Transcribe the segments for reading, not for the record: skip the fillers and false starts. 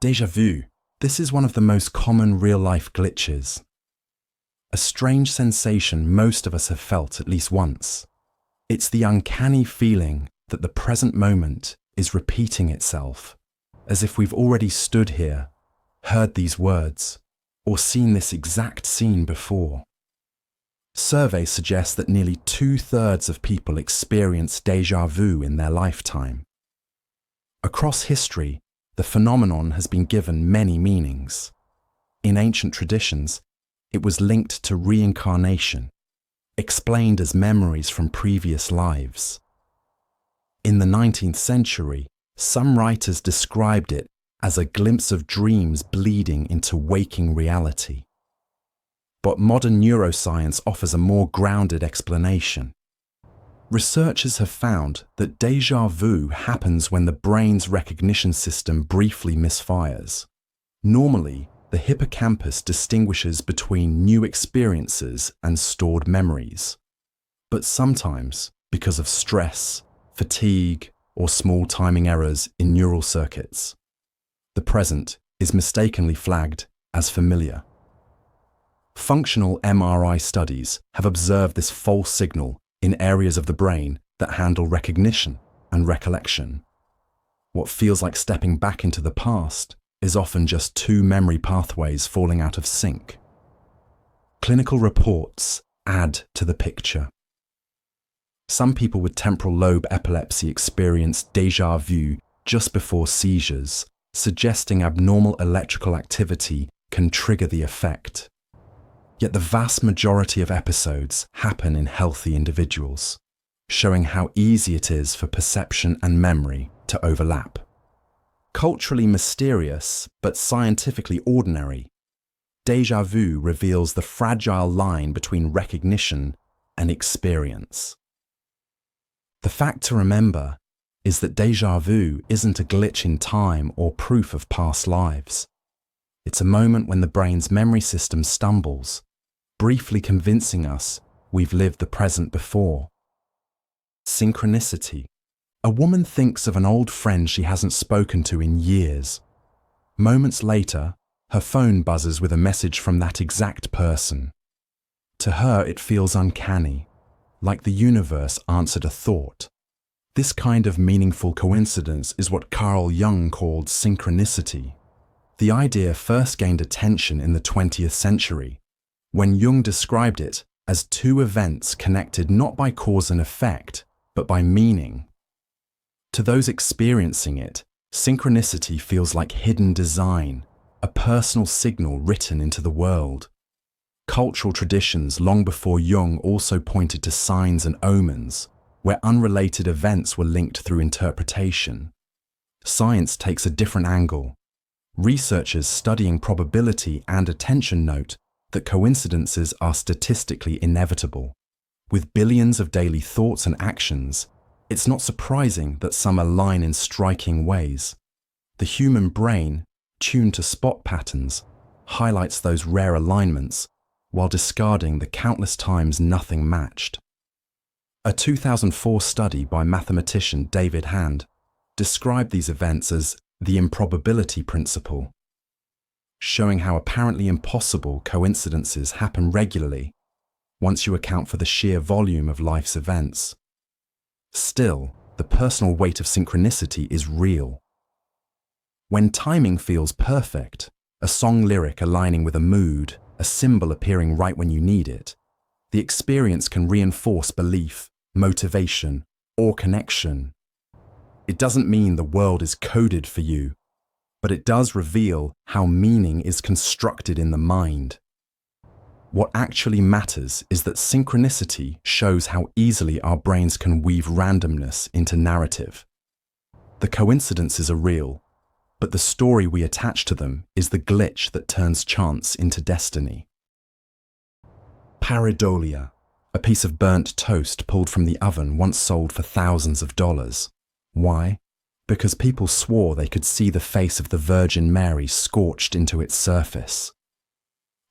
Déjà vu. This is one of the most common real-life glitches. A strange sensation most of us have felt at least once. It's the uncanny feeling that the present moment is repeating itself, as if we've already stood here, heard these words, or seen this exact scene before. Surveys suggest that nearly 2/3 of people experience déjà vu in their lifetime. Across history, the phenomenon has been given many meanings. In ancient traditions, it was linked to reincarnation, explained as memories from previous lives. In the 19th century, some writers described it as a glimpse of dreams bleeding into waking reality. But modern neuroscience offers a more grounded explanation. Researchers have found that déjà vu happens when the brain's recognition system briefly misfires. Normally, the hippocampus distinguishes between new experiences and stored memories. But sometimes, because of stress, fatigue, or small timing errors in neural circuits, the present is mistakenly flagged as familiar. Functional MRI studies have observed this false signal in areas of the brain that handle recognition and recollection. What feels like stepping back into the past is often just two memory pathways falling out of sync. Clinical reports add to the picture. Some people with temporal lobe epilepsy experience déjà vu just before seizures, suggesting abnormal electrical activity can trigger the effect. Yet the vast majority of episodes happen in healthy individuals, showing how easy it is for perception and memory to overlap. Culturally mysterious, but scientifically ordinary, déjà vu reveals the fragile line between recognition and experience. The fact to remember is that déjà vu isn't a glitch in time or proof of past lives. It's a moment when the brain's memory system stumbles, briefly convincing us we've lived the present before. Synchronicity. A woman thinks of an old friend she hasn't spoken to in years. Moments later, her phone buzzes with a message from that exact person. To her, it feels uncanny, like the universe answered a thought. This kind of meaningful coincidence is what Carl Jung called synchronicity. The idea first gained attention in the 20th century, when Jung described it as two events connected not by cause and effect, but by meaning. To those experiencing it, synchronicity feels like hidden design, a personal signal written into the world. Cultural traditions long before Jung also pointed to signs and omens, where unrelated events were linked through interpretation. Science takes a different angle. Researchers studying probability and attention note that coincidences are statistically inevitable. With billions of daily thoughts and actions, it's not surprising that some align in striking ways. The human brain, tuned to spot patterns, highlights those rare alignments while discarding the countless times nothing matched. A 2004 study by mathematician David Hand described these events as the improbability principle, showing how apparently impossible coincidences happen regularly once you account for the sheer volume of life's events. Still, the personal weight of synchronicity is real. When timing feels perfect, a song lyric aligning with a mood, a symbol appearing right when you need it, the experience can reinforce belief, motivation, or connection. It doesn't mean the world is coded for you, but it does reveal how meaning is constructed in the mind. What actually matters is that synchronicity shows how easily our brains can weave randomness into narrative. The coincidences are real, but the story we attach to them is the glitch that turns chance into destiny. Pareidolia, a piece of burnt toast pulled from the oven once sold for thousands of dollars. Why? Because people swore they could see the face of the Virgin Mary scorched into its surface.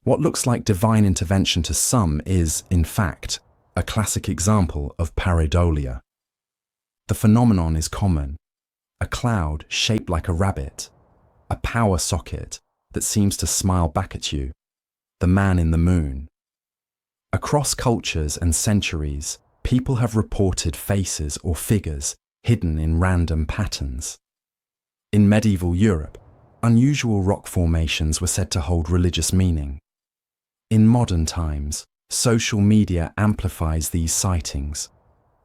What looks like divine intervention to some is, in fact, a classic example of pareidolia. The phenomenon is common. A cloud shaped like a rabbit, a power socket that seems to smile back at you, the man in the moon. Across cultures and centuries, people have reported faces or figures hidden in random patterns. In medieval Europe, unusual rock formations were said to hold religious meaning. In modern times, social media amplifies these sightings,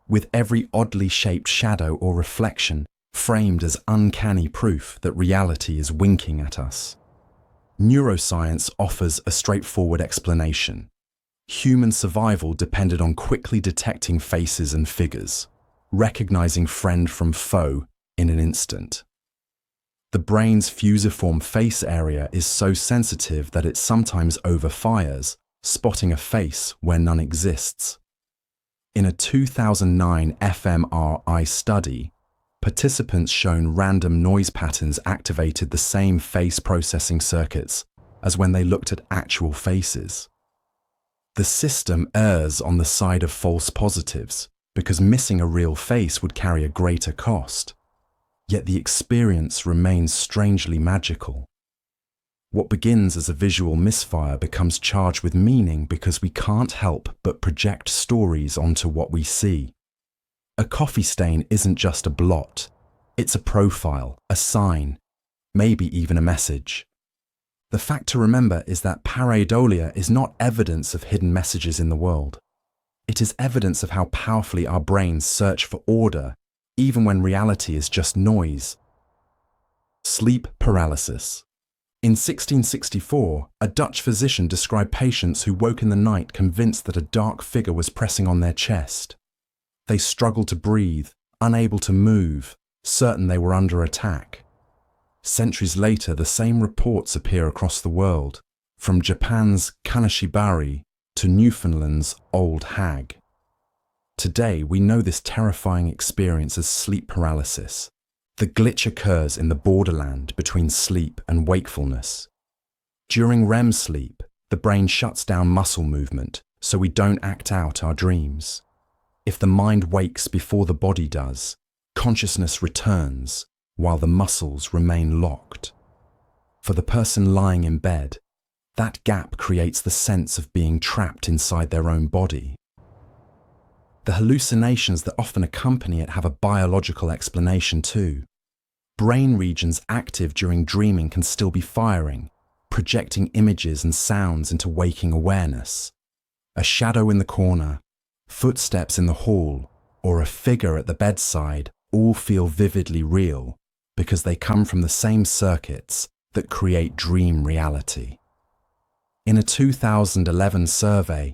with every oddly shaped shadow or reflection framed as uncanny proof that reality is winking at us. Neuroscience offers a straightforward explanation. Human survival depended on quickly detecting faces and figures, recognizing friend from foe in an instant. The brain's fusiform face area is so sensitive that it sometimes overfires, spotting a face where none exists. In a 2009 fMRI study, participants shown random noise patterns activated the same face processing circuits as when they looked at actual faces. The system errs on the side of false positives because missing a real face would carry a greater cost. Yet the experience remains strangely magical. What begins as a visual misfire becomes charged with meaning because we can't help but project stories onto what we see. A coffee stain isn't just a blot, it's a profile, a sign, maybe even a message. The fact to remember is that pareidolia is not evidence of hidden messages in the world. It is evidence of how powerfully our brains search for order, even when reality is just noise. Sleep paralysis. In 1664, a Dutch physician described patients who woke in the night convinced that a dark figure was pressing on their chest. They struggled to breathe, unable to move, certain they were under attack. Centuries later, the same reports appear across the world, from Japan's Kanashibari to Newfoundland's Old Hag. Today, we know this terrifying experience as sleep paralysis. The glitch occurs in the borderland between sleep and wakefulness. During REM sleep, the brain shuts down muscle movement so we don't act out our dreams. If the mind wakes before the body does, consciousness returns while the muscles remain locked. For the person lying in bed, that gap creates the sense of being trapped inside their own body. The hallucinations that often accompany it have a biological explanation too. Brain regions active during dreaming can still be firing, projecting images and sounds into waking awareness. A shadow in the corner, footsteps in the hall, or a figure at the bedside all feel vividly real because they come from the same circuits that create dream reality. In a 2011 survey,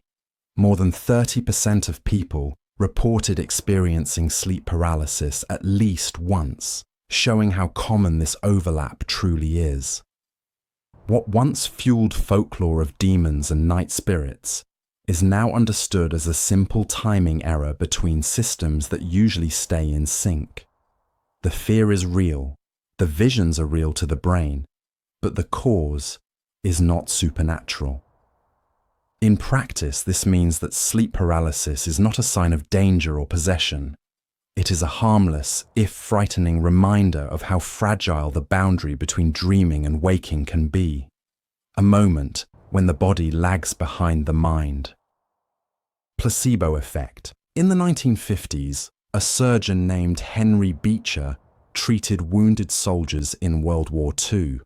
more than 30% of people reported experiencing sleep paralysis at least once, showing how common this overlap truly is. What once fueled folklore of demons and night spirits is now understood as a simple timing error between systems that usually stay in sync. The fear is real, the visions are real to the brain, but the cause is not supernatural. In practice, this means that sleep paralysis is not a sign of danger or possession. It is a harmless, if frightening, reminder of how fragile the boundary between dreaming and waking can be. A moment when the body lags behind the mind. Placebo effect. In the 1950s, a surgeon named Henry Beecher treated wounded soldiers in World War II.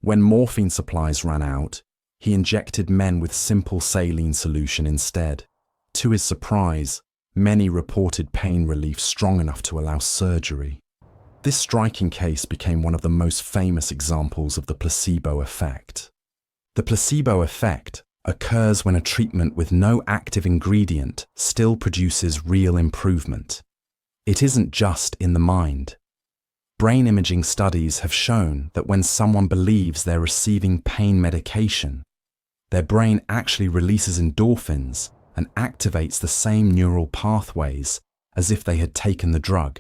When morphine supplies ran out, he injected men with simple saline solution instead. To his surprise, many reported pain relief strong enough to allow surgery. This striking case became one of the most famous examples of the placebo effect. The placebo effect occurs when a treatment with no active ingredient still produces real improvement. It isn't just in the mind. Brain imaging studies have shown that when someone believes they're receiving pain medication, their brain actually releases endorphins and activates the same neural pathways as if they had taken the drug.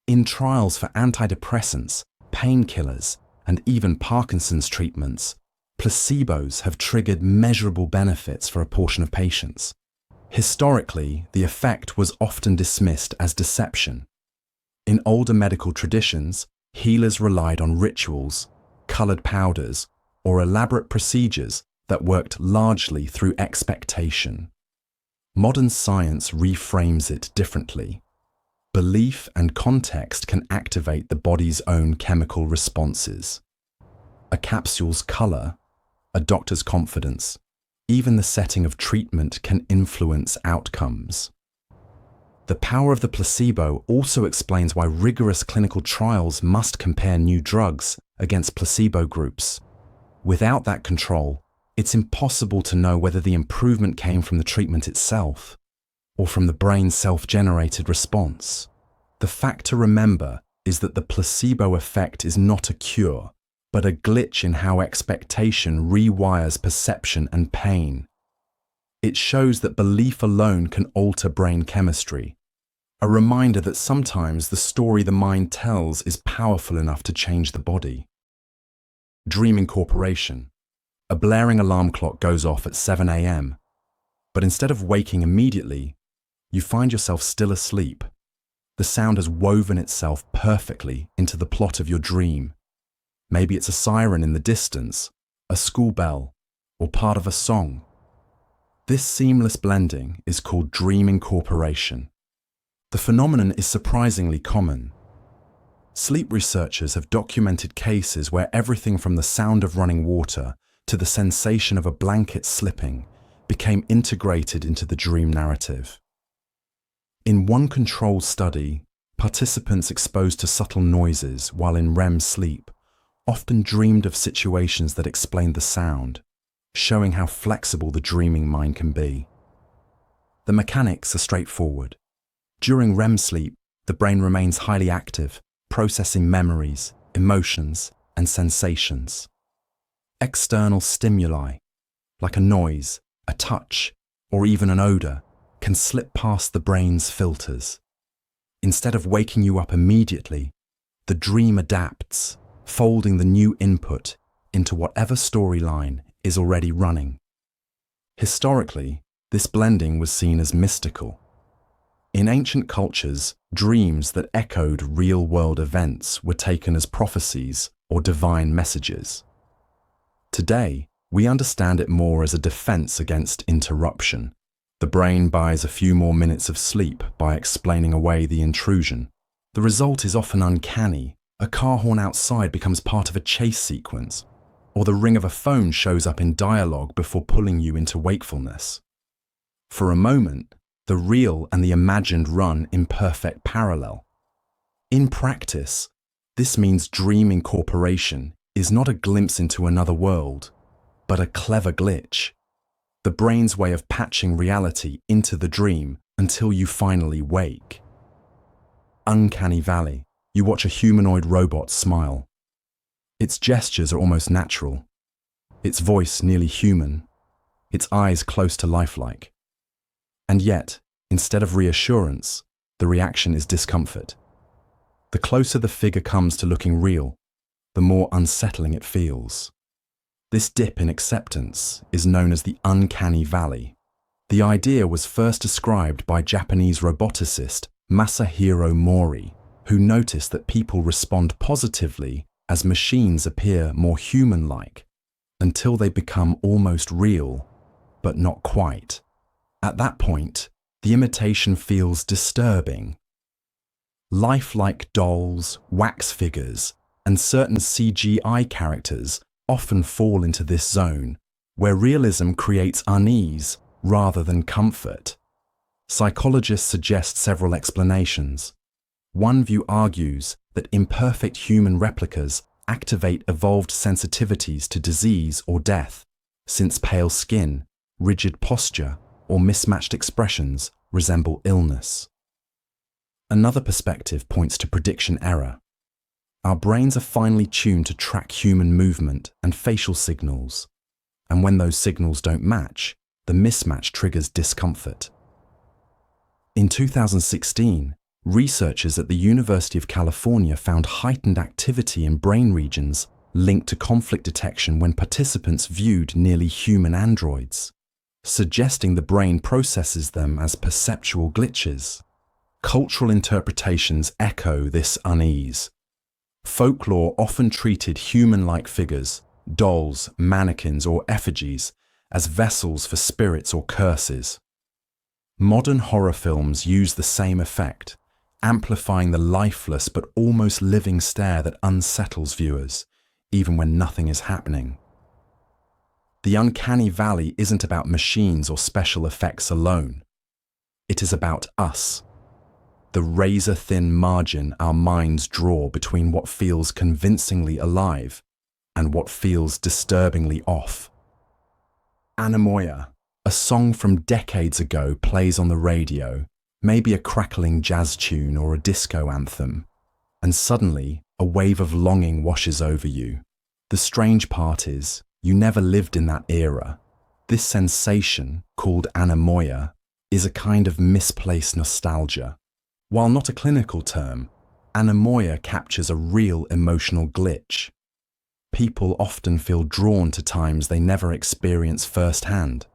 In trials for antidepressants, painkillers, and even Parkinson's treatments, placebos have triggered measurable benefits for a portion of patients. Historically, the effect was often dismissed as deception. In older medical traditions, healers relied on rituals, colored powders, or elaborate procedures that worked largely through expectation. Modern science reframes it differently. Belief and context can activate the body's own chemical responses. A capsule's color, a doctor's confidence, even the setting of treatment can influence outcomes. The power of the placebo also explains why rigorous clinical trials must compare new drugs against placebo groups. Without that control, it's impossible to know whether the improvement came from the treatment itself or from the brain's self-generated response. The fact to remember is that the placebo effect is not a cure, but a glitch in how expectation rewires perception and pain. It shows that belief alone can alter brain chemistry, a reminder that sometimes the story the mind tells is powerful enough to change the body. Dream incorporation. A blaring alarm clock goes off at 7 a.m., but instead of waking immediately, you find yourself still asleep. The sound has woven itself perfectly into the plot of your dream. Maybe it's a siren in the distance, a school bell, or part of a song. This seamless blending is called dream incorporation. The phenomenon is surprisingly common. Sleep researchers have documented cases where everything from the sound of running water to the sensation of a blanket slipping became integrated into the dream narrative. In one controlled study, participants exposed to subtle noises while in REM sleep often dreamed of situations that explained the sound, showing how flexible the dreaming mind can be. The mechanics are straightforward. During REM sleep, the brain remains highly active, processing memories, emotions, and sensations. External stimuli, like a noise, a touch, or even an odor, can slip past the brain's filters. Instead of waking you up immediately, the dream adapts, folding the new input into whatever storyline is already running. Historically, this blending was seen as mystical. In ancient cultures, dreams that echoed real-world events were taken as prophecies or divine messages. Today, we understand it more as a defense against interruption. The brain buys a few more minutes of sleep by explaining away the intrusion. The result is often uncanny. A car horn outside becomes part of a chase sequence, or the ring of a phone shows up in dialogue before pulling you into wakefulness. For a moment, the real and the imagined run in perfect parallel. In practice, this means dream incorporation is not a glimpse into another world, but a clever glitch. The brain's way of patching reality into the dream until you finally wake. Uncanny Valley. You watch a humanoid robot smile. Its gestures are almost natural. Its voice nearly human. Its eyes close to lifelike. And yet, instead of reassurance, the reaction is discomfort. The closer the figure comes to looking real, the more unsettling it feels. This dip in acceptance is known as the Uncanny Valley. The idea was first described by Japanese roboticist Masahiro Mori, who noticed that people respond positively as machines appear more human-like, until they become almost real, but not quite. At that point, the imitation feels disturbing. Lifelike dolls, wax figures, and certain CGI characters often fall into this zone, where realism creates unease rather than comfort. Psychologists suggest several explanations. One view argues that imperfect human replicas activate evolved sensitivities to disease or death, since pale skin, rigid posture, or mismatched expressions resemble illness. Another perspective points to prediction error. Our brains are finely tuned to track human movement and facial signals, and when those signals don't match, the mismatch triggers discomfort. In 2016, researchers at the University of California found heightened activity in brain regions linked to conflict detection when participants viewed nearly human androids, suggesting the brain processes them as perceptual glitches. Cultural interpretations echo this unease. Folklore often treated human-like figures, dolls, mannequins, or effigies, as vessels for spirits or curses. Modern horror films use the same effect, amplifying the lifeless but almost living stare that unsettles viewers, even when nothing is happening. The Uncanny Valley isn't about machines or special effects alone. It is about us. The razor-thin margin our minds draw between what feels convincingly alive and what feels disturbingly off. Anemoia, a song from decades ago, plays on the radio, maybe a crackling jazz tune or a disco anthem, and suddenly a wave of longing washes over you. The strange part is, you never lived in that era. This sensation, called anemoia, is a kind of misplaced nostalgia. While not a clinical term, anemoia captures a real emotional glitch. People often feel drawn to times they never experience firsthand,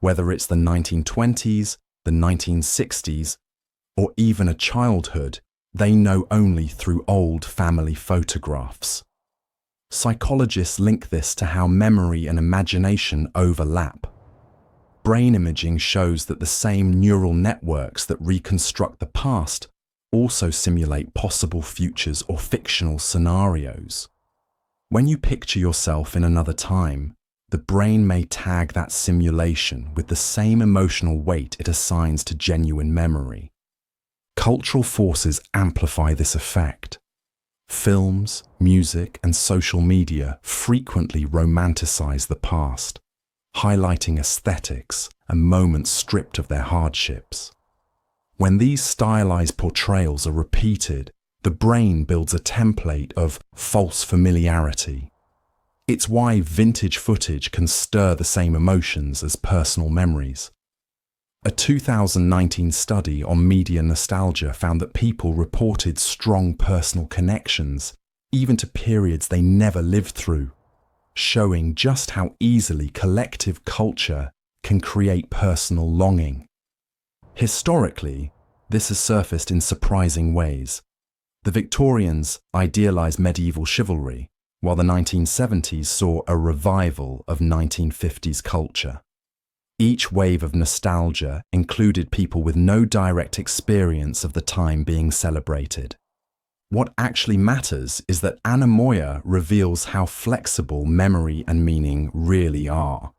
whether it's the 1920s, the 1960s, or even a childhood they know only through old family photographs. Psychologists link this to how memory and imagination overlap. Brain imaging shows that the same neural networks that reconstruct the past also simulate possible futures or fictional scenarios. When you picture yourself in another time, the brain may tag that simulation with the same emotional weight it assigns to genuine memory. Cultural forces amplify this effect. Films, music, and social media frequently romanticize the past, highlighting aesthetics and moments stripped of their hardships. When these stylized portrayals are repeated, the brain builds a template of false familiarity. It's why vintage footage can stir the same emotions as personal memories. A 2019 study on media nostalgia found that people reported strong personal connections, even to periods they never lived through, showing just how easily collective culture can create personal longing. Historically, this has surfaced in surprising ways. The Victorians idealized medieval chivalry, while the 1970s saw a revival of 1950s culture. Each wave of nostalgia included people with no direct experience of the time being celebrated. What actually matters is that anemoia reveals how flexible memory and meaning really are.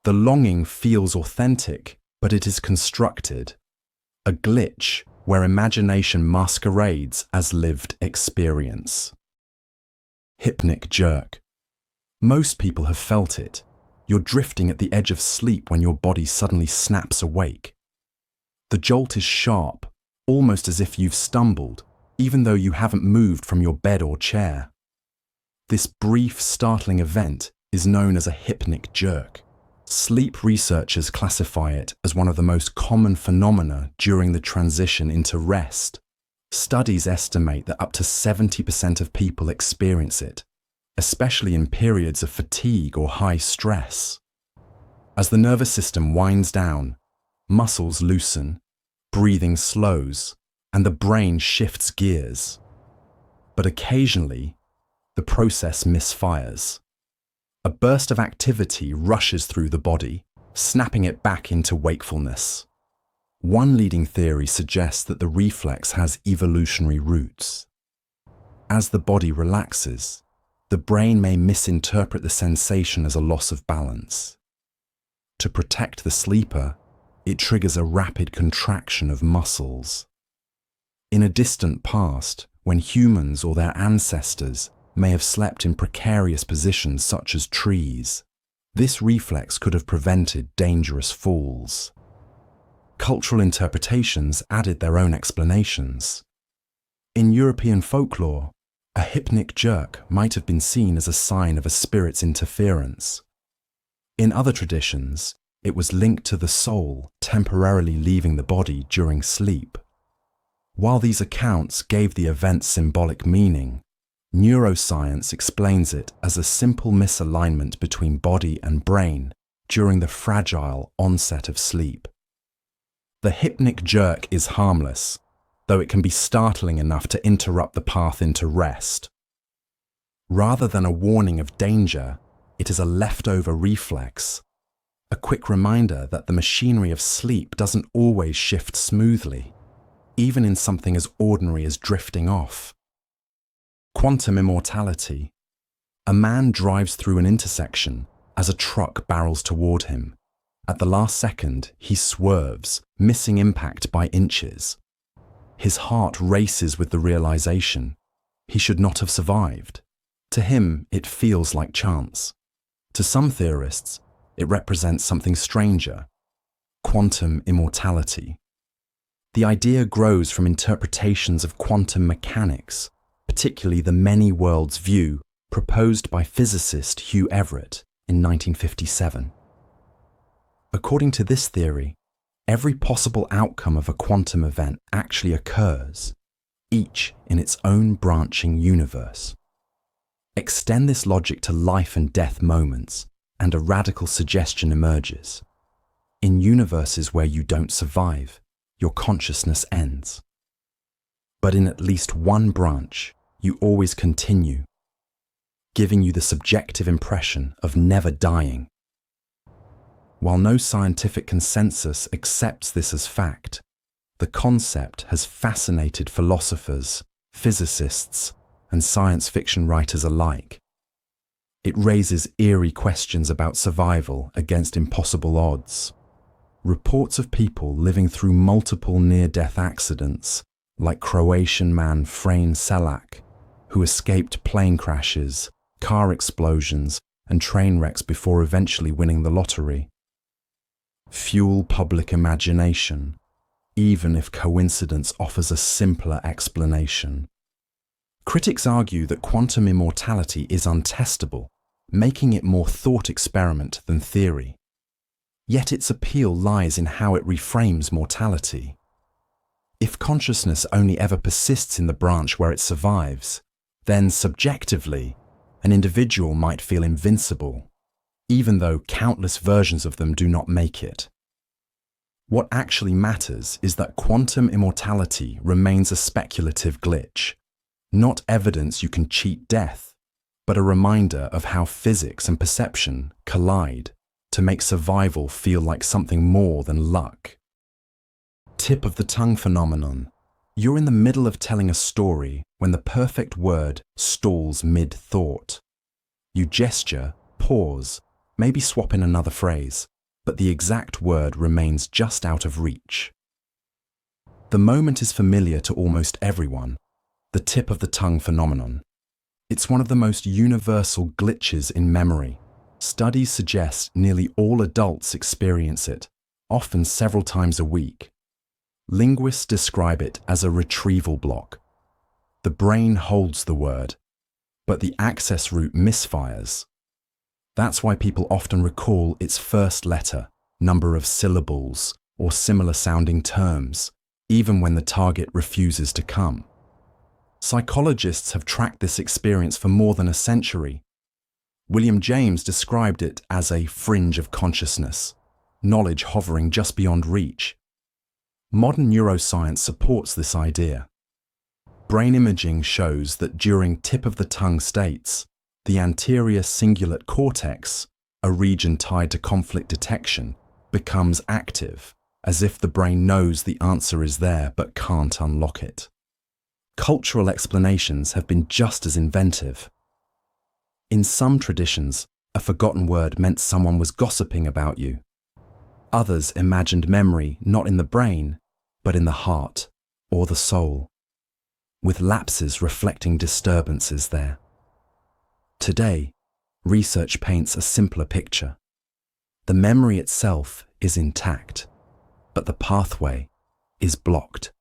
The longing feels authentic, but it is constructed. A glitch where imagination masquerades as lived experience. Hypnic jerk. Most people have felt it. You're drifting at the edge of sleep when your body suddenly snaps awake. The jolt is sharp, almost as if you've stumbled, even though you haven't moved from your bed or chair. This brief, startling event is known as a hypnic jerk. Sleep researchers classify it as one of the most common phenomena during the transition into rest. Studies estimate that up to 70% of people experience it, especially in periods of fatigue or high stress. As the nervous system winds down, muscles loosen, breathing slows, and the brain shifts gears. But occasionally, the process misfires. A burst of activity rushes through the body, snapping it back into wakefulness. One leading theory suggests that the reflex has evolutionary roots. As the body relaxes, the brain may misinterpret the sensation as a loss of balance. To protect the sleeper, it triggers a rapid contraction of muscles. In a distant past, when humans or their ancestors may have slept in precarious positions such as trees, this reflex could have prevented dangerous falls. Cultural interpretations added their own explanations. In European folklore, a hypnic jerk might have been seen as a sign of a spirit's interference. In other traditions, it was linked to the soul temporarily leaving the body during sleep. While these accounts gave the event symbolic meaning, neuroscience explains it as a simple misalignment between body and brain during the fragile onset of sleep. The hypnic jerk is harmless, though it can be startling enough to interrupt the path into rest. Rather than a warning of danger, it is a leftover reflex, a quick reminder that the machinery of sleep doesn't always shift smoothly, even in something as ordinary as drifting off. Quantum immortality. A man drives through an intersection as a truck barrels toward him. At the last second, he swerves, missing impact by inches. His heart races with the realization he should not have survived. To him, it feels like chance. To some theorists, it represents something stranger, quantum immortality. The idea grows from interpretations of quantum mechanics, particularly the many worlds view proposed by physicist Hugh Everett in 1957. According to this theory, every possible outcome of a quantum event actually occurs, each in its own branching universe. Extend this logic to life and death moments, and a radical suggestion emerges. In universes where you don't survive, your consciousness ends. But in at least one branch, you always continue, giving you the subjective impression of never dying. While no scientific consensus accepts this as fact, the concept has fascinated philosophers, physicists, and science fiction writers alike. It raises eerie questions about survival against impossible odds. Reports of people living through multiple near-death accidents, like Croatian man Frane Selak, who escaped plane crashes, car explosions, and train wrecks before eventually winning the lottery, fuel public imagination, even if coincidence offers a simpler explanation. Critics argue that quantum immortality is untestable, making it more thought experiment than theory. Yet its appeal lies in how it reframes mortality. If consciousness only ever persists in the branch where it survives, then subjectively, an individual might feel invincible, even though countless versions of them do not make it. What actually matters is that quantum immortality remains a speculative glitch, not evidence you can cheat death, but a reminder of how physics and perception collide to make survival feel like something more than luck. Tip of the tongue phenomenon. You're in the middle of telling a story when the perfect word stalls mid-thought. You gesture, pause, maybe swap in another phrase, but the exact word remains just out of reach. The moment is familiar to almost everyone, the tip of the tongue phenomenon. It's one of the most universal glitches in memory. Studies suggest nearly all adults experience it, often several times a week. Linguists describe it as a retrieval block. The brain holds the word, but the access route misfires. That's why people often recall its first letter, number of syllables, or similar sounding terms, even when the target refuses to come. Psychologists have tracked this experience for more than a century. William James described it as a fringe of consciousness, knowledge hovering just beyond reach. Modern neuroscience supports this idea. Brain imaging shows that during tip-of-the-tongue states, the anterior cingulate cortex, a region tied to conflict detection, becomes active, as if the brain knows the answer is there but can't unlock it. Cultural explanations have been just as inventive. In some traditions, a forgotten word meant someone was gossiping about you. Others imagined memory not in the brain, but in the heart or the soul, with lapses reflecting disturbances there. Today, research paints a simpler picture. The memory itself is intact, but the pathway is blocked.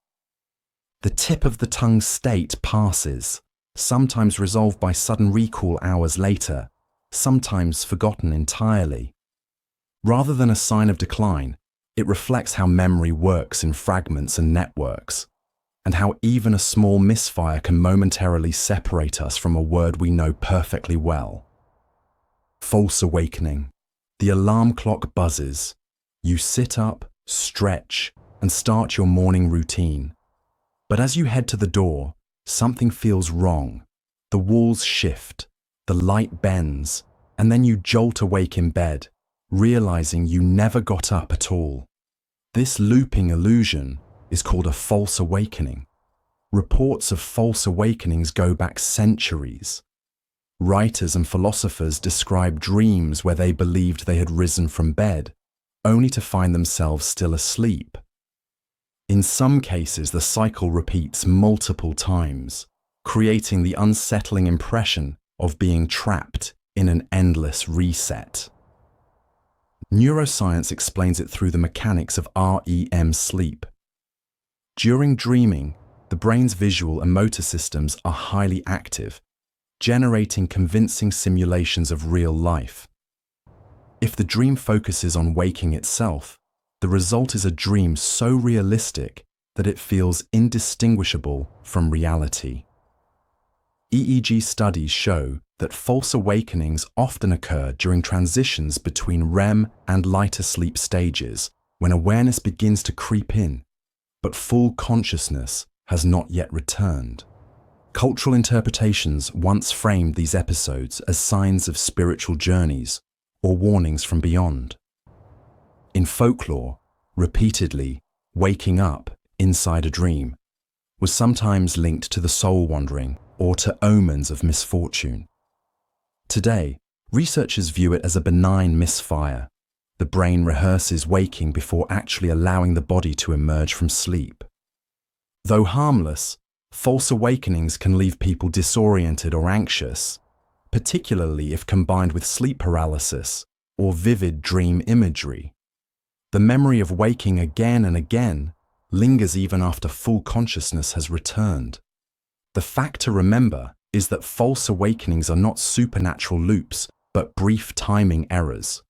The tip-of-the-tongue state passes, sometimes resolved by sudden recall hours later, sometimes forgotten entirely. Rather than a sign of decline, it reflects how memory works in fragments and networks, and how even a small misfire can momentarily separate us from a word we know perfectly well. False awakening. The alarm clock buzzes. You sit up, stretch, and start your morning routine. But as you head to the door, something feels wrong. The walls shift, The light bends, and then you jolt awake in bed, realizing you never got up at all. This looping illusion is called a false awakening. Reports of false awakenings go back centuries. Writers and philosophers describe dreams where they believed they had risen from bed, only to find themselves still asleep. In some cases, the cycle repeats multiple times, creating the unsettling impression of being trapped in an endless reset. Neuroscience explains it through the mechanics of REM sleep. During dreaming, the brain's visual and motor systems are highly active, generating convincing simulations of real life. If the dream focuses on waking itself, the result is a dream so realistic that it feels indistinguishable from reality. EEG studies show that false awakenings often occur during transitions between REM and lighter sleep stages, when awareness begins to creep in, but full consciousness has not yet returned. Cultural interpretations once framed these episodes as signs of spiritual journeys or warnings from beyond. In folklore, repeatedly waking up inside a dream was sometimes linked to the soul wandering or to omens of misfortune. Today, researchers view it as a benign misfire. The brain rehearses waking before actually allowing the body to emerge from sleep. Though harmless, false awakenings can leave people disoriented or anxious, particularly if combined with sleep paralysis or vivid dream imagery. The memory of waking again and again lingers even after full consciousness has returned. The fact to remember is that false awakenings are not supernatural loops, but brief timing errors,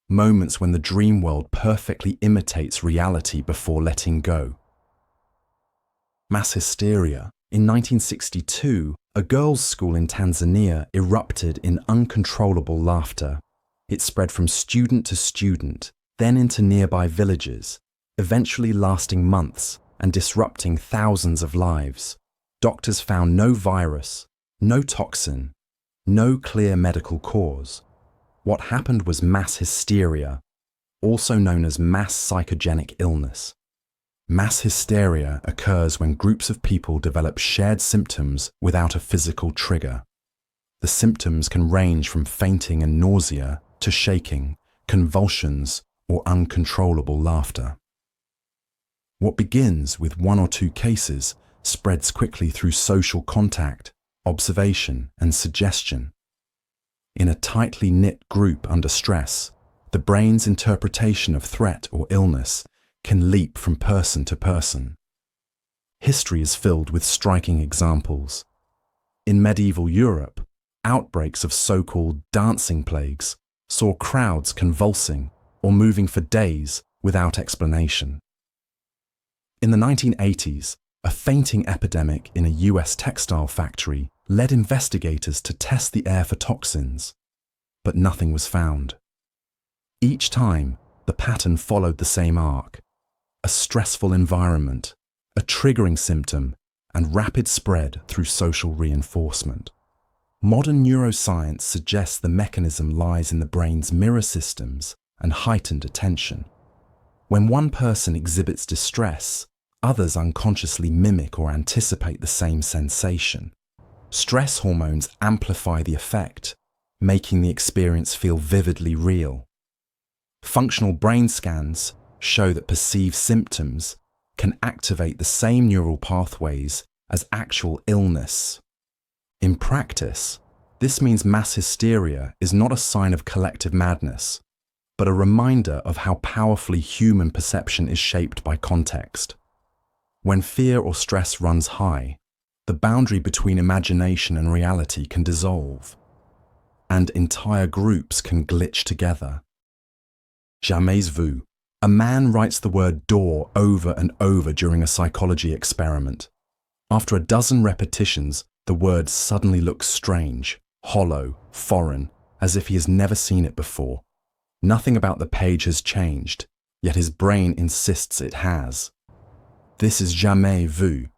moments when the dream world perfectly imitates reality before letting go. Mass hysteria. In 1962, a girls' school in Tanzania erupted in uncontrollable laughter. It spread from student to student, then into nearby villages, eventually lasting months and disrupting thousands of lives. Doctors found no virus, no toxin, no clear medical cause. What happened was mass hysteria, also known as mass psychogenic illness. Mass hysteria occurs when groups of people develop shared symptoms without a physical trigger. The symptoms can range from fainting and nausea to shaking, convulsions, or uncontrollable laughter. What begins with one or two cases spreads quickly through social contact, observation, and suggestion. In a tightly knit group under stress, the brain's interpretation of threat or illness can leap from person to person. History is filled with striking examples. In medieval Europe, outbreaks of so-called dancing plagues saw crowds convulsing or moving for days without explanation. In the 1980s, a fainting epidemic in a US textile factory led investigators to test the air for toxins, but nothing was found. Each time, the pattern followed the same arc: a stressful environment, a triggering symptom, and rapid spread through social reinforcement. Modern neuroscience suggests the mechanism lies in the brain's mirror systems and heightened attention. When one person exhibits distress, others unconsciously mimic or anticipate the same sensation. Stress hormones amplify the effect, making the experience feel vividly real. Functional brain scans show that perceived symptoms can activate the same neural pathways as actual illness. In practice, this means mass hysteria is not a sign of collective madness, but a reminder of how powerfully human perception is shaped by context. When fear or stress runs high, the boundary between imagination and reality can dissolve, and entire groups can glitch together. Jamais Vu. A man writes the word door over and over during a psychology experiment. After a dozen repetitions, the word suddenly looks strange, hollow, foreign, as if he has never seen it before. Nothing about the page has changed, yet his brain insists it has. This is Jamais Vu,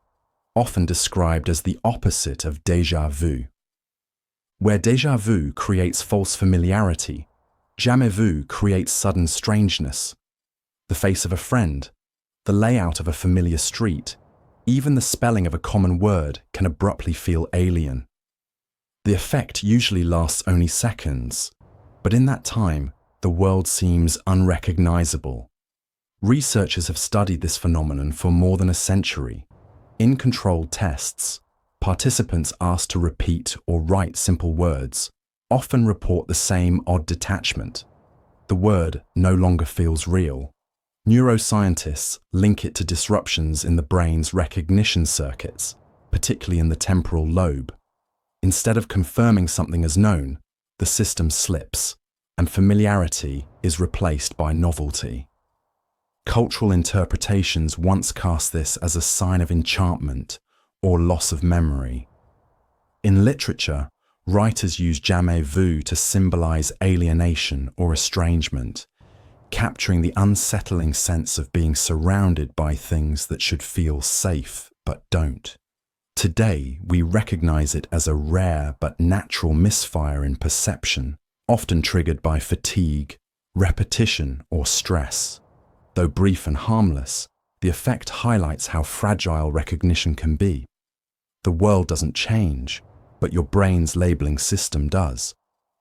often described as the opposite of Déjà Vu. Where déjà vu creates false familiarity, jamais vu creates sudden strangeness. The face of a friend, the layout of a familiar street, even the spelling of a common word can abruptly feel alien. The effect usually lasts only seconds, but in that time, the world seems unrecognizable. Researchers have studied this phenomenon for more than a century. In controlled tests, participants asked to repeat or write simple words often report the same odd detachment. The word no longer feels real. Neuroscientists link it to disruptions in the brain's recognition circuits, particularly in the temporal lobe. Instead of confirming something as known, the system slips, and familiarity is replaced by novelty. Cultural interpretations once cast this as a sign of enchantment or loss of memory. In literature, writers use jamais vu to symbolize alienation or estrangement, capturing the unsettling sense of being surrounded by things that should feel safe but don't. Today, we recognize it as a rare but natural misfire in perception, often triggered by fatigue, repetition, or stress. Though brief and harmless, the effect highlights how fragile recognition can be. The world doesn't change, but your brain's labeling system does,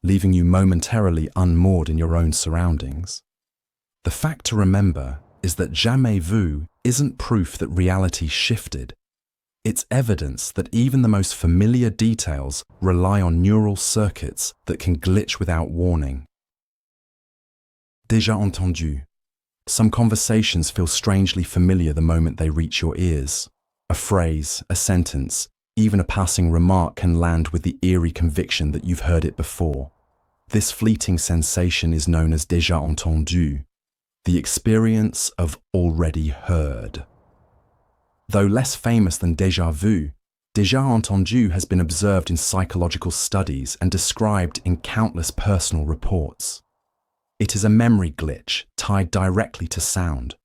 leaving you momentarily unmoored in your own surroundings. The fact to remember is that jamais vu isn't proof that reality shifted. It's evidence that even the most familiar details rely on neural circuits that can glitch without warning. Déjà Entendu. Some conversations feel strangely familiar the moment they reach your ears. A phrase, a sentence, even a passing remark can land with the eerie conviction that you've heard it before. This fleeting sensation is known as déjà entendu, the experience of already heard. Though less famous than déjà vu, déjà entendu has been observed in psychological studies and described in countless personal reports. It is a memory glitch tied directly to sound.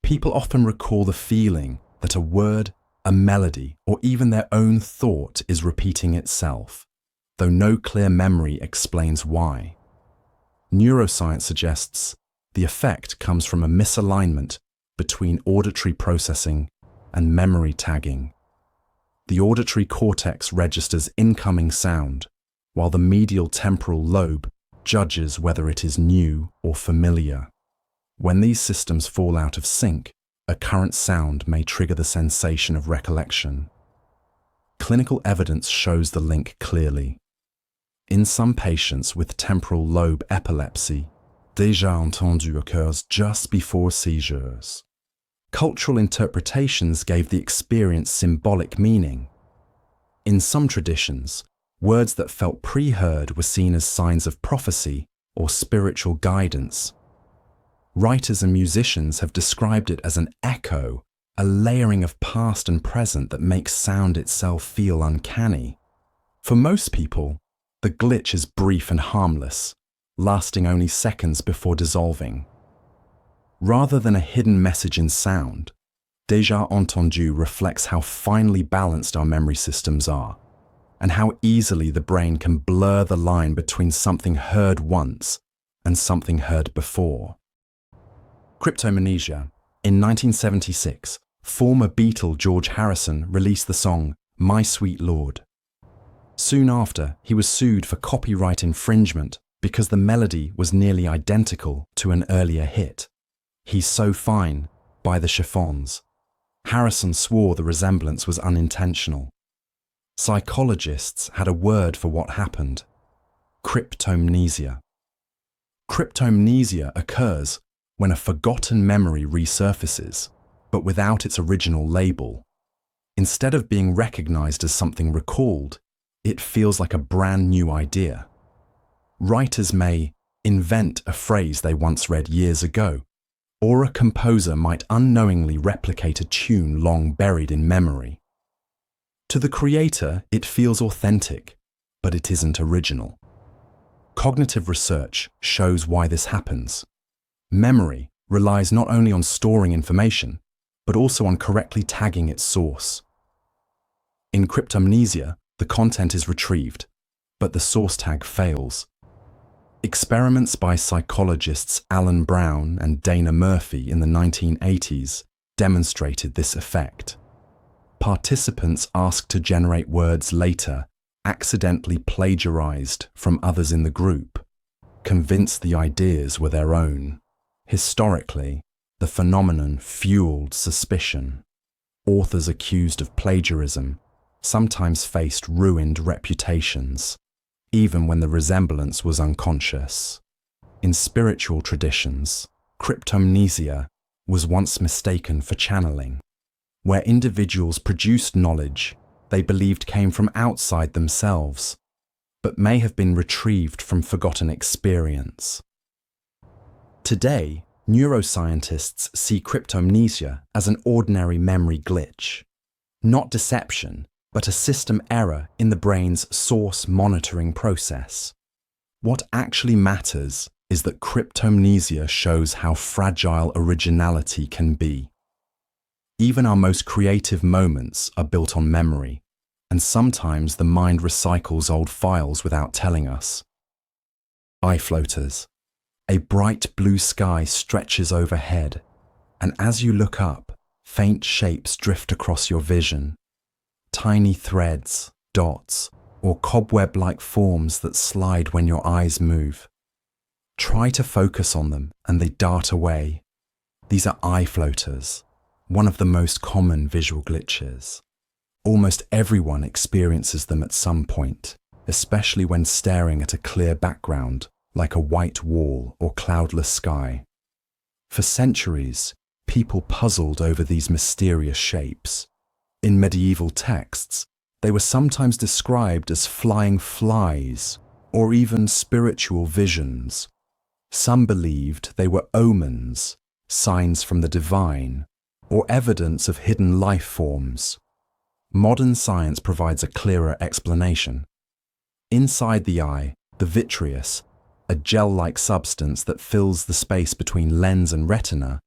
People often recall the feeling that a word, a melody, or even their own thought is repeating itself, though no clear memory explains why. Neuroscience suggests the effect comes from a misalignment between auditory processing and memory tagging. The auditory cortex registers incoming sound, while the medial temporal lobe judges whether it is new or familiar. When these systems fall out of sync, a current sound may trigger the sensation of recollection. Clinical evidence shows the link clearly. In some patients with temporal lobe epilepsy, déjà entendu occurs just before seizures. Cultural interpretations gave the experience symbolic meaning. In some traditions, words that felt pre-heard were seen as signs of prophecy or spiritual guidance. Writers and musicians have described it as an echo, a layering of past and present that makes sound itself feel uncanny. For most people, the glitch is brief and harmless, lasting only seconds before dissolving. Rather than a hidden message in sound, déjà entendu reflects how finely balanced our memory systems are, and how easily the brain can blur the line between something heard once and something heard before. Cryptomnesia. In 1976, former Beatle George Harrison released the song My Sweet Lord. Soon after, he was sued for copyright infringement because the melody was nearly identical to an earlier hit, He's So Fine by the Chiffons. Harrison swore the resemblance was unintentional. Psychologists had a word for what happened: cryptomnesia. Cryptomnesia occurs when a forgotten memory resurfaces, but without its original label. Instead of being recognized as something recalled, it feels like a brand new idea. Writers may invent a phrase they once read years ago, or a composer might unknowingly replicate a tune long buried in memory. To the creator, it feels authentic, but it isn't original. Cognitive research shows why this happens. Memory relies not only on storing information, but also on correctly tagging its source. In cryptomnesia, the content is retrieved, but the source tag fails. Experiments by psychologists Alan Brown and Dana Murphy in the 1980s demonstrated this effect. Participants asked to generate words later, accidentally plagiarized from others in the group, convinced the ideas were their own. Historically, the phenomenon fueled suspicion. Authors accused of plagiarism sometimes faced ruined reputations, even when the resemblance was unconscious. In spiritual traditions, Cryptomnesia was once mistaken for channeling, where individuals produced knowledge they believed came from outside themselves, but may have been retrieved from forgotten experience. Today, neuroscientists see cryptomnesia as an ordinary memory glitch, not deception, but a system error in the brain's source monitoring process. What actually matters is that cryptomnesia shows how fragile originality can be. Even our most creative moments are built on memory, and sometimes the mind recycles old files without telling us. Eye floaters. A bright blue sky stretches overhead, and as you look up, faint shapes drift across your vision. Tiny threads, dots, or cobweb-like forms that slide when your eyes move. Try to focus on them and they dart away. These are eye floaters, one of the most common visual glitches. Almost everyone experiences them at some point, especially when staring at a clear background like a white wall or cloudless sky. For centuries, people puzzled over these mysterious shapes. In medieval texts, they were sometimes described as flying flies or even spiritual visions. Some believed they were omens, signs from the divine, or evidence of hidden life forms. Modern science provides a clearer explanation. Inside the eye, the vitreous, a gel-like substance that fills the space between lens and retina,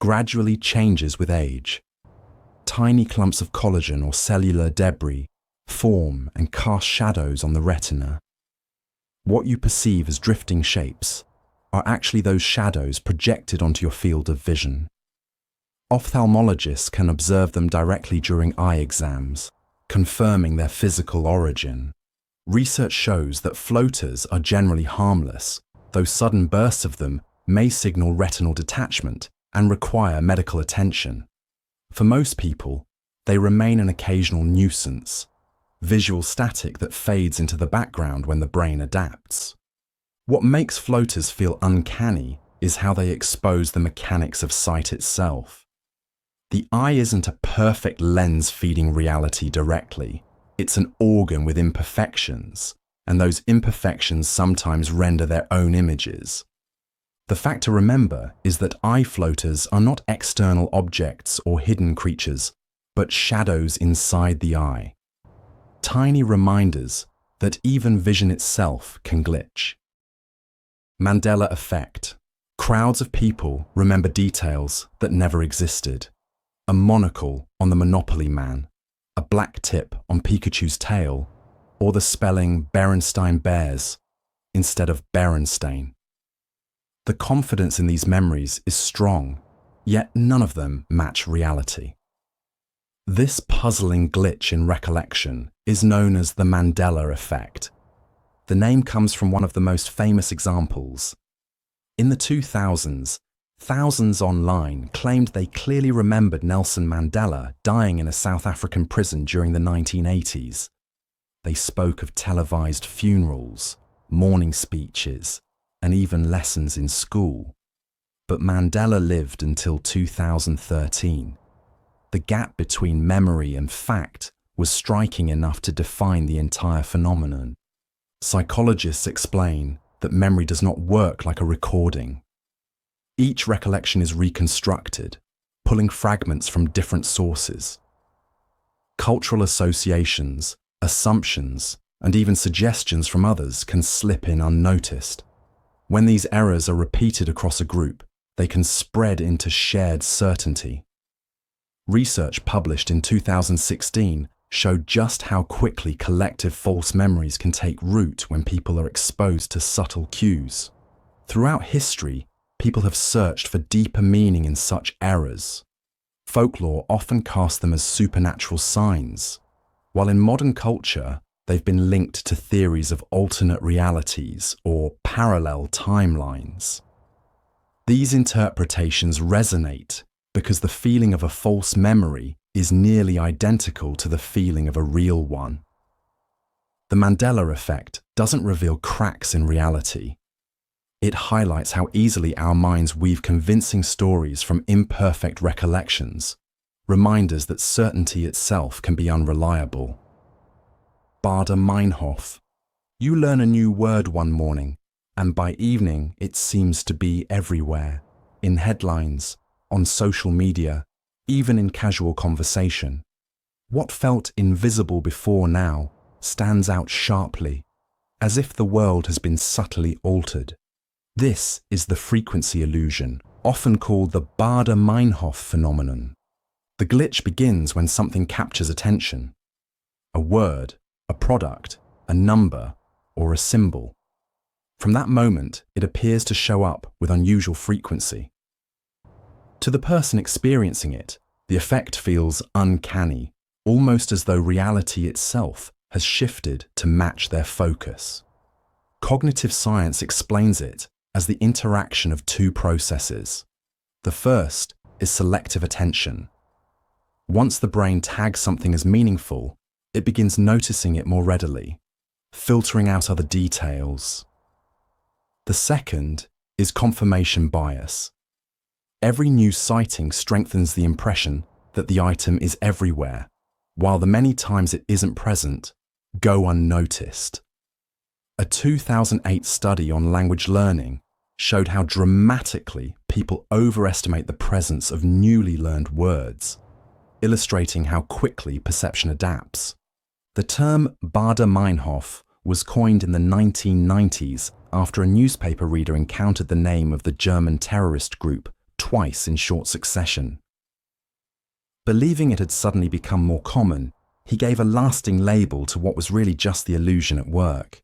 gradually changes with age. Tiny clumps of collagen or cellular debris form and cast shadows on the retina. What you perceive as drifting shapes are actually those shadows projected onto your field of vision. Ophthalmologists can observe them directly during eye exams, confirming their physical origin. Research shows that floaters are generally harmless, though sudden bursts of them may signal retinal detachment and require medical attention. For most people, they remain an occasional nuisance, visual static that fades into the background when the brain adapts. What makes floaters feel uncanny is how they expose the mechanics of sight itself. The eye isn't a perfect lens feeding reality directly. It's an organ with imperfections, and those imperfections sometimes render their own images. The fact to remember is that eye floaters are not external objects or hidden creatures, but shadows inside the eye. Tiny reminders that even vision itself can glitch. Mandela Effect. Crowds of people remember details that never existed. A monocle on the Monopoly Man, a black tip on Pikachu's tail, or the spelling Berenstain Bears instead of Berenstain. The confidence in these memories is strong, yet none of them match reality. This puzzling glitch in recollection is known as the Mandela Effect. The name comes from one of the most famous examples. In the 2000s, thousands online claimed they clearly remembered Nelson Mandela dying in a South African prison during the 1980s. They spoke of televised funerals, mourning speeches, and even lessons in school. But Mandela lived until 2013. The gap between memory and fact was striking enough to define the entire phenomenon. Psychologists explain that memory does not work like a recording. Each recollection is reconstructed, pulling fragments from different sources. Cultural associations, assumptions, and even suggestions from others can slip in unnoticed. When these errors are repeated across a group, they can spread into shared certainty. Research published in 2016 showed just how quickly collective false memories can take root when people are exposed to subtle cues. Throughout history, people have searched for deeper meaning in such errors. Folklore often cast them as supernatural signs, while in modern culture, they've been linked to theories of alternate realities or parallel timelines. These interpretations resonate because the feeling of a false memory is nearly identical to the feeling of a real one. The Mandela Effect doesn't reveal cracks in reality. It highlights how easily our minds weave convincing stories from imperfect recollections, reminders that certainty itself can be unreliable. Bader-Meinhof. You learn a new word one morning, and by evening it seems to be everywhere, in headlines, on social media, even in casual conversation. What felt invisible before now stands out sharply, as if the world has been subtly altered. This is the frequency illusion, often called the Bader-Meinhof phenomenon. The glitch begins when something captures attention. A word, a product, a number, or a symbol. From that moment, it appears to show up with unusual frequency. To the person experiencing it, the effect feels uncanny, almost as though reality itself has shifted to match their focus. Cognitive science explains it as the interaction of two processes. The first is selective attention. Once the brain tags something as meaningful, it begins noticing it more readily, filtering out other details. The second is confirmation bias. Every new sighting strengthens the impression that the item is everywhere, while the many times it isn't present go unnoticed. A 2008 study on language learning showed how dramatically people overestimate the presence of newly learned words, illustrating how quickly perception adapts. The term Bader-Meinhof was coined in the 1990s after a newspaper reader encountered the name of the German terrorist group twice in short succession. Believing it had suddenly become more common, he gave a lasting label to what was really just the illusion at work.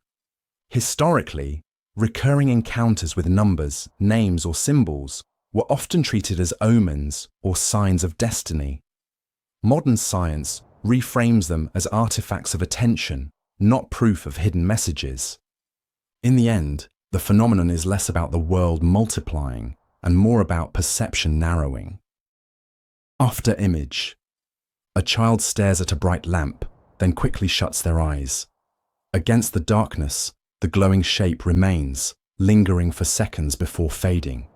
Historically, recurring encounters with numbers, names, or symbols were often treated as omens or signs of destiny. Modern science reframes them as artifacts of attention, not proof of hidden messages. In the end, the phenomenon is less about the world multiplying and more about perception narrowing. Afterimage. A child stares at a bright lamp, then quickly shuts their eyes. Against the darkness, the glowing shape remains, lingering for seconds before fading.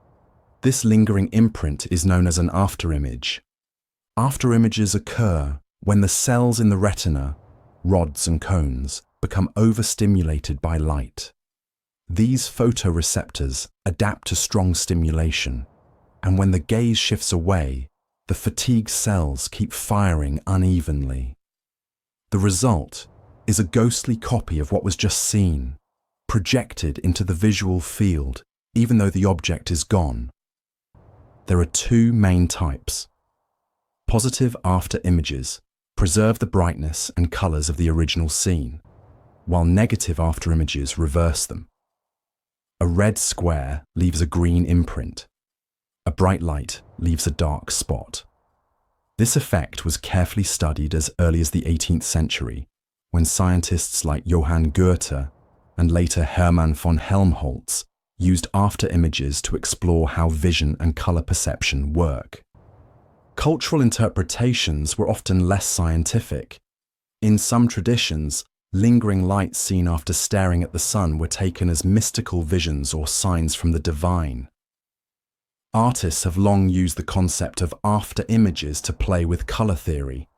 This lingering imprint is known as an afterimage. Afterimages occur when the cells in the retina, rods and cones, become overstimulated by light. These photoreceptors adapt to strong stimulation, and when the gaze shifts away, the fatigued cells keep firing unevenly. The result is a ghostly copy of what was just seen, projected into the visual field, even though the object is gone. There are two main types. Positive afterimages preserve the brightness and colors of the original scene, while negative afterimages reverse them. A red square leaves a green imprint. A bright light leaves a dark spot. This effect was carefully studied as early as the 18th century, when scientists like Johann Goethe and later Hermann von Helmholtz used afterimages to explore how vision and color perception work. Cultural interpretations were often less scientific. In some traditions, lingering lights seen after staring at the sun were taken as mystical visions or signs from the divine. Artists have long used the concept of afterimages to play with color theory,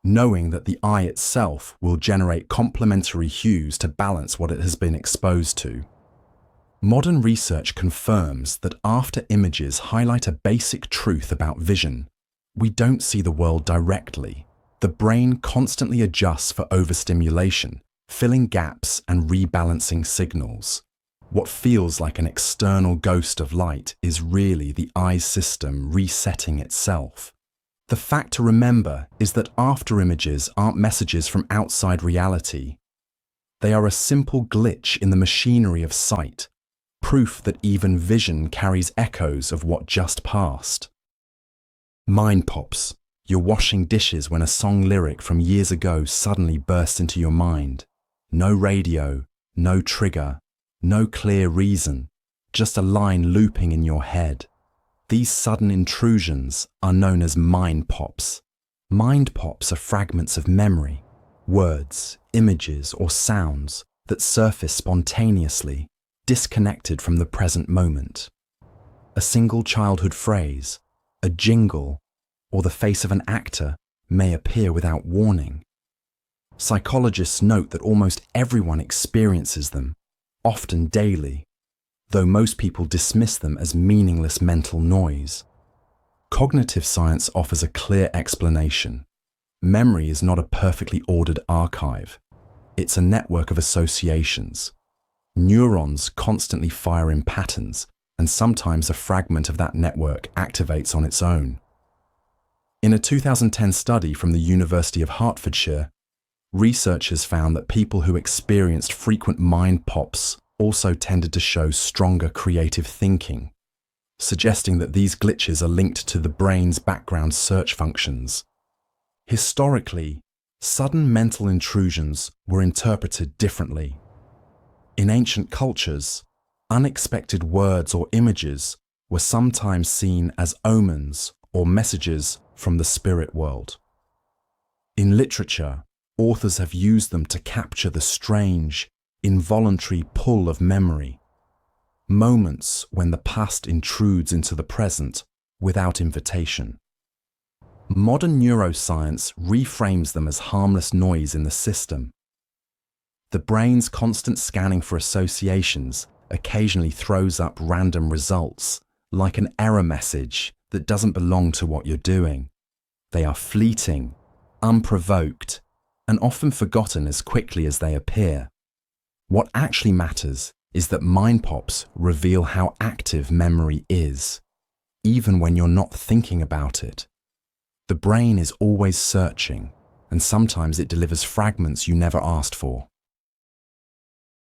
knowing that the eye itself will generate complementary hues to balance what it has been exposed to. Modern research confirms that afterimages highlight a basic truth about vision. We don't see the world directly. The brain constantly adjusts for overstimulation, filling gaps and rebalancing signals. What feels like an external ghost of light is really the eye's system resetting itself. The fact to remember is that afterimages aren't messages from outside reality. They are a simple glitch in the machinery of sight, proof that even vision carries echoes of what just passed. Mind pops. You're washing dishes when a song lyric from years ago suddenly bursts into your mind. No radio, no trigger, no clear reason, just a line looping in your head. These sudden intrusions are known as mind pops. Mind pops are fragments of memory, words, images, or sounds that surface spontaneously, disconnected from the present moment. A single childhood phrase, a jingle, or the face of an actor may appear without warning. Psychologists note that almost everyone experiences them, often daily, though most people dismiss them as meaningless mental noise. Cognitive science offers a clear explanation. Memory is not a perfectly ordered archive. It's a network of associations. Neurons constantly fire in patterns, and sometimes a fragment of that network activates on its own. In a 2010 study from the University of Hertfordshire, researchers found that people who experienced frequent mind pops also tended to show stronger creative thinking, suggesting that these glitches are linked to the brain's background search functions. Historically, sudden mental intrusions were interpreted differently. In ancient cultures, unexpected words or images were sometimes seen as omens or messages from the spirit world. In literature, authors have used them to capture the strange, involuntary pull of memory, moments when the past intrudes into the present without invitation. Modern neuroscience reframes them as harmless noise in the system. The brain's constant scanning for associations occasionally throws up random results, like an error message that doesn't belong to what you're doing. They are fleeting, unprovoked, and often forgotten as quickly as they appear. What actually matters is that mind pops reveal how active memory is, even when you're not thinking about it. The brain is always searching, and sometimes it delivers fragments you never asked for.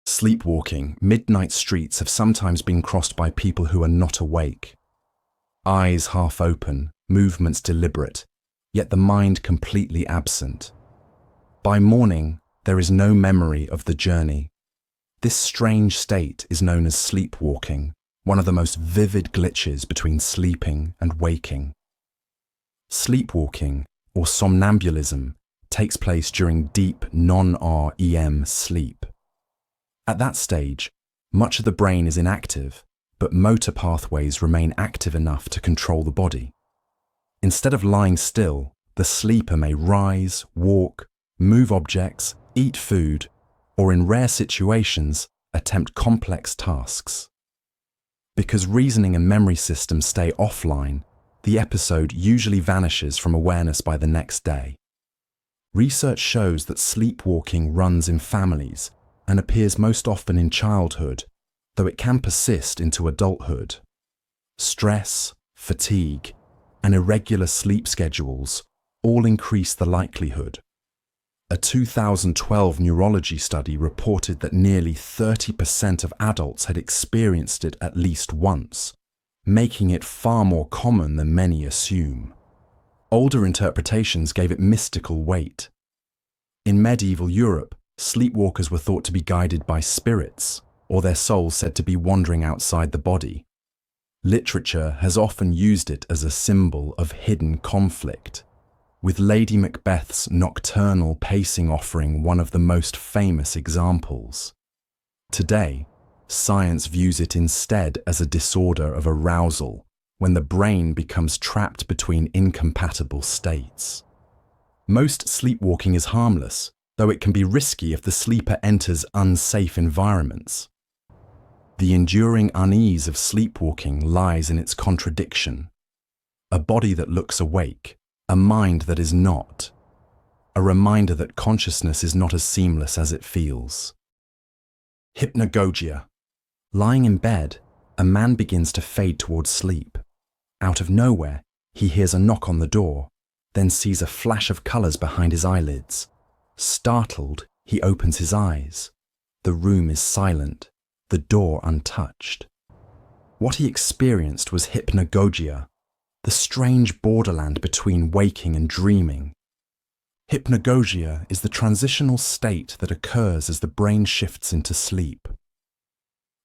Sleepwalking, midnight streets have sometimes been crossed by people who are not awake. Eyes half open, movements deliberate, yet the mind completely absent. By morning, there is no memory of the journey. This strange state is known as sleepwalking, one of the most vivid glitches between sleeping and waking. Sleepwalking, or somnambulism, takes place during deep non-REM sleep. At that stage, much of the brain is inactive, but motor pathways remain active enough to control the body. Instead of lying still, the sleeper may rise, walk, move objects, eat food, or in rare situations, attempt complex tasks. Because reasoning and memory systems stay offline, the episode usually vanishes from awareness by the next day. Research shows that sleepwalking runs in families and appears most often in childhood, though it can persist into adulthood. Stress, fatigue, and irregular sleep schedules all increase the likelihood. A 2012 neurology study reported that nearly 30% of adults had experienced it at least once, making it far more common than many assume. Older interpretations gave it mystical weight. In medieval Europe, sleepwalkers were thought to be guided by spirits, or their souls said to be wandering outside the body. Literature has often used it as a symbol of hidden conflict, with Lady Macbeth's nocturnal pacing offering one of the most famous examples. Today, science views it instead as a disorder of arousal, when the brain becomes trapped between incompatible states. Most sleepwalking is harmless, though it can be risky if the sleeper enters unsafe environments. The enduring unease of sleepwalking lies in its contradiction. A body that looks awake, a mind that is not. A reminder that consciousness is not as seamless as it feels. Hypnagogia. Lying in bed, a man begins to fade towards sleep. Out of nowhere, he hears a knock on the door, then sees a flash of colours behind his eyelids. Startled, he opens his eyes. The room is silent, the door untouched. What he experienced was hypnagogia, the strange borderland between waking and dreaming. Hypnagogia is the transitional state that occurs as the brain shifts into sleep.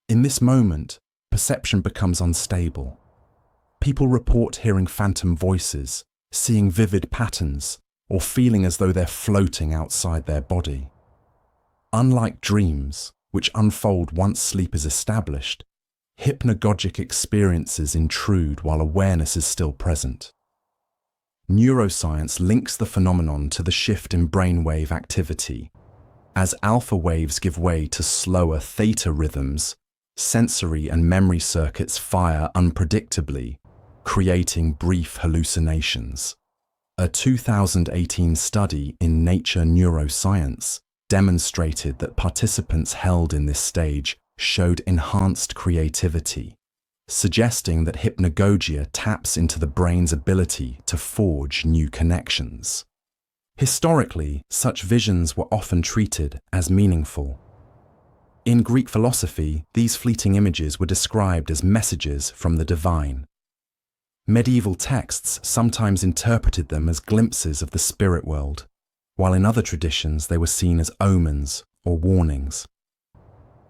In this moment, perception becomes unstable. People report hearing phantom voices, seeing vivid patterns, or feeling as though they're floating outside their body. Unlike dreams, which unfold once sleep is established, hypnagogic experiences intrude while awareness is still present. Neuroscience links the phenomenon to the shift in brainwave activity. As alpha waves give way to slower theta rhythms, sensory and memory circuits fire unpredictably, creating brief hallucinations. A 2018 study in Nature Neuroscience demonstrated that participants held in this stage showed enhanced creativity, suggesting that hypnagogia taps into the brain's ability to forge new connections. Historically, such visions were often treated as meaningful. In Greek philosophy, these fleeting images were described as messages from the divine. Medieval texts sometimes interpreted them as glimpses of the spirit world, while in other traditions they were seen as omens or warnings.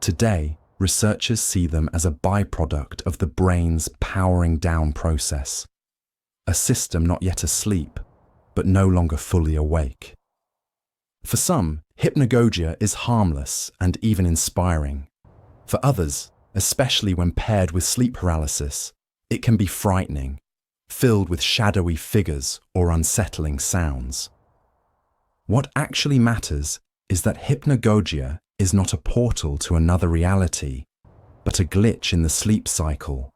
Today, researchers see them as a byproduct of the brain's powering down process, a system not yet asleep, but no longer fully awake. For some, hypnagogia is harmless and even inspiring. For others, especially when paired with sleep paralysis, it can be frightening, filled with shadowy figures or unsettling sounds. What actually matters is that hypnagogia is not a portal to another reality, but a glitch in the sleep cycle.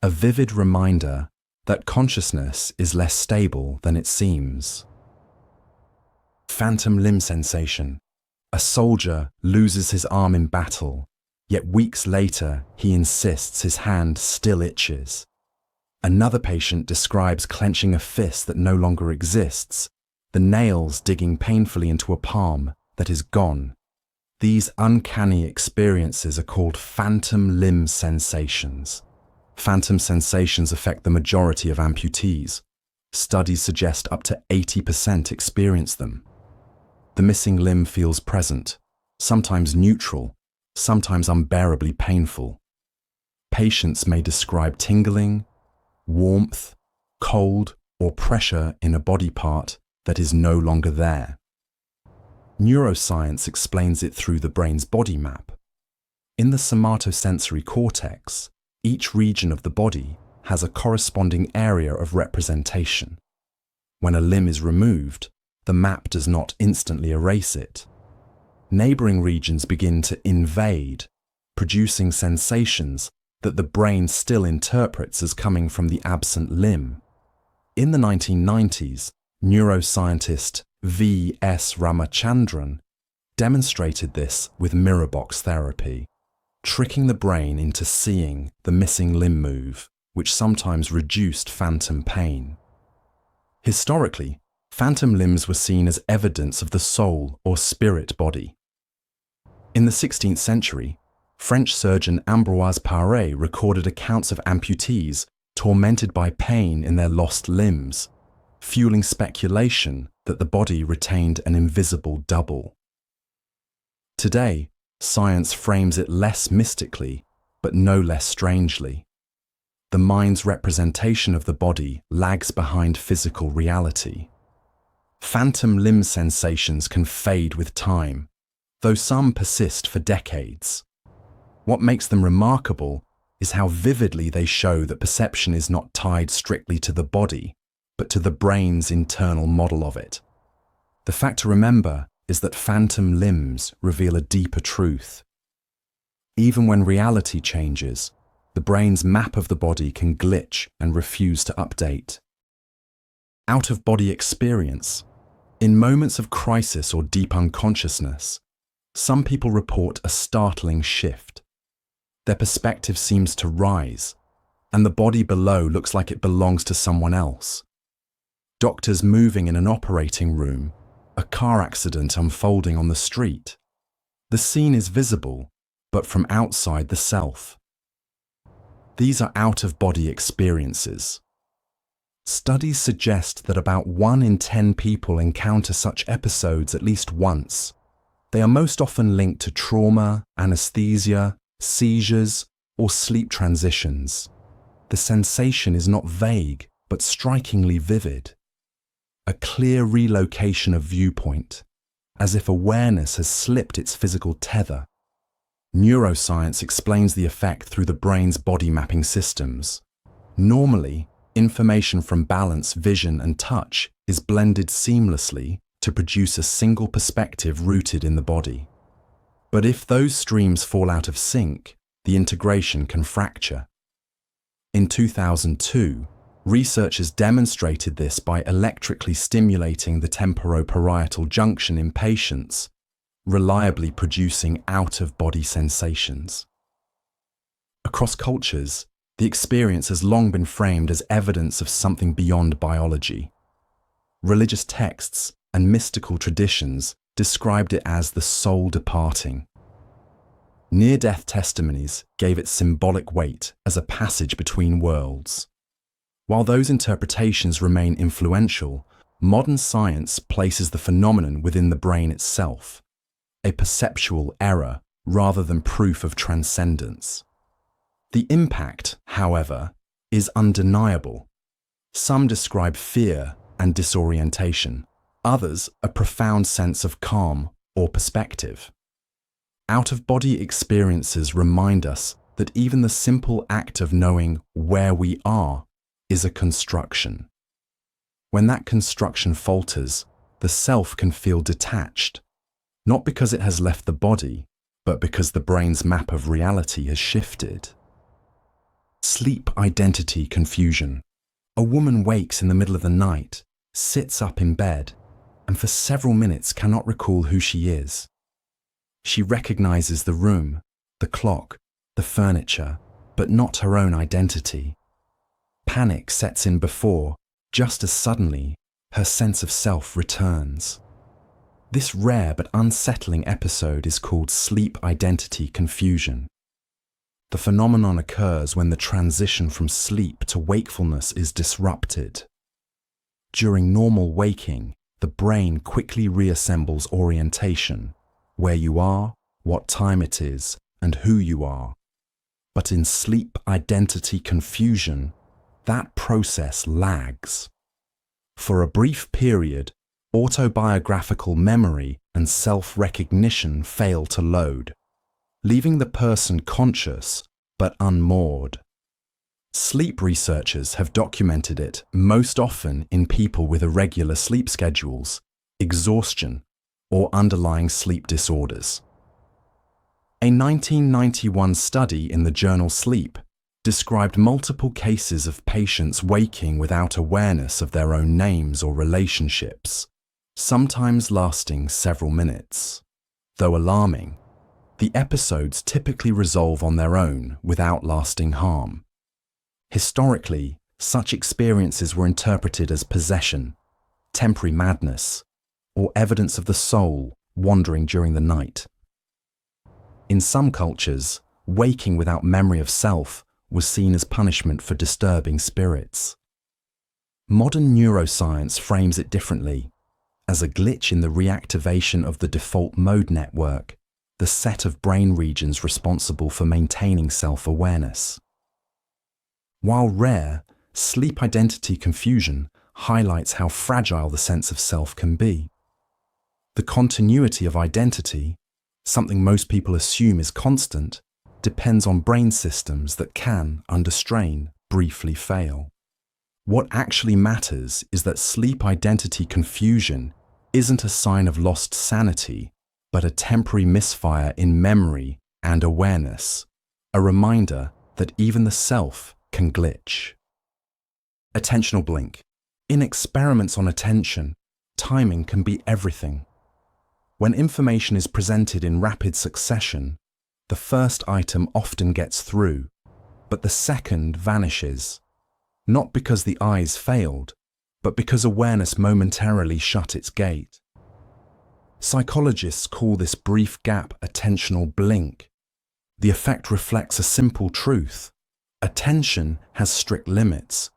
A vivid reminder that consciousness is less stable than it seems. Phantom limb sensation. A soldier loses his arm in battle, yet weeks later he insists his hand still itches. Another patient describes clenching a fist that no longer exists, the nails digging painfully into a palm that is gone. These uncanny experiences are called phantom limb sensations. Phantom sensations affect the majority of amputees. Studies suggest up to 80% experience them. The missing limb feels present, sometimes neutral, sometimes unbearably painful. Patients may describe tingling, warmth, cold, or pressure in a body part that is no longer there. Neuroscience explains it through the brain's body map. In the somatosensory cortex, each region of the body has a corresponding area of representation. When a limb is removed, the map does not instantly erase it. Neighboring regions begin to invade, producing sensations that the brain still interprets as coming from the absent limb. In the 1990s, neuroscientist V.S. Ramachandran demonstrated this with mirror box therapy, tricking the brain into seeing the missing limb move, which sometimes reduced phantom pain. Historically, phantom limbs were seen as evidence of the soul or spirit body. In the 16th century, French surgeon Ambroise Paré recorded accounts of amputees tormented by pain in their lost limbs, fueling speculation that the body retained an invisible double. Today, science frames it less mystically, but no less strangely. The mind's representation of the body lags behind physical reality. Phantom limb sensations can fade with time, though some persist for decades. What makes them remarkable is how vividly they show that perception is not tied strictly to the body, but to the brain's internal model of it. The fact to remember is that phantom limbs reveal a deeper truth. Even when reality changes, the brain's map of the body can glitch and refuse to update. Out-of-body experience. In moments of crisis or deep unconsciousness, some people report a startling shift. Their perspective seems to rise, and the body below looks like it belongs to someone else. doctors moving in an operating room, a car accident unfolding on the street. The scene is visible, but from outside the self. These are out-of-body experiences. Studies suggest that about 1 in 10 people encounter such episodes at least once. They are most often linked to trauma, anesthesia, seizures, or sleep transitions. The sensation is not vague, but strikingly vivid. A clear relocation of viewpoint, as if awareness has slipped its physical tether. Neuroscience explains the effect through the brain's body mapping systems. Normally, information from balance, vision, and touch is blended seamlessly to produce a single perspective rooted in the body. But if those streams fall out of sync, the integration can fracture. In 2002, researchers demonstrated this by electrically stimulating the temporoparietal junction in patients, reliably producing out-of-body sensations. Across cultures, the experience has long been framed as evidence of something beyond biology. Religious texts and mystical traditions described it as the soul departing. Near-death testimonies gave it symbolic weight as a passage between worlds. While those interpretations remain influential, modern science places the phenomenon within the brain itself, a perceptual error rather than proof of transcendence. The impact, however, is undeniable. Some describe fear and disorientation, others a profound sense of calm or perspective. Out-of-body experiences remind us that even the simple act of knowing where we are is a construction. When that construction falters, the self can feel detached, not because it has left the body, but because the brain's map of reality has shifted. Sleep identity confusion. A woman wakes in the middle of the night, sits up in bed, and for several minutes cannot recall who she is. She recognizes the room, the clock, the furniture, but not her own identity. Panic sets in before, just as suddenly, her sense of self returns. This rare but unsettling episode is called sleep identity confusion. The phenomenon occurs when the transition from sleep to wakefulness is disrupted. During normal waking, the brain quickly reassembles orientation, where you are, what time it is, and who you are. But in sleep identity confusion, that process lags. For a brief period, autobiographical memory and self-recognition fail to load, leaving the person conscious but unmoored. Sleep researchers have documented it most often in people with irregular sleep schedules, exhaustion, or underlying sleep disorders. A 1991 study in the journal Sleep described multiple cases of patients waking without awareness of their own names or relationships, sometimes lasting several minutes. Though alarming, the episodes typically resolve on their own without lasting harm. Historically, such experiences were interpreted as possession, temporary madness, or evidence of the soul wandering during the night. In some cultures, waking without memory of self was seen as punishment for disturbing spirits. Modern neuroscience frames it differently, as a glitch in the reactivation of the default mode network, the set of brain regions responsible for maintaining self-awareness. While rare, sleep identity confusion highlights how fragile the sense of self can be. The continuity of identity, something most people assume is constant, depends on brain systems that can, under strain, briefly fail. What actually matters is that sleep identity confusion isn't a sign of lost sanity, but a temporary misfire in memory and awareness, a reminder that even the self can glitch. Attentional blink. In experiments on attention, timing can be everything. When information is presented in rapid succession, the first item often gets through, but the second vanishes, not because the eyes failed, but because awareness momentarily shut its gate. Psychologists call this brief gap attentional blink. The effect reflects a simple truth. Attention has strict limits.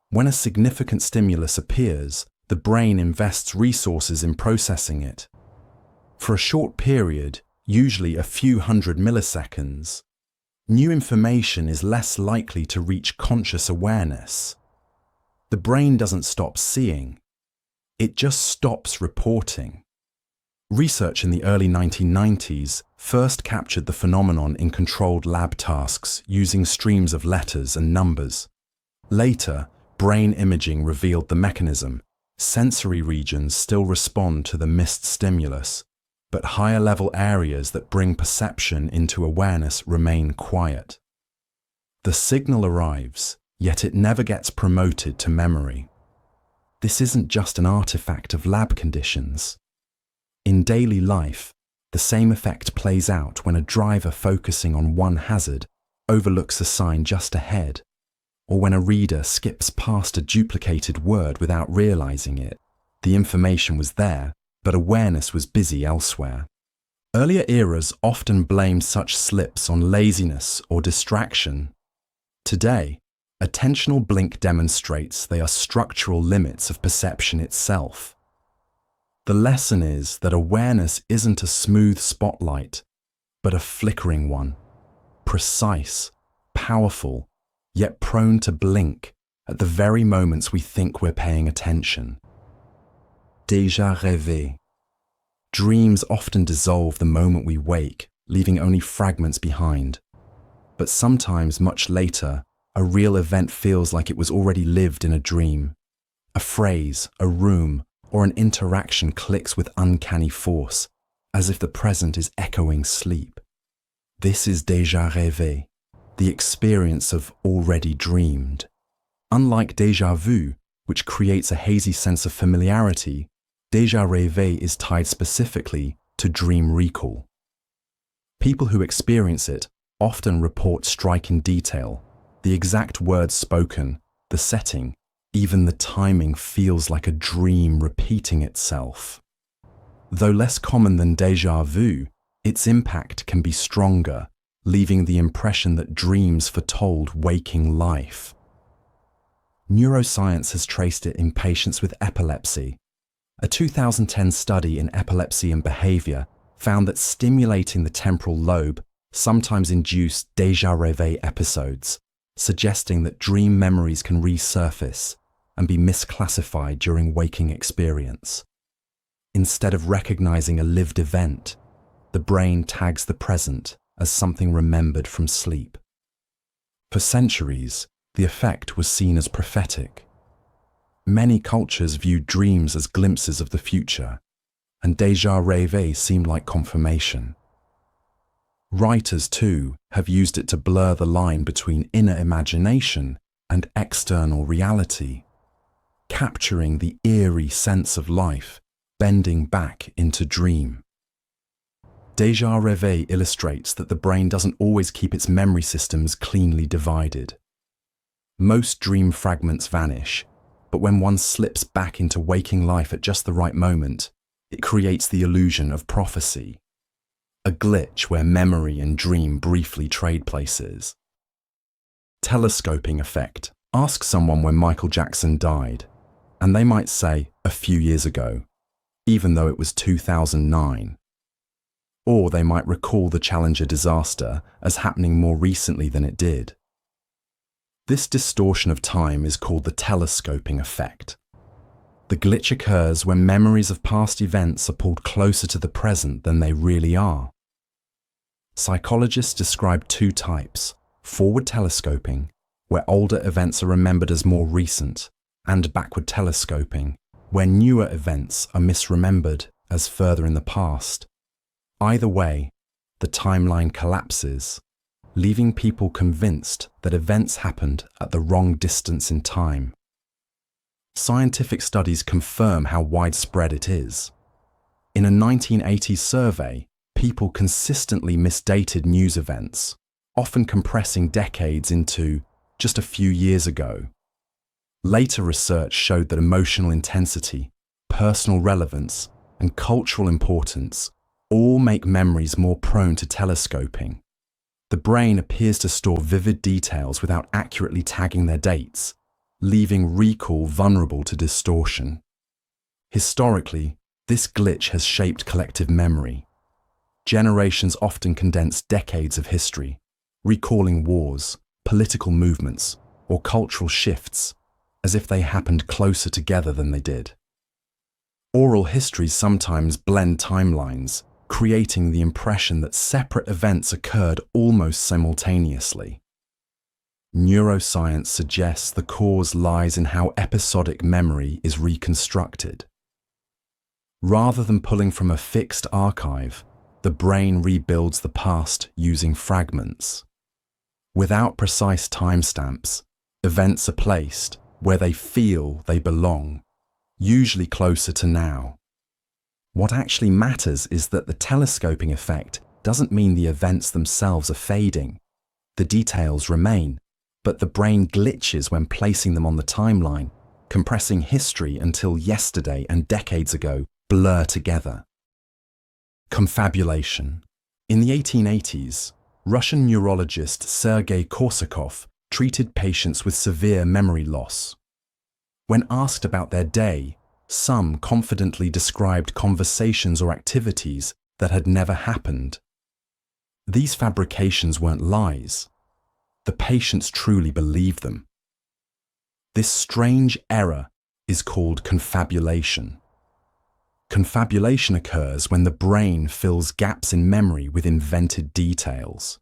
When a significant stimulus appears, the brain invests resources in processing it. For a short period, usually a few hundred milliseconds, new information is less likely to reach conscious awareness. The brain doesn't stop seeing. It just stops reporting. Research in the early 1990s first captured the phenomenon in controlled lab tasks using streams of letters and numbers. Later, brain imaging revealed the mechanism. Sensory regions still respond to the missed stimulus, but higher-level areas that bring perception into awareness remain quiet. The signal arrives, yet it never gets promoted to memory. This isn't just an artifact of lab conditions. In daily life, the same effect plays out when a driver focusing on one hazard overlooks a sign just ahead, or when a reader skips past a duplicated word without realizing it. The information was there, but awareness was busy elsewhere. Earlier eras often blamed such slips on laziness or distraction. Today, attentional blink demonstrates they are structural limits of perception itself. The lesson is that awareness isn't a smooth spotlight, but a flickering one, precise, powerful, yet prone to blink at the very moments we think we're paying attention. Déjà rêvé. Dreams often dissolve the moment we wake, leaving only fragments behind. But sometimes, much later, a real event feels like it was already lived in a dream. A phrase, a room, or an interaction clicks with uncanny force, as if the present is echoing sleep. This is déjà rêvé, the experience of already dreamed. Unlike déjà vu, which creates a hazy sense of familiarity, déjà rêvé is tied specifically to dream recall. People who experience it often report striking detail, the exact words spoken, the setting, even the timing feels like a dream repeating itself. Though less common than déjà vu, its impact can be stronger, leaving the impression that dreams foretold waking life. Neuroscience has traced it in patients with epilepsy. A 2010 study in epilepsy and behavior found that stimulating the temporal lobe sometimes induced déjà rêvé episodes, suggesting that dream memories can resurface and be misclassified during waking experience. Instead of recognizing a lived event, the brain tags the present as something remembered from sleep. For centuries, the effect was seen as prophetic. Many cultures viewed dreams as glimpses of the future, and déjà rêvé seemed like confirmation. Writers, too, have used it to blur the line between inner imagination and external reality, capturing the eerie sense of life bending back into dream. Déjà rêvé illustrates that the brain doesn't always keep its memory systems cleanly divided. Most dream fragments vanish, but when one slips back into waking life at just the right moment, it creates the illusion of prophecy, a glitch where memory and dream briefly trade places. Telescoping effect. Ask someone when Michael Jackson died, and they might say a few years ago, even though it was 2009. Or they might recall the Challenger disaster as happening more recently than it did. This distortion of time is called the telescoping effect. The glitch occurs when memories of past events are pulled closer to the present than they really are. Psychologists describe two types: forward telescoping, where older events are remembered as more recent, and backward telescoping, where newer events are misremembered as further in the past. Either way, the timeline collapses, leaving people convinced that events happened at the wrong distance in time. Scientific studies confirm how widespread it is. In a 1980s survey, people consistently misdated news events, often compressing decades into just a few years ago. Later research showed that emotional intensity, personal relevance, and cultural importance all make memories more prone to telescoping. The brain appears to store vivid details without accurately tagging their dates, leaving recall vulnerable to distortion. Historically, this glitch has shaped collective memory. Generations often condense decades of history, recalling wars, political movements, or cultural shifts, as if they happened closer together than they did. Oral histories sometimes blend timelines, creating the impression that separate events occurred almost simultaneously. Neuroscience suggests the cause lies in how episodic memory is reconstructed. Rather than pulling from a fixed archive, the brain rebuilds the past using fragments. Without precise timestamps, events are placed where they feel they belong, usually closer to now. What actually matters is that the telescoping effect doesn't mean the events themselves are fading. The details remain, but the brain glitches when placing them on the timeline, compressing history until yesterday and decades ago blur together. Confabulation. In the 1880s, Russian neurologist Sergei Korsakov treated patients with severe memory loss. When asked about their day, some confidently described conversations or activities that had never happened. These fabrications weren't lies. The patients truly believed them. This strange error is called confabulation. Confabulation occurs when the brain fills gaps in memory with invented details.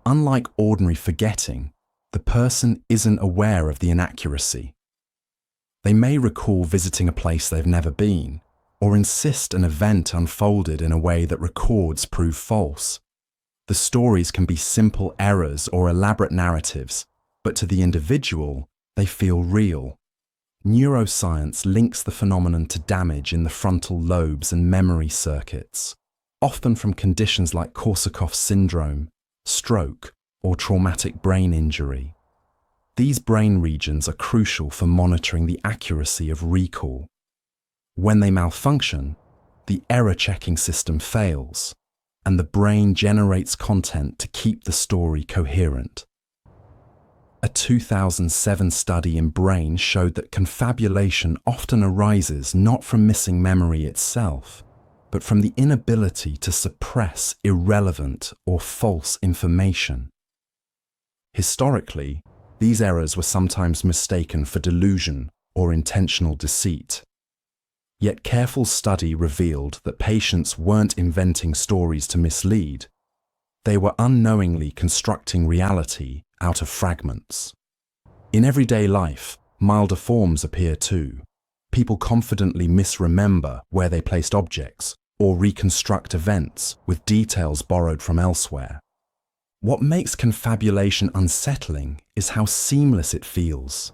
Unlike ordinary forgetting, the person isn't aware of the inaccuracy. They may recall visiting a place they've never been, or insist an event unfolded in a way that records prove false. The stories can be simple errors or elaborate narratives, but to the individual, they feel real. Neuroscience links the phenomenon to damage in the frontal lobes and memory circuits, often from conditions like Korsakoff syndrome, stroke, or traumatic brain injury. These brain regions are crucial for monitoring the accuracy of recall. When they malfunction, the error-checking system fails, and the brain generates content to keep the story coherent. A 2007 study in Brain showed that confabulation often arises not from missing memory itself, but from the inability to suppress irrelevant or false information. Historically, these errors were sometimes mistaken for delusion or intentional deceit. Yet careful study revealed that patients weren't inventing stories to mislead. They were unknowingly constructing reality out of fragments. In everyday life, milder forms appear too. People confidently misremember where they placed objects or reconstruct events with details borrowed from elsewhere. What makes confabulation unsettling is how seamless it feels.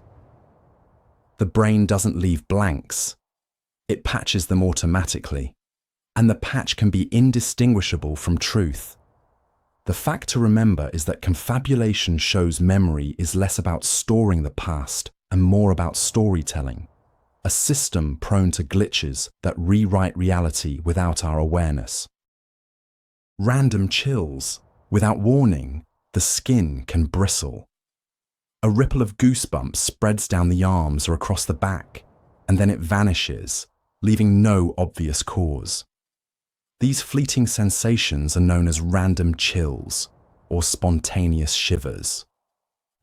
The brain doesn't leave blanks. It patches them automatically, and the patch can be indistinguishable from truth. The fact to remember is that confabulation shows memory is less about storing the past and more about storytelling, a system prone to glitches that rewrite reality without our awareness. Random chills. Without warning, the skin can bristle. A ripple of goosebumps spreads down the arms or across the back, and then it vanishes, leaving no obvious cause. These fleeting sensations are known as random chills or spontaneous shivers.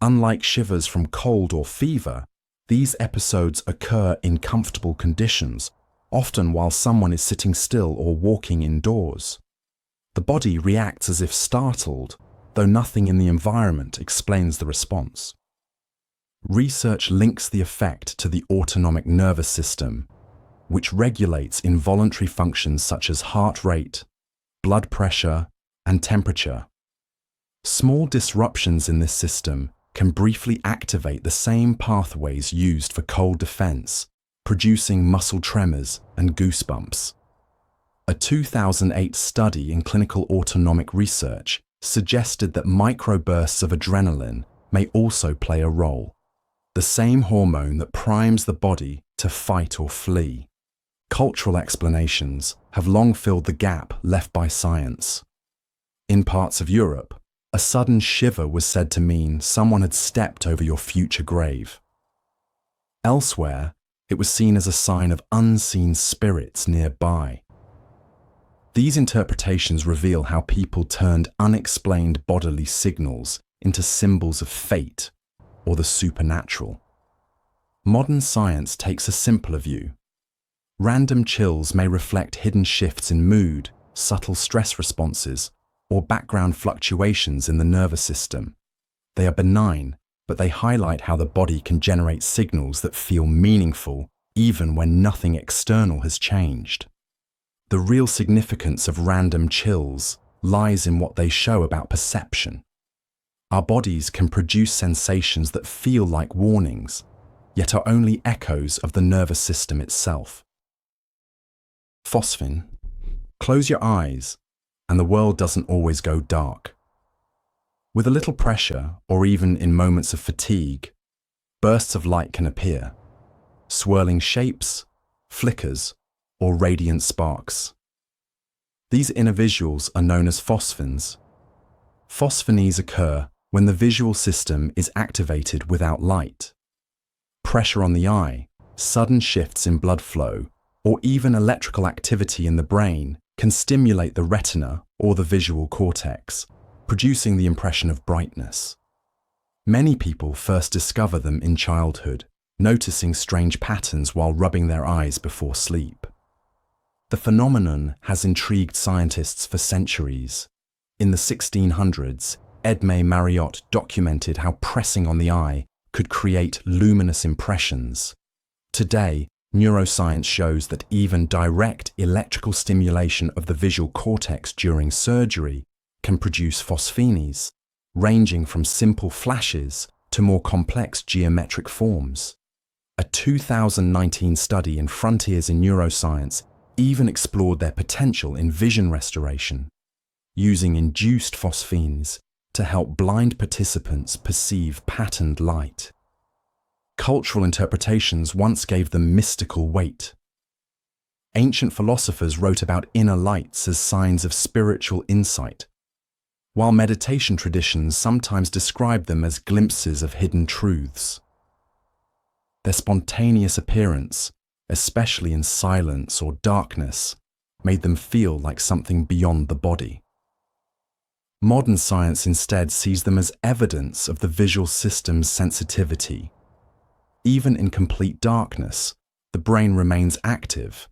Unlike shivers from cold or fever, these episodes occur in comfortable conditions, often while someone is sitting still or walking indoors. The body reacts as if startled, though nothing in the environment explains the response. Research links the effect to the autonomic nervous system, which regulates involuntary functions such as heart rate, blood pressure, and temperature. Small disruptions in this system can briefly activate the same pathways used for cold defense, producing muscle tremors and goosebumps. A 2008 study in clinical autonomic research suggested that microbursts of adrenaline may also play a role. the same hormone that primes the body to fight or flee. Cultural explanations have long filled the gap left by science. In parts of Europe, a sudden shiver was said to mean someone had stepped over your future grave. Elsewhere, it was seen as a sign of unseen spirits nearby. These interpretations reveal how people turned unexplained bodily signals into symbols of fate or the supernatural. Modern science takes a simpler view. Random chills may reflect hidden shifts in mood, subtle stress responses, or background fluctuations in the nervous system. They are benign, but they highlight how the body can generate signals that feel meaningful even when nothing external has changed. The real significance of random chills lies in what they show about perception. Our bodies can produce sensations that feel like warnings, yet are only echoes of the nervous system itself. Phosphine. Close your eyes, and the world doesn't always go dark. With a little pressure, or even in moments of fatigue, bursts of light can appear, swirling shapes, flickers, or radiant sparks. These inner visuals are known as phosphines. Phosphines occur when the visual system is activated without light. Pressure on the eye, sudden shifts in blood flow, or even electrical activity in the brain can stimulate the retina or the visual cortex, producing the impression of brightness. Many people first discover them in childhood, noticing strange patterns while rubbing their eyes before sleep. The phenomenon has intrigued scientists for centuries. In the 1600s, Edmé Mariotte documented how pressing on the eye could create luminous impressions. Today, neuroscience shows that even direct electrical stimulation of the visual cortex during surgery can produce phosphines, ranging from simple flashes to more complex geometric forms. A 2019 study in Frontiers in Neuroscience even explored their potential in vision restoration, using induced phosphines to help blind participants perceive patterned light. Cultural interpretations once gave them mystical weight. Ancient philosophers wrote about inner lights as signs of spiritual insight, while meditation traditions sometimes described them as glimpses of hidden truths. Their spontaneous appearance, especially in silence or darkness, made them feel like something beyond the body. Modern science instead sees them as evidence of the visual system's sensitivity. Even in complete darkness, the brain remains active,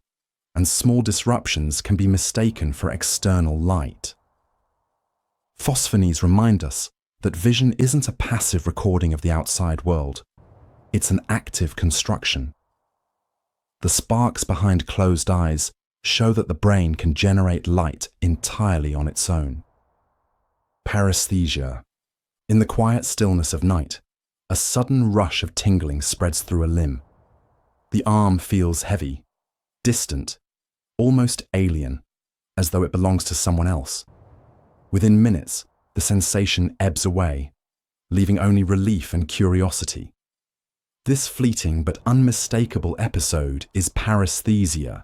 and small disruptions can be mistaken for external light. Phosphines remind us that vision isn't a passive recording of the outside world. It's an active construction. The sparks behind closed eyes show that the brain can generate light entirely on its own. Paresthesia. In the quiet stillness of night, a sudden rush of tingling spreads through a limb. The arm feels heavy, distant, almost alien, as though it belongs to someone else. Within minutes, the sensation ebbs away, leaving only relief and curiosity. This fleeting but unmistakable episode is paresthesia,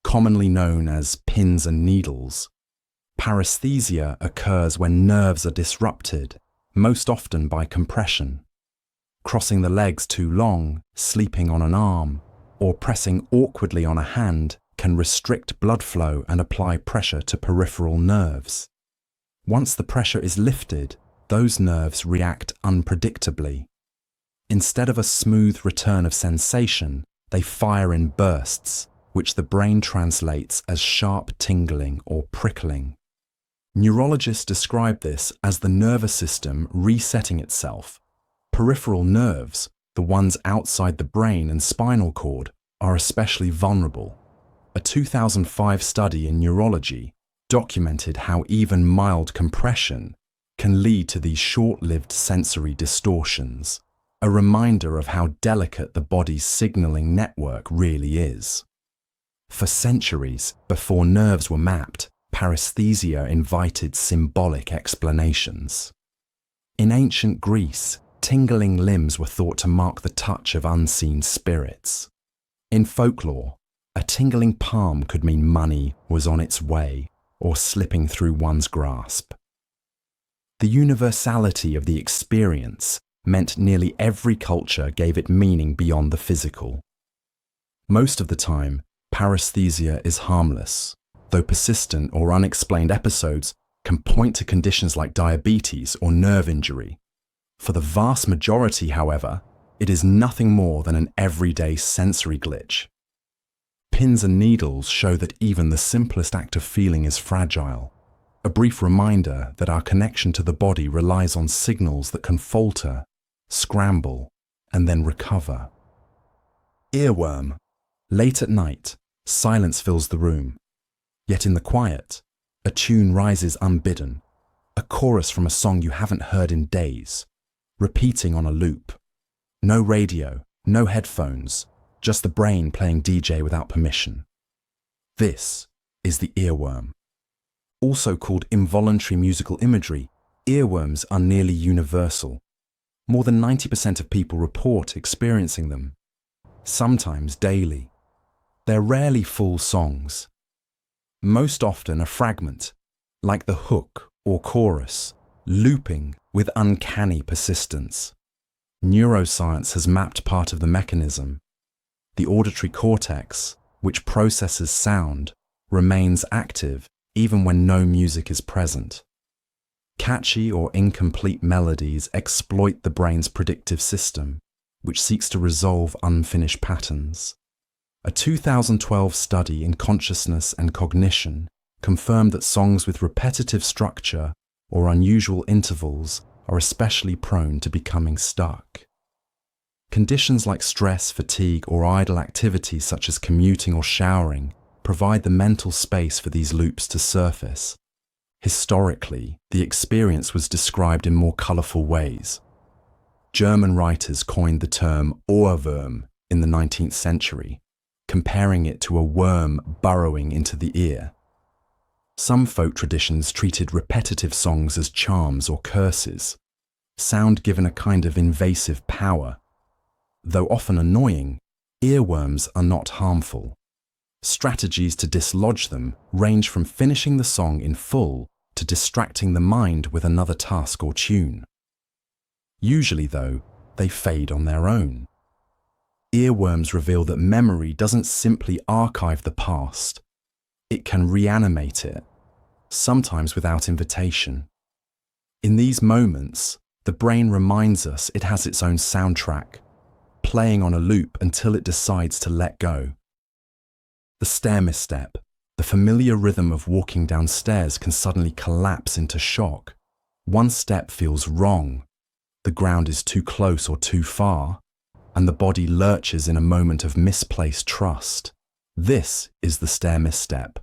commonly known as pins and needles. Paresthesia occurs when nerves are disrupted, most often by compression. Crossing the legs too long, sleeping on an arm, or pressing awkwardly on a hand can restrict blood flow and apply pressure to peripheral nerves. Once the pressure is lifted, those nerves react unpredictably. Instead of a smooth return of sensation, they fire in bursts, which the brain translates as sharp tingling or prickling. Neurologists describe this as the nervous system resetting itself. Peripheral nerves, the ones outside the brain and spinal cord, are especially vulnerable. A 2005 study in neurology documented how even mild compression can lead to these short-lived sensory distortions, a reminder of how delicate the body's signaling network really is. For centuries before nerves were mapped, paresthesia invited symbolic explanations. In ancient Greece, tingling limbs were thought to mark the touch of unseen spirits. In folklore, a tingling palm could mean money was on its way or slipping through one's grasp. The universality of the experience meant nearly every culture gave it meaning beyond the physical. Most of the time, paresthesia is harmless, though persistent or unexplained episodes can point to conditions like diabetes or nerve injury. For the vast majority, however, it is nothing more than an everyday sensory glitch. Pins and needles show that even the simplest act of feeling is fragile, a brief reminder that our connection to the body relies on signals that can falter, scramble, and then recover. Earworm. Late at night, silence fills the room. Yet in the quiet, a tune rises unbidden, a chorus from a song you haven't heard in days, repeating on a loop. No radio, no headphones, just the brain playing DJ without permission. This is the earworm. Also called involuntary musical imagery, earworms are nearly universal. More than 90% of people report experiencing them, sometimes daily. They're rarely full songs. Most often a fragment, like the hook or chorus, looping with uncanny persistence. Neuroscience has mapped part of the mechanism. The auditory cortex, which processes sound, remains active even when no music is present. Catchy or incomplete melodies exploit the brain's predictive system, which seeks to resolve unfinished patterns. A 2012 study in consciousness and cognition confirmed that songs with repetitive structure or unusual intervals are especially prone to becoming stuck. Conditions like stress, fatigue, or idle activities such as commuting or showering provide the mental space for these loops to surface. Historically, the experience was described in more colourful ways. German writers coined the term Ohrwurm in the 19th century, comparing it to a worm burrowing into the ear. Some folk traditions treated repetitive songs as charms or curses, sound given a kind of invasive power. Though often annoying, earworms are not harmful. Strategies to dislodge them range from finishing the song in full to distracting the mind with another task or tune. Usually, though, they fade on their own. Earworms reveal that memory doesn't simply archive the past. It can reanimate it, sometimes without invitation. In these moments, the brain reminds us it has its own soundtrack, playing on a loop until it decides to let go. The stair misstep, the familiar rhythm of walking downstairs, can suddenly collapse into shock. One step feels wrong, the ground is too close or too far, and the body lurches in a moment of misplaced trust. This is the stair misstep,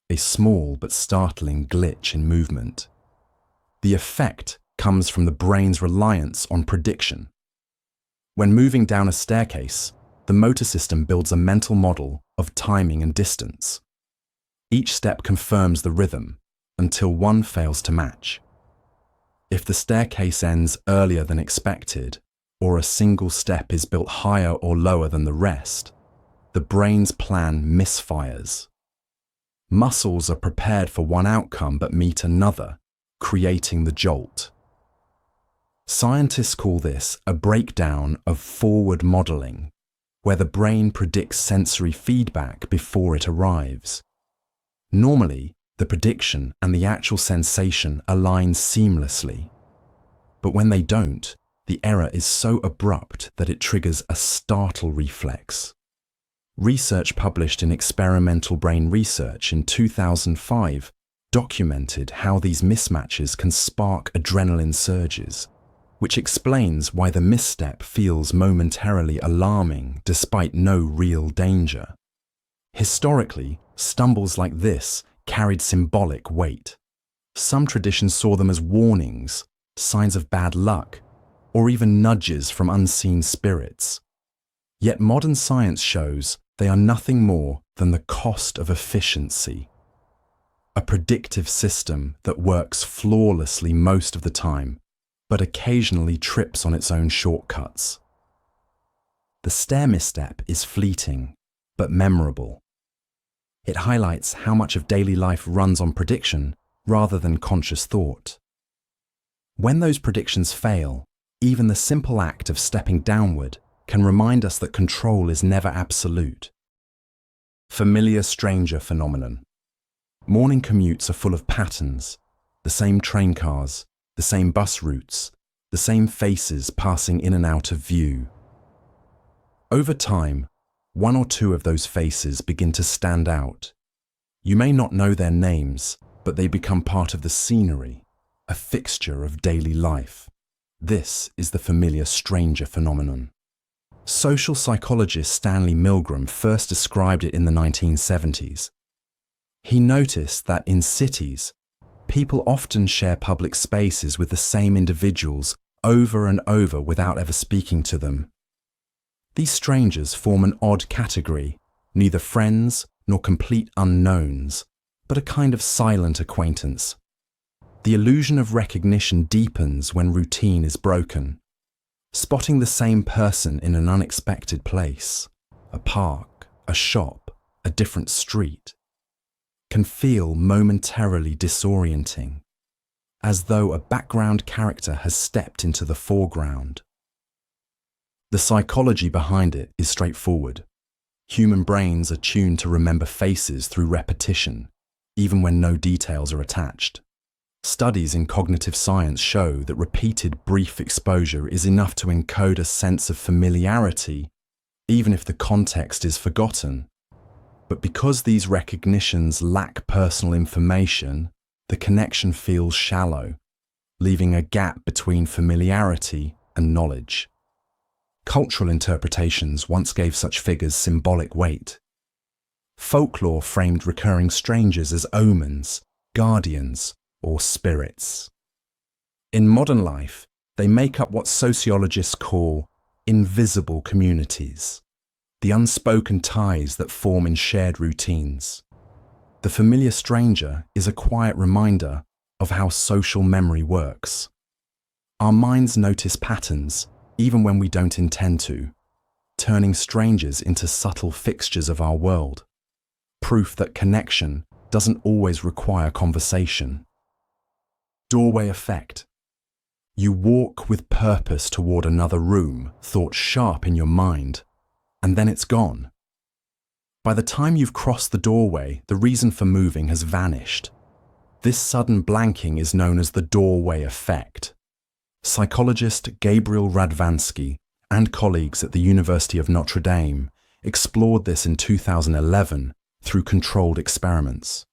a small but startling glitch in movement. The effect comes from the brain's reliance on prediction. When moving down a staircase, the motor system builds a mental model of timing and distance. Each step confirms the rhythm until one fails to match. If the staircase ends earlier than expected, or a single step is built higher or lower than the rest, the brain's plan misfires. Muscles are prepared for one outcome but meet another, creating the jolt. Scientists call this a breakdown of forward modeling, where the brain predicts sensory feedback before it arrives. Normally, the prediction and the actual sensation align seamlessly. But when they don't, the error is so abrupt that it triggers a startle reflex. Research published in Experimental Brain Research in 2005 documented how these mismatches can spark adrenaline surges, which explains why the misstep feels momentarily alarming despite no real danger. Historically, stumbles like this carried symbolic weight. Some traditions saw them as warnings, signs of bad luck, or even nudges from unseen spirits. Yet modern science shows they are nothing more than the cost of efficiency. A predictive system that works flawlessly most of the time but occasionally trips on its own shortcuts. The stair misstep is fleeting, but memorable. It highlights how much of daily life runs on prediction rather than conscious thought. When those predictions fail, even the simple act of stepping downward can remind us that control is never absolute. Familiar stranger phenomenon. Morning commutes are full of patterns, the same train cars, the same bus routes, the same faces passing in and out of view. Over time, one or two of those faces begin to stand out. You may not know their names, but they become part of the scenery, a fixture of daily life. This is the familiar stranger phenomenon. Social psychologist Stanley Milgram first described it in the 1970s. He noticed that in cities, people often share public spaces with the same individuals over and over without ever speaking to them. These strangers form an odd category, neither friends nor complete unknowns, but a kind of silent acquaintance. The illusion of recognition deepens when routine is broken. Spotting the same person in an unexpected place, a park, a shop, a different street, can feel momentarily disorienting, as though a background character has stepped into the foreground. The psychology behind it is straightforward. Human brains are tuned to remember faces through repetition, even when no details are attached. Studies in cognitive science show that repeated brief exposure is enough to encode a sense of familiarity, even if the context is forgotten. But because these recognitions lack personal information, the connection feels shallow, leaving a gap between familiarity and knowledge. Cultural interpretations once gave such figures symbolic weight. Folklore framed recurring strangers as omens, guardians, or spirits. In modern life, they make up what sociologists call invisible communities, the unspoken ties that form in shared routines. The familiar stranger is a quiet reminder of how social memory works. Our minds notice patterns even when we don't intend to, turning strangers into subtle fixtures of our world. Proof that connection doesn't always require conversation. Doorway effect. You walk with purpose toward another room, thought sharp in your mind, and then it's gone. By the time you've crossed the doorway, the reason for moving has vanished. This sudden blanking is known as the doorway effect. Psychologist Gabriel Radvansky and colleagues at the University of Notre Dame explored this in 2011 through controlled experiments.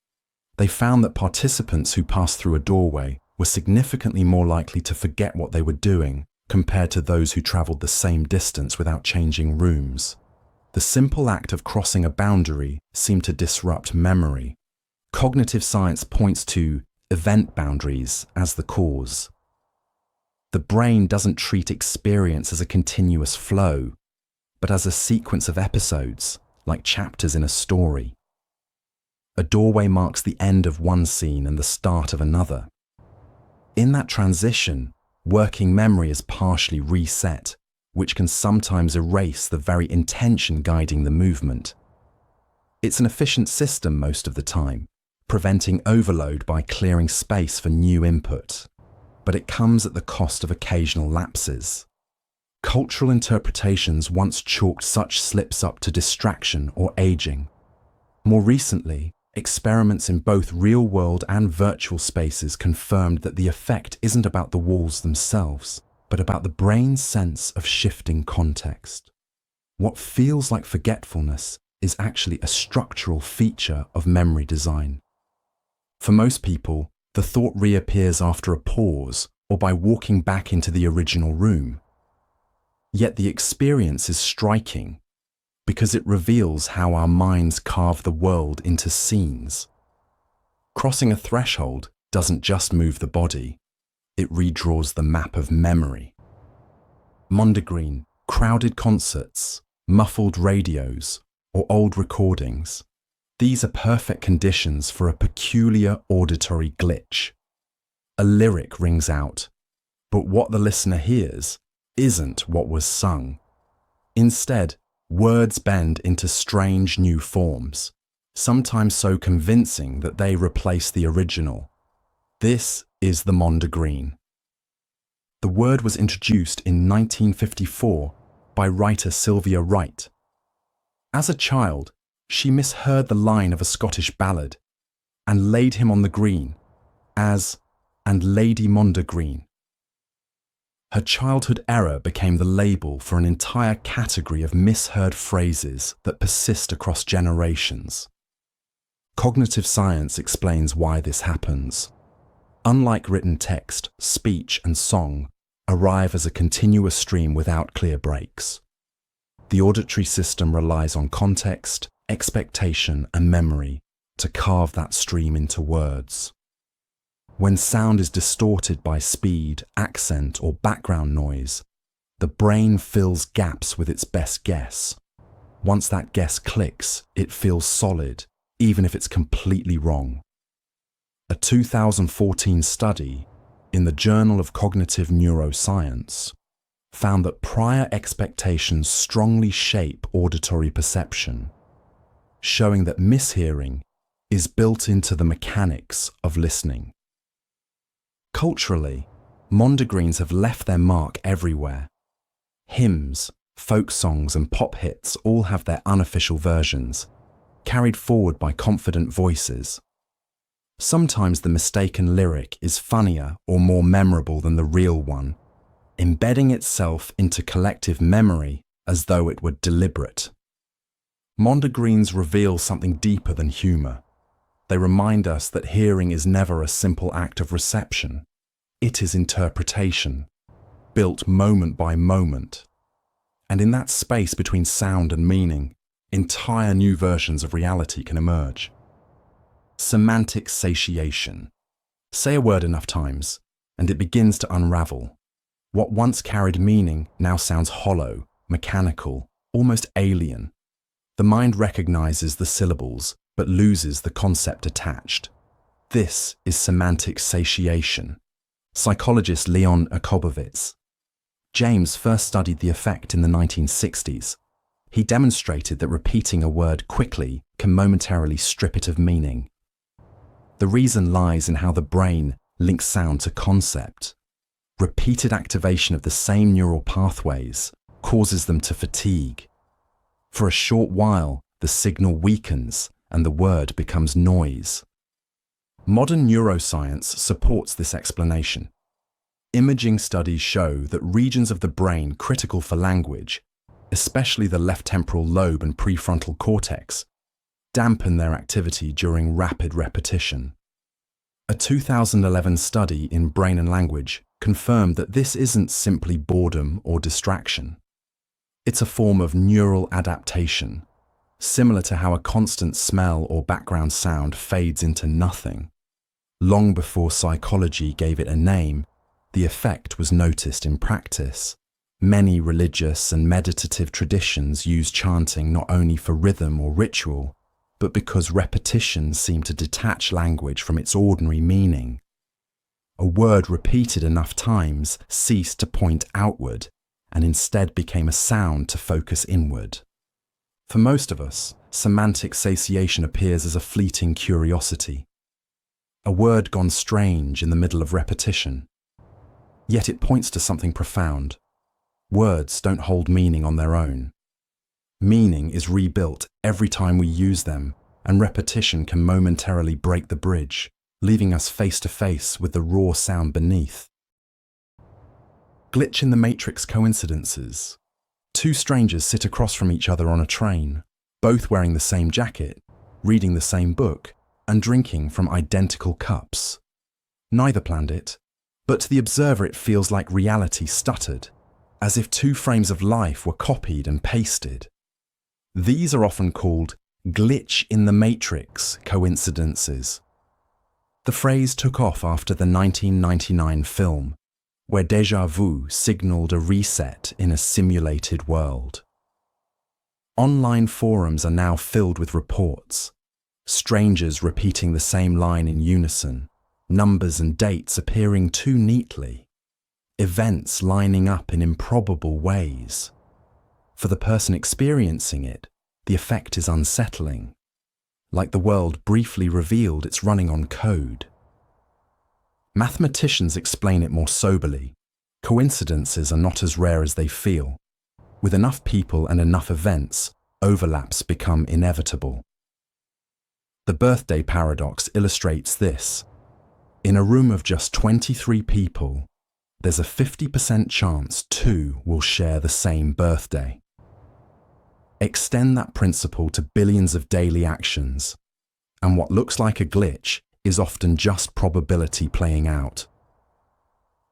They found that participants who passed through a doorway were significantly more likely to forget what they were doing compared to those who traveled the same distance without changing rooms. The simple act of crossing a boundary seemed to disrupt memory. Cognitive science points to event boundaries as the cause. The brain doesn't treat experience as a continuous flow, but as a sequence of episodes, like chapters in a story. A doorway marks the end of one scene and the start of another. In that transition, working memory is partially reset, which can sometimes erase the very intention guiding the movement. It's an efficient system most of the time, preventing overload by clearing space for new input. But it comes at the cost of occasional lapses. Cultural interpretations once chalked such slips up to distraction or aging. More recently, experiments in both real-world and virtual spaces confirmed that the effect isn't about the walls themselves, but about the brain's sense of shifting context. What feels like forgetfulness is actually a structural feature of memory design. For most people, the thought reappears after a pause or by walking back into the original room. Yet the experience is striking because it reveals how our minds carve the world into scenes. Crossing a threshold doesn't just move the body, it redraws the map of memory. Mondegreen, crowded concerts, muffled radios, or old recordings. These are perfect conditions for a peculiar auditory glitch. A lyric rings out, But what the listener hears isn't what was sung. Instead, words bend into strange new forms, sometimes so convincing that they replace the original. This is the mondegreen. The word was introduced in 1954 by writer Sylvia Wright. As a child, she misheard the line of a Scottish ballad and laid him on the green as "and Lady Mondegreen." Her childhood error became the label for an entire category of misheard phrases that persist across generations. Cognitive science explains why this happens. Unlike written text, speech and song arrive as a continuous stream without clear breaks. The auditory system relies on context, expectation, and memory to carve that stream into words. When sound is distorted by speed, accent, or background noise, the brain fills gaps with its best guess. Once that guess clicks, it feels solid, even if it's completely wrong. A 2014 study in the Journal of Cognitive Neuroscience found that prior expectations strongly shape auditory perception, showing that mishearing is built into the mechanics of listening. Culturally, mondegreens have left their mark everywhere. Hymns, folk songs, and pop hits all have their unofficial versions, carried forward by confident voices. Sometimes the mistaken lyric is funnier or more memorable than the real one, embedding itself into collective memory as though it were deliberate. Mondegreens reveal something deeper than humour. They remind us that hearing is never a simple act of reception. It is interpretation, built moment by moment. And in that space between sound and meaning, entire new versions of reality can emerge. Semantic satiation. Say a word enough times, and it begins to unravel. What once carried meaning now sounds hollow, mechanical, almost alien. The mind recognizes the syllables, but loses the concept attached. This is semantic satiation. Psychologist Leon Akobovitz. James first studied the effect in the 1960s. He demonstrated that repeating a word quickly can momentarily strip it of meaning. The reason lies in how the brain links sound to concept. Repeated activation of the same neural pathways causes them to fatigue. For a short while, the signal weakens and the word becomes noise. Modern neuroscience supports this explanation. Imaging studies show that regions of the brain critical for language, especially the left temporal lobe and prefrontal cortex, dampen their activity during rapid repetition. A 2011 study in Brain and Language confirmed that this isn't simply boredom or distraction. It's a form of neural adaptation, similar to how a constant smell or background sound fades into nothing. Long before psychology gave it a name, the effect was noticed in practice. Many religious and meditative traditions use chanting not only for rhythm or ritual, but because repetition seemed to detach language from its ordinary meaning. A word repeated enough times ceased to point outward and instead became a sound to focus inward. For most of us, semantic satiation appears as a fleeting curiosity. A word gone strange in the middle of repetition. Yet it points to something profound. Words don't hold meaning on their own. Meaning is rebuilt every time we use them, and repetition can momentarily break the bridge, leaving us face to face with the raw sound beneath. Glitch in the matrix coincidences. Two strangers sit across from each other on a train, both wearing the same jacket, reading the same book, and drinking from identical cups. Neither planned it, but to the observer it feels like reality stuttered, as if two frames of life were copied and pasted. These are often called glitch in the matrix coincidences. The phrase took off after the 1999 film, where Déjà Vu signaled a reset in a simulated world. Online forums are now filled with reports, strangers repeating the same line in unison, numbers and dates appearing too neatly. events lining up in improbable ways. For the person experiencing it, the effect is unsettling, like the world briefly revealed it's running on code. Mathematicians explain it more soberly. Coincidences are not as rare as they feel. With enough people and enough events, overlaps become inevitable. The birthday paradox illustrates this. In a room of just 23 people, there's a 50% chance 2 will share the same birthday. Extend that principle to billions of daily actions, and what looks like a glitch is often just probability playing out.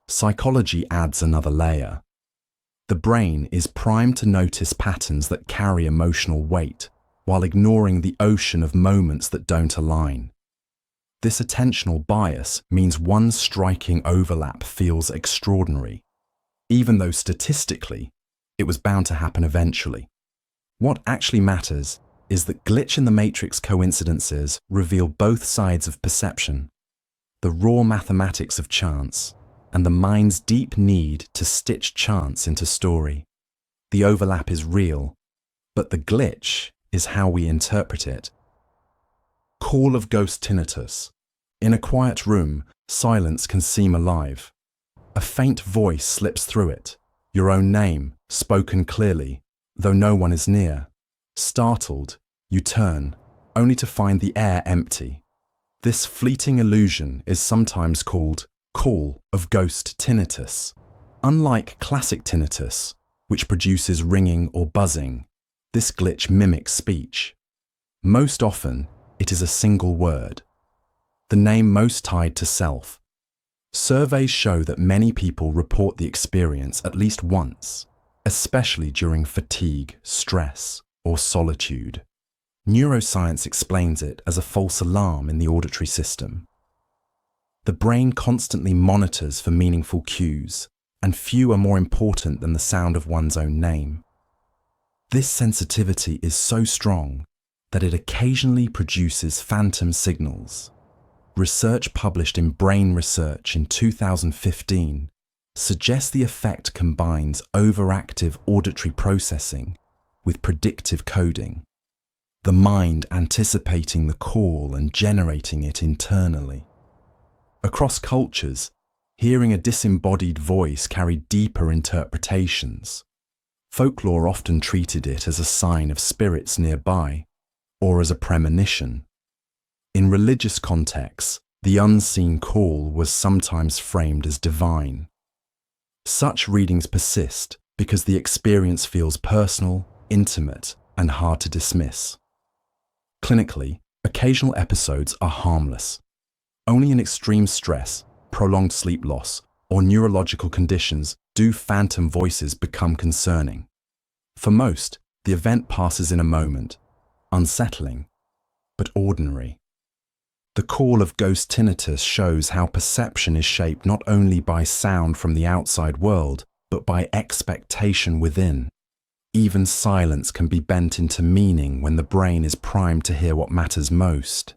Psychology adds another layer. The brain is primed to notice patterns that carry emotional weight, while ignoring the ocean of moments that don't align. This attentional bias means one striking overlap feels extraordinary, even though statistically, it was bound to happen eventually. What actually matters is that glitch in the matrix coincidences reveal both sides of perception, the raw mathematics of chance, and the mind's deep need to stitch chance into story. The overlap is real, but the glitch is how we interpret it. Call of ghost tinnitus. In a quiet room, silence can seem alive. A faint voice slips through it, your own name, spoken clearly, though no one is near. Startled, you turn, only to find the air empty. This fleeting illusion is sometimes called call of ghost tinnitus. Unlike classic tinnitus, which produces ringing or buzzing, this glitch mimics speech. Most often, it is a single word, the name most tied to self. Surveys show that many people report the experience at least once, especially during fatigue, stress, or solitude. Neuroscience explains it as a false alarm in the auditory system. The brain constantly monitors for meaningful cues, and few are more important than the sound of one's own name. This sensitivity is so strong that it occasionally produces phantom signals. Research published in Brain Research in 2015 suggests the effect combines overactive auditory processing with predictive coding, the mind anticipating the call and generating it internally. Across cultures, hearing a disembodied voice carried deeper interpretations. Folklore often treated it as a sign of spirits nearby, or as a premonition. In religious contexts, the unseen call was sometimes framed as divine. Such readings persist because the experience feels personal, intimate, and hard to dismiss. Clinically, occasional episodes are harmless. Only in extreme stress, prolonged sleep loss, or neurological conditions do phantom voices become concerning. For most, the event passes in a moment, unsettling, but ordinary. The call of ghost tinnitus shows how perception is shaped not only by sound from the outside world, but by expectation within. Even silence can be bent into meaning when the brain is primed to hear what matters most.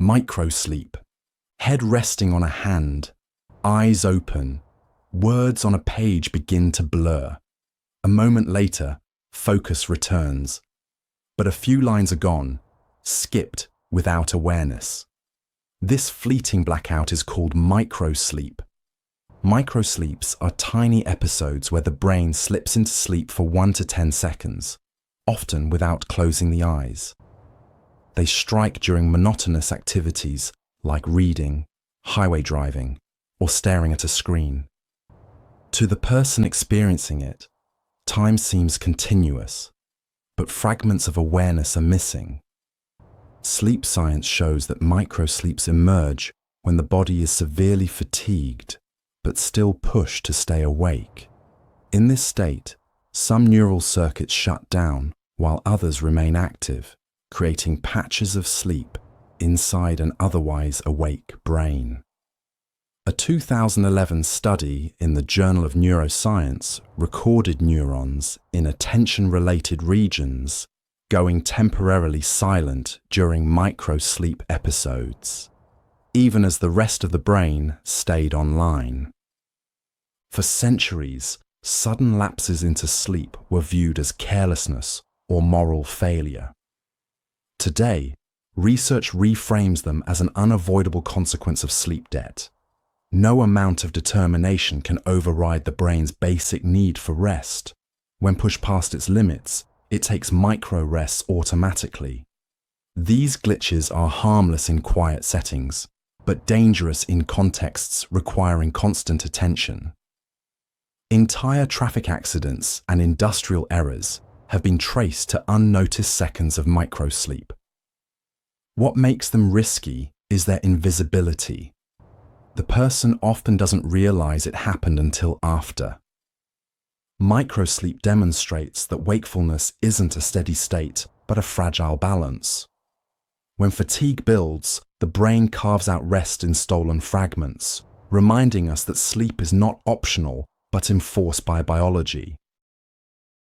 Microsleep. Head resting on a hand, eyes open, words on a page begin to blur. A moment later, focus returns. But a few lines are gone, skipped without awareness. This fleeting blackout is called microsleep. Microsleeps are tiny episodes where the brain slips into sleep for 1 to 10 seconds, often without closing the eyes. They strike during monotonous activities like reading, highway driving, or staring at a screen. To the person experiencing it, time seems continuous, but fragments of awareness are missing. Sleep science shows that microsleeps emerge when the body is severely fatigued, but still pushed to stay awake. In this state, some neural circuits shut down while others remain active, creating patches of sleep inside an otherwise awake brain. A 2011 study in the Journal of Neuroscience recorded neurons in attention-related regions going temporarily silent during microsleep episodes, even as the rest of the brain stayed online. For centuries, sudden lapses into sleep were viewed as carelessness or moral failure. Today, research reframes them as an unavoidable consequence of sleep debt. No amount of determination can override the brain's basic need for rest. When pushed past its limits, it takes micro-rests automatically. These glitches are harmless in quiet settings, but dangerous in contexts requiring constant attention. Entire traffic accidents and industrial errors have been traced to unnoticed seconds of microsleep. What makes them risky is their invisibility. The person often doesn't realize it happened until after. Microsleep demonstrates that wakefulness isn't a steady state, but a fragile balance. When fatigue builds, the brain carves out rest in stolen fragments, reminding us that sleep is not optional, but enforced by biology.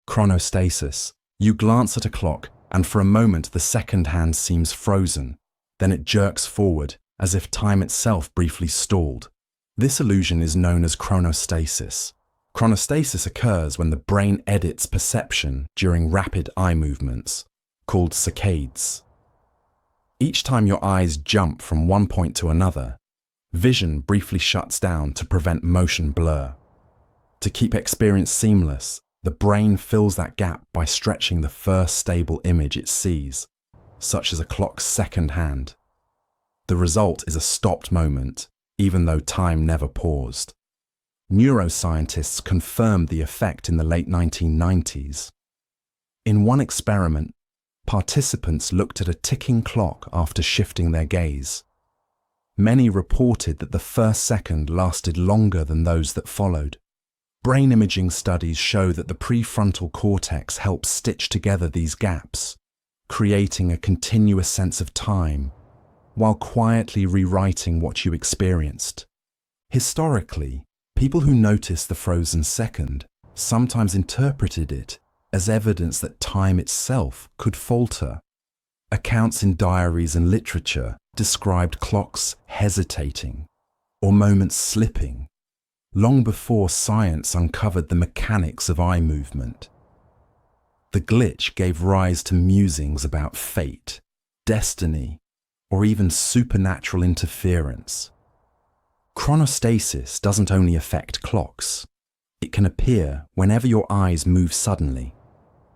Chronostasis. You glance at a clock, and for a moment the second hand seems frozen. Then it jerks forward, as if time itself briefly stalled. This illusion is known as chronostasis. Chronostasis occurs when the brain edits perception during rapid eye movements, called saccades. Each time your eyes jump from one point to another, vision briefly shuts down to prevent motion blur. To keep experience seamless, the brain fills that gap by stretching the first stable image it sees, such as a clock's second hand. The result is a stopped moment, even though time never paused. Neuroscientists confirmed the effect in the late 1990s. In one experiment, participants looked at a ticking clock after shifting their gaze. Many reported that the first second lasted longer than those that followed. Brain imaging studies show that the prefrontal cortex helps stitch together these gaps, creating a continuous sense of time, while quietly rewriting what you experienced. Historically, people who noticed the frozen second sometimes interpreted it as evidence that time itself could falter. Accounts in diaries and literature described clocks hesitating or moments slipping, long before science uncovered the mechanics of eye movement. The glitch gave rise to musings about fate, destiny, or even supernatural interference. Chronostasis doesn't only affect clocks. It can appear whenever your eyes move suddenly,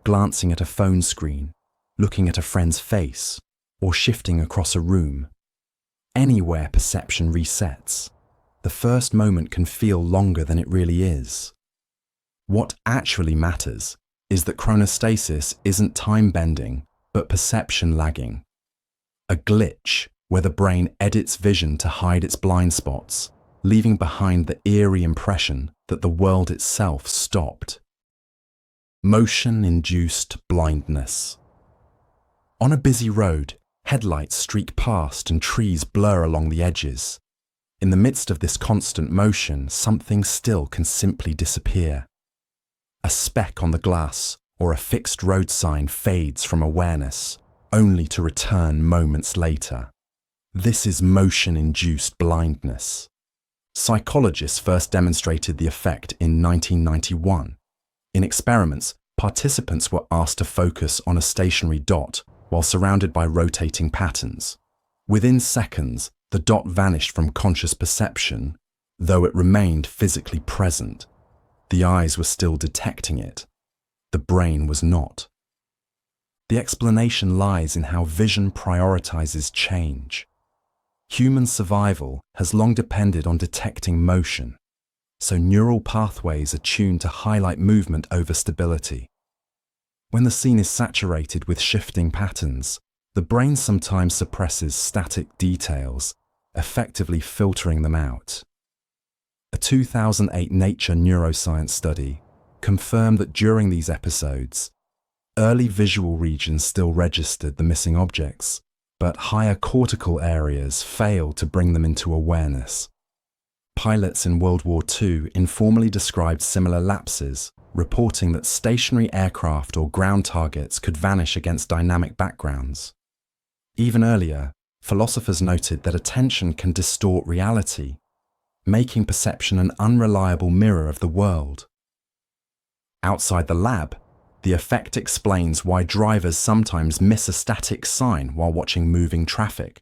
glancing at a phone screen, looking at a friend's face, or shifting across a room. Anywhere perception resets, the first moment can feel longer than it really is. What actually matters is that chronostasis isn't time-bending, but perception lagging. A glitch where the brain edits vision to hide its blind spots, leaving behind the eerie impression that the world itself stopped. Motion-induced blindness. On a busy road, headlights streak past and trees blur along the edges. In the midst of this constant motion, something still can simply disappear. A speck on the glass or a fixed road sign fades from awareness, only to return moments later. This is motion-induced blindness. Psychologists first demonstrated the effect in 1991. In experiments, participants were asked to focus on a stationary dot while surrounded by rotating patterns. Within seconds, the dot vanished from conscious perception, though it remained physically present. The eyes were still detecting it. The brain was not. The explanation lies in how vision prioritizes change. Human survival has long depended on detecting motion, so neural pathways are tuned to highlight movement over stability. When the scene is saturated with shifting patterns, the brain sometimes suppresses static details, effectively filtering them out. A 2008 Nature neuroscience study confirmed that during these episodes, early visual regions still registered the missing objects, but higher cortical areas failed to bring them into awareness. Pilots in World War II informally described similar lapses, reporting that stationary aircraft or ground targets could vanish against dynamic backgrounds. Even earlier, philosophers noted that attention can distort reality. making perception an unreliable mirror of the world. Outside the lab, the effect explains why drivers sometimes miss a static sign while watching moving traffic,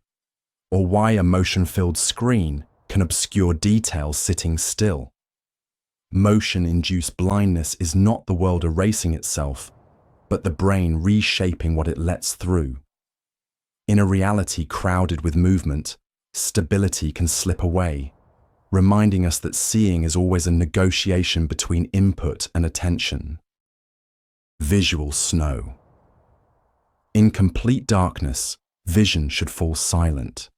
or why a motion-filled screen can obscure details sitting still. Motion-induced blindness is not the world erasing itself, but the brain reshaping what it lets through. In a reality crowded with movement, stability can slip away, reminding us that seeing is always a negotiation between input and attention. Visual snow. In complete darkness, vision should fall silent.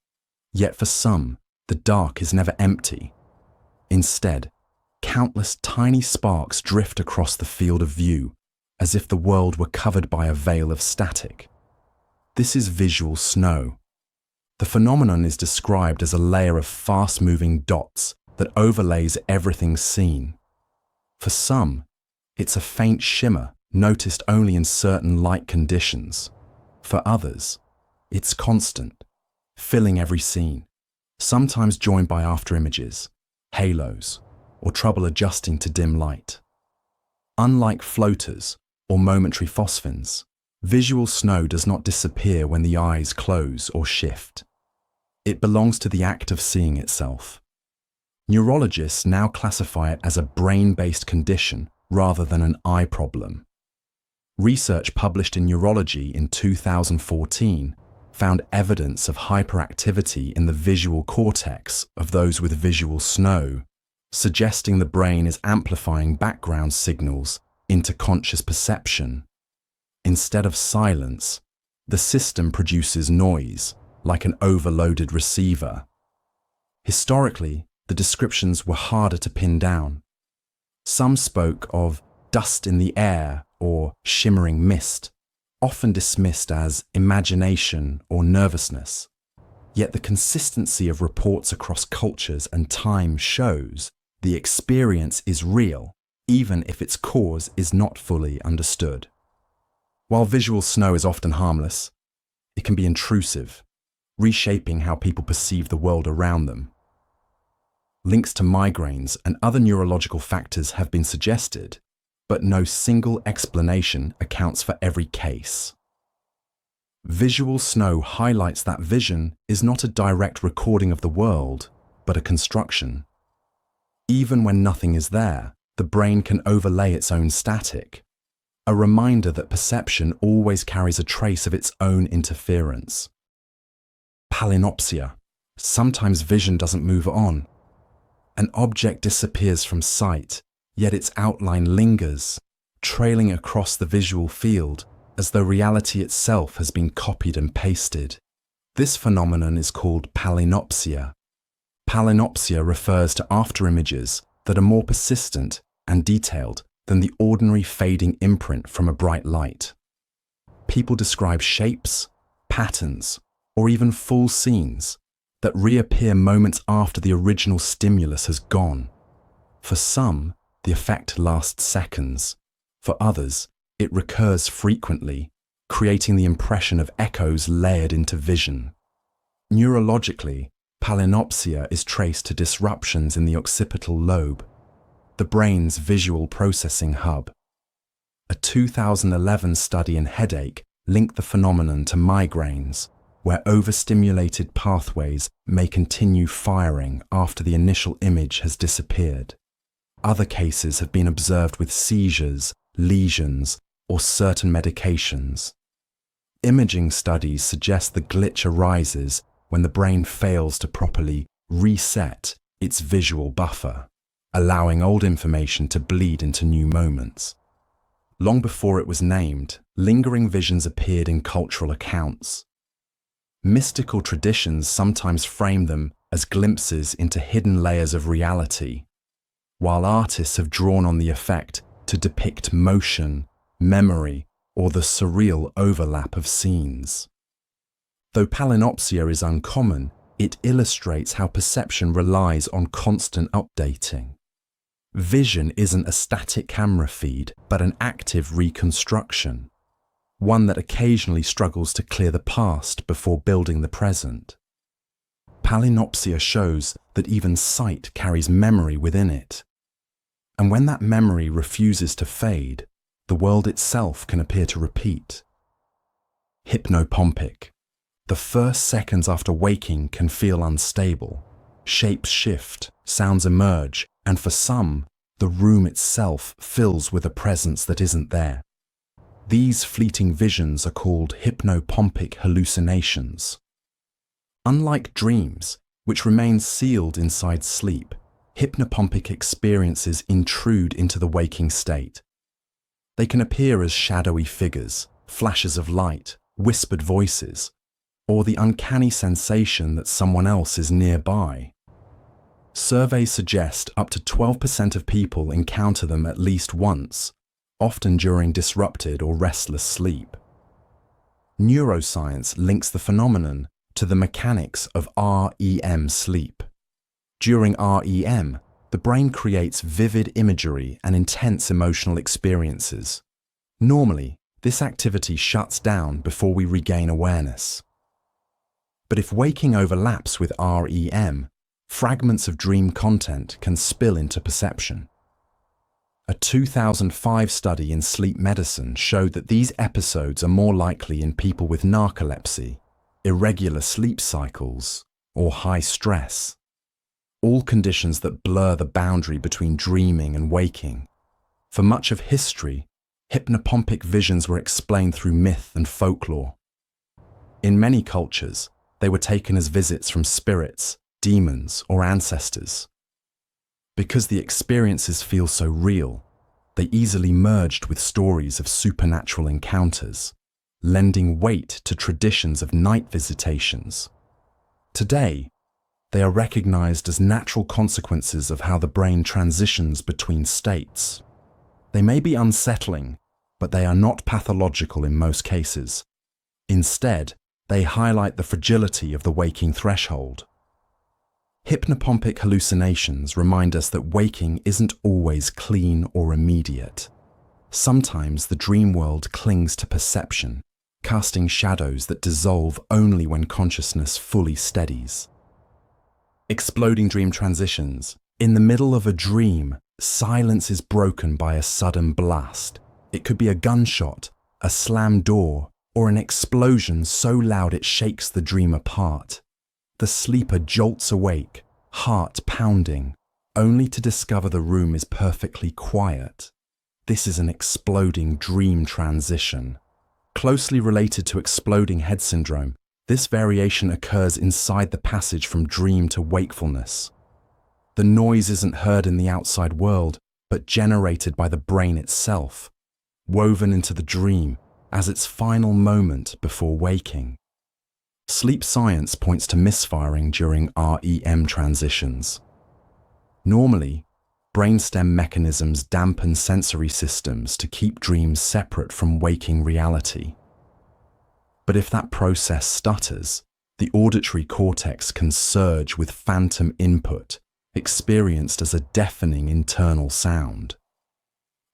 Yet for some, the dark is never empty. Instead, countless tiny sparks drift across the field of view, as if the world were covered by a veil of static. This is visual snow. The phenomenon is described as a layer of fast-moving dots that overlays everything seen. For some, it's a faint shimmer noticed only in certain light conditions. For others, it's constant, filling every scene, sometimes joined by afterimages, halos, or trouble adjusting to dim light. Unlike floaters or momentary phosphins, visual snow does not disappear when the eyes close or shift. It belongs to the act of seeing itself. Neurologists now classify it as a brain-based condition rather than an eye problem. Research published in Neurology in 2014 found evidence of hyperactivity in the visual cortex of those with visual snow, suggesting the brain is amplifying background signals into conscious perception. Instead of silence, the system produces noise, like an overloaded receiver. Historically, the descriptions were harder to pin down. Some spoke of dust in the air or shimmering mist, often dismissed as imagination or nervousness. Yet the consistency of reports across cultures and time shows the experience is real, even if its cause is not fully understood. While visual snow is often harmless, it can be intrusive, reshaping how people perceive the world around them. Links to migraines and other neurological factors have been suggested, but no single explanation accounts for every case. Visual snow highlights that vision is not a direct recording of the world, but a construction. Even when nothing is there, the brain can overlay its own static, a reminder that perception always carries a trace of its own interference. Palinopsia. Sometimes vision doesn't move on. An object disappears from sight, yet its outline lingers, trailing across the visual field as though reality itself has been copied and pasted. This phenomenon is called palinopsia. Palinopsia refers to afterimages that are more persistent and detailed than the ordinary fading imprint from a bright light. People describe shapes, patterns, or even full scenes that reappear moments after the original stimulus has gone. For some, the effect lasts seconds. For others, it recurs frequently, creating the impression of echoes layered into vision. Neurologically, palinopsia is traced to disruptions in the occipital lobe, the brain's visual processing hub. A 2011 study in headache linked the phenomenon to migraines, where overstimulated pathways may continue firing after the initial image has disappeared. Other cases have been observed with seizures, lesions, or certain medications. Imaging studies suggest the glitch arises when the brain fails to properly reset its visual buffer, allowing old information to bleed into new moments. Long before it was named, lingering visions appeared in cultural accounts. Mystical traditions sometimes frame them as glimpses into hidden layers of reality, while artists have drawn on the effect to depict motion, memory, or the surreal overlap of scenes. Though palinopsia is uncommon, it illustrates how perception relies on constant updating. Vision isn't a static camera feed, but an active reconstruction, one that occasionally struggles to clear the past before building the present. palinopsia shows that even sight carries memory within it. And when that memory refuses to fade, the world itself can appear to repeat. Hypnopompic. The first seconds after waking can feel unstable. Shapes shift, sounds emerge, and for some, the room itself fills with a presence that isn't there. These fleeting visions are called hypnopompic hallucinations. Unlike dreams, which remain sealed inside sleep, hypnopompic experiences intrude into the waking state. They can appear as shadowy figures, flashes of light, whispered voices, or the uncanny sensation that someone else is nearby. Surveys suggest up to 12% of people encounter them at least once, often during disrupted or restless sleep. Neuroscience links the phenomenon to the mechanics of REM sleep. During REM, the brain creates vivid imagery and intense emotional experiences. Normally, this activity shuts down before we regain awareness. But if waking overlaps with REM, fragments of dream content can spill into perception. A 2005 study in sleep medicine showed that these episodes are more likely in people with narcolepsy, irregular sleep cycles, or high stress, all conditions that blur the boundary between dreaming and waking. For much of history, hypnopompic visions were explained through myth and folklore. In many cultures, they were taken as visits from spirits, demons, or ancestors. Because the experiences feel so real, they easily merged with stories of supernatural encounters, lending weight to traditions of night visitations. Today, they are recognized as natural consequences of how the brain transitions between states. They may be unsettling, but they are not pathological in most cases. Instead, they highlight the fragility of the waking threshold. Hypnopompic hallucinations remind us that waking isn't always clean or immediate. Sometimes the dream world clings to perception, casting shadows that dissolve only when consciousness fully steadies. Exploding dream transitions. In the middle of a dream, silence is broken by a sudden blast. It could be a gunshot, a slammed door, or an explosion so loud it shakes the dream apart. The sleeper jolts awake, heart pounding, only to discover the room is perfectly quiet. This is an exploding dream transition. Closely related to exploding head syndrome, this variation occurs inside the passage from dream to wakefulness. The noise isn't heard in the outside world, but generated by the brain itself, woven into the dream as its final moment before waking. Sleep science points to misfiring during REM transitions. Normally, brainstem mechanisms dampen sensory systems to keep dreams separate from waking reality. But if that process stutters, the auditory cortex can surge with phantom input, experienced as a deafening internal sound.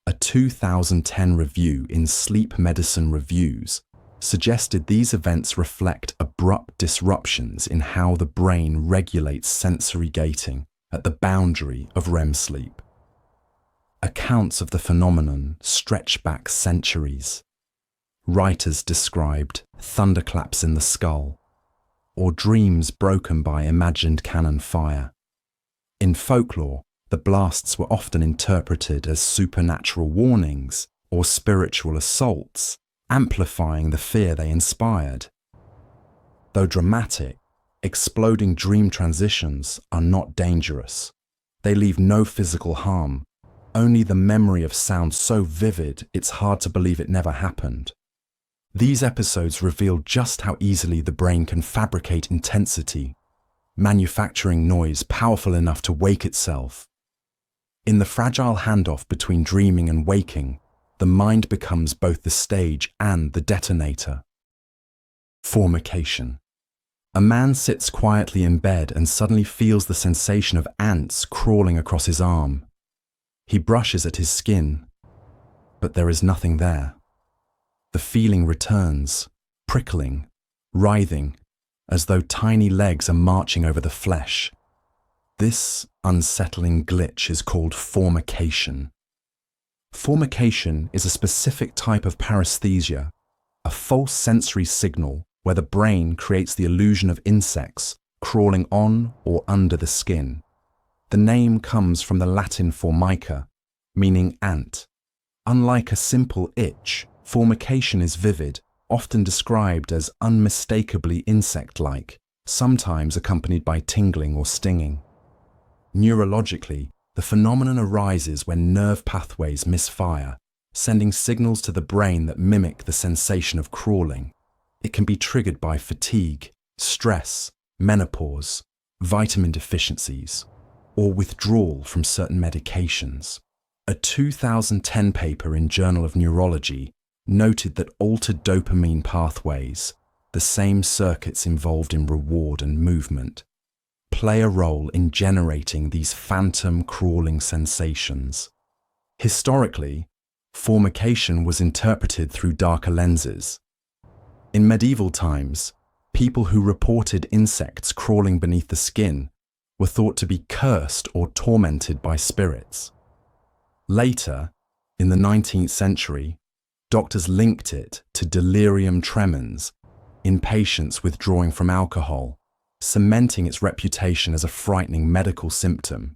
A 2010 review in Sleep Medicine Reviews suggested these events reflect abrupt disruptions in how the brain regulates sensory gating at the boundary of REM sleep. Accounts of the phenomenon stretch back centuries. Writers described thunderclaps in the skull, or dreams broken by imagined cannon fire. In folklore, the blasts were often interpreted as supernatural warnings or spiritual assaults, amplifying the fear they inspired. Though dramatic, exploding dream transitions are not dangerous. They leave no physical harm, only the memory of sound so vivid it's hard to believe it never happened. These episodes reveal just how easily the brain can fabricate intensity, manufacturing noise powerful enough to wake itself. In the fragile handoff between dreaming and waking, the mind becomes both the stage and the detonator. Formication. A man sits quietly in bed and suddenly feels the sensation of ants crawling across his arm. He brushes at his skin, but there is nothing there. The feeling returns, prickling, writhing, as though tiny legs are marching over the flesh. This unsettling glitch is called formication. Formication is a specific type of paresthesia, a false sensory signal where the brain creates the illusion of insects crawling on or under the skin. The name comes from the Latin formica, meaning ant. Unlike a simple itch, formication is vivid, often described as unmistakably insect-like, sometimes accompanied by tingling or stinging. Neurologically, the phenomenon arises when nerve pathways misfire, sending signals to the brain that mimic the sensation of crawling. It can be triggered by fatigue, stress, menopause, vitamin deficiencies, or withdrawal from certain medications. A 2010 paper in Journal of Neurology noted that altered dopamine pathways, the same circuits involved in reward and movement, play a role in generating these phantom crawling sensations. Historically, formication was interpreted through darker lenses. In medieval times, people who reported insects crawling beneath the skin were thought to be cursed or tormented by spirits. Later, in the 19th century, doctors linked it to delirium tremens in patients withdrawing from alcohol, cementing its reputation as a frightening medical symptom.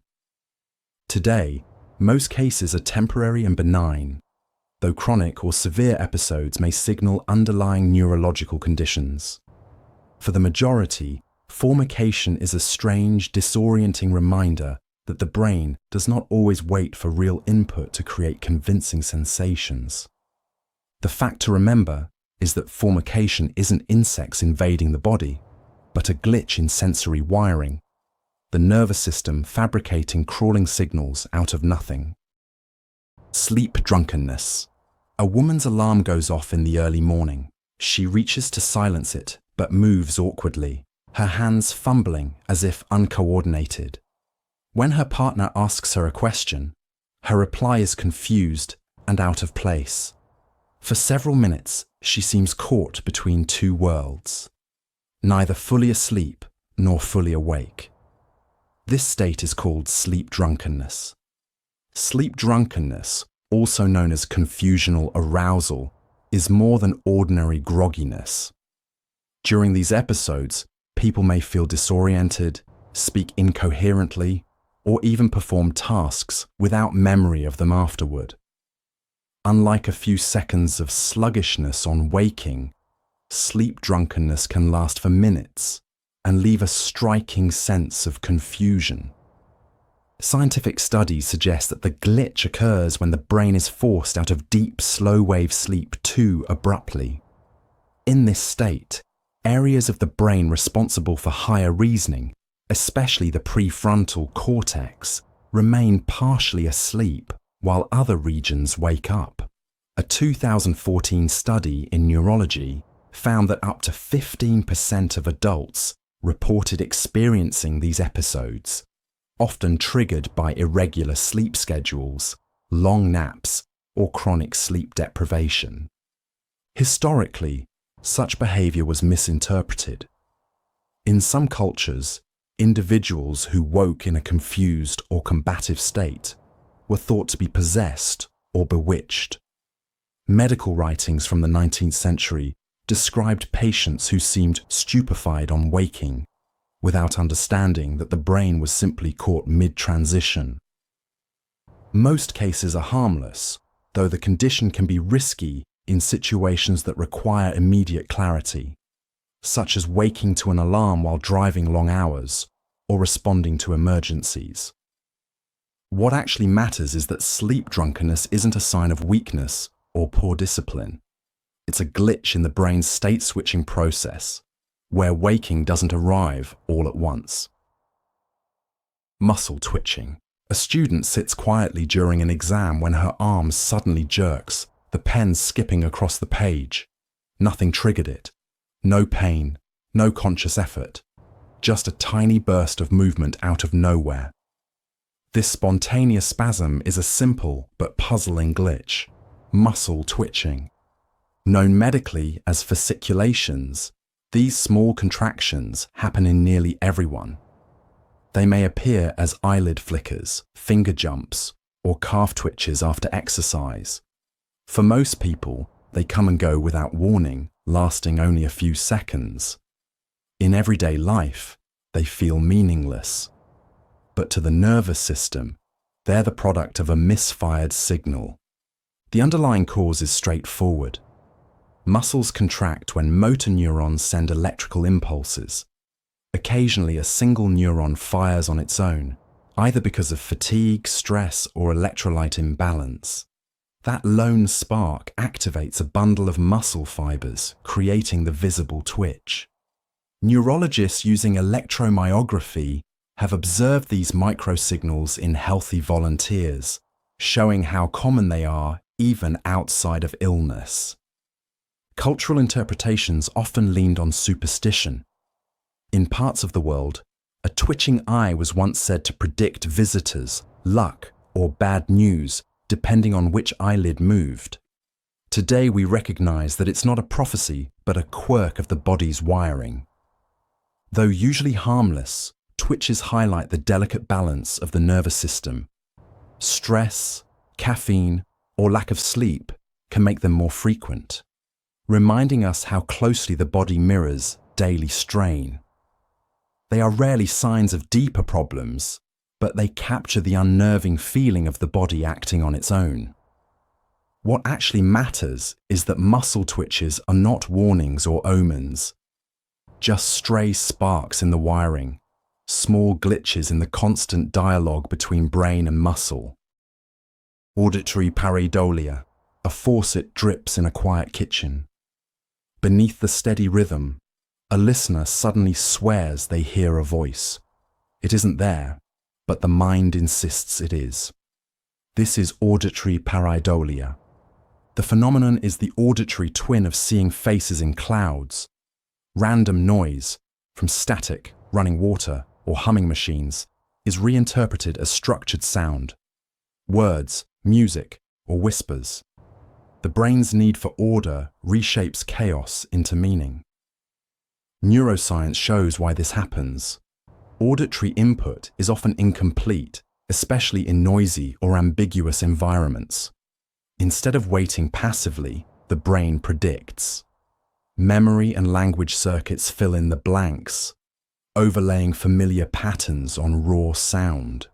Today, most cases are temporary and benign, though chronic or severe episodes may signal underlying neurological conditions. For the majority, formication is a strange, disorienting reminder that the brain does not always wait for real input to create convincing sensations. The fact to remember is that formication isn't insects invading the body, but a glitch in sensory wiring, the nervous system fabricating crawling signals out of nothing. Sleep drunkenness. A woman's alarm goes off in the early morning. She reaches to silence it, but moves awkwardly, her hands fumbling as if uncoordinated. When her partner asks her a question, her reply is confused and out of place. For several minutes, she seems caught between two worlds, neither fully asleep nor fully awake. This state is called sleep drunkenness. Sleep drunkenness, also known as confusional arousal, is more than ordinary grogginess. During these episodes, people may feel disoriented, speak incoherently, or even perform tasks without memory of them afterward. Unlike a few seconds of sluggishness on waking, sleep drunkenness can last for minutes and leave a striking sense of confusion. Scientific studies suggest that the glitch occurs when the brain is forced out of deep, slow-wave sleep too abruptly. In this state, areas of the brain responsible for higher reasoning, especially the prefrontal cortex, remain partially asleep while other regions wake up. A 2014 study in neurology found that up to 15% of adults reported experiencing these episodes, often triggered by irregular sleep schedules, long naps, or chronic sleep deprivation. Historically, such behavior was misinterpreted. In some cultures, individuals who woke in a confused or combative state were thought to be possessed or bewitched. Medical writings from the 19th century described patients who seemed stupefied on waking, without understanding that the brain was simply caught mid-transition. Most cases are harmless, though the condition can be risky in situations that require immediate clarity, such as waking to an alarm while driving long hours or responding to emergencies. What actually matters is that sleep drunkenness isn't a sign of weakness or poor discipline. It's a glitch in the brain's state-switching process, where waking doesn't arrive all at once. Muscle twitching. A student sits quietly during an exam when her arm suddenly jerks, the pen skipping across the page. Nothing triggered it. No pain, no conscious effort. Just a tiny burst of movement out of nowhere. This spontaneous spasm is a simple but puzzling glitch. Muscle twitching. Known medically as fasciculations, These small contractions happen in nearly everyone. They may appear as eyelid flickers, finger jumps, or calf twitches after exercise. For most people, they come and go without warning, lasting only a few seconds. In everyday life, they feel meaningless. But to the nervous system, they're the product of a misfired signal. The underlying cause is straightforward. Muscles contract when motor neurons send electrical impulses. Occasionally, a single neuron fires on its own, either because of fatigue, stress, or electrolyte imbalance. That lone spark activates a bundle of muscle fibers, creating the visible twitch. Neurologists using electromyography have observed these microsignals in healthy volunteers, showing how common they are even outside of illness. Cultural interpretations often leaned on superstition. In parts of the world, a twitching eye was once said to predict visitors, luck, or bad news, depending on which eyelid moved. Today we recognize that it's not a prophecy, but a quirk of the body's wiring. Though usually harmless, twitches highlight the delicate balance of the nervous system. Stress, caffeine, or lack of sleep can make them more frequent, reminding us how closely the body mirrors daily strain. They are rarely signs of deeper problems, but they capture the unnerving feeling of the body acting on its own. What actually matters is that muscle twitches are not warnings or omens, just stray sparks in the wiring, small glitches in the constant dialogue between brain and muscle. Auditory Pareidolia, a faucet drips in a quiet kitchen. Beneath the steady rhythm, a listener suddenly swears they hear a voice. It isn't there, but the mind insists it is. This is auditory pareidolia. The phenomenon is the auditory twin of seeing faces in clouds. Random noise, from static, running water, or humming machines, is reinterpreted as structured sound. Words, music, or whispers. The brain's need for order reshapes chaos into meaning. Neuroscience shows why this happens. Auditory input is often incomplete, especially in noisy or ambiguous environments. Instead of waiting passively, the brain predicts. Memory and language circuits fill in the blanks, overlaying familiar patterns on raw sound.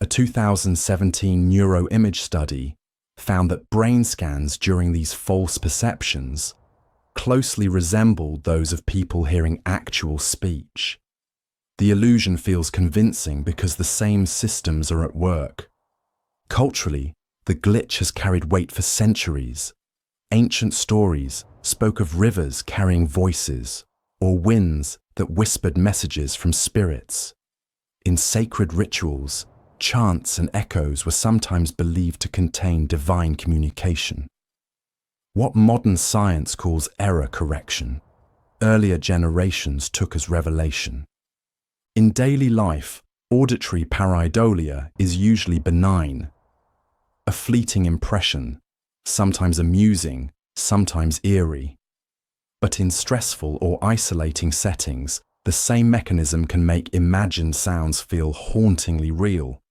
A 2017 neuroimage study found that brain scans during these false perceptions closely resembled those of people hearing actual speech. The illusion feels convincing because the same systems are at work. Culturally, the glitch has carried weight for centuries. Ancient stories spoke of rivers carrying voices, or winds that whispered messages from spirits. In sacred rituals, chants and echoes were sometimes believed to contain divine communication. What modern science calls error correction, earlier generations took as revelation. In daily life, auditory pareidolia is usually benign. A fleeting impression, sometimes amusing, sometimes eerie. But in stressful or isolating settings, the same mechanism can make imagined sounds feel hauntingly real,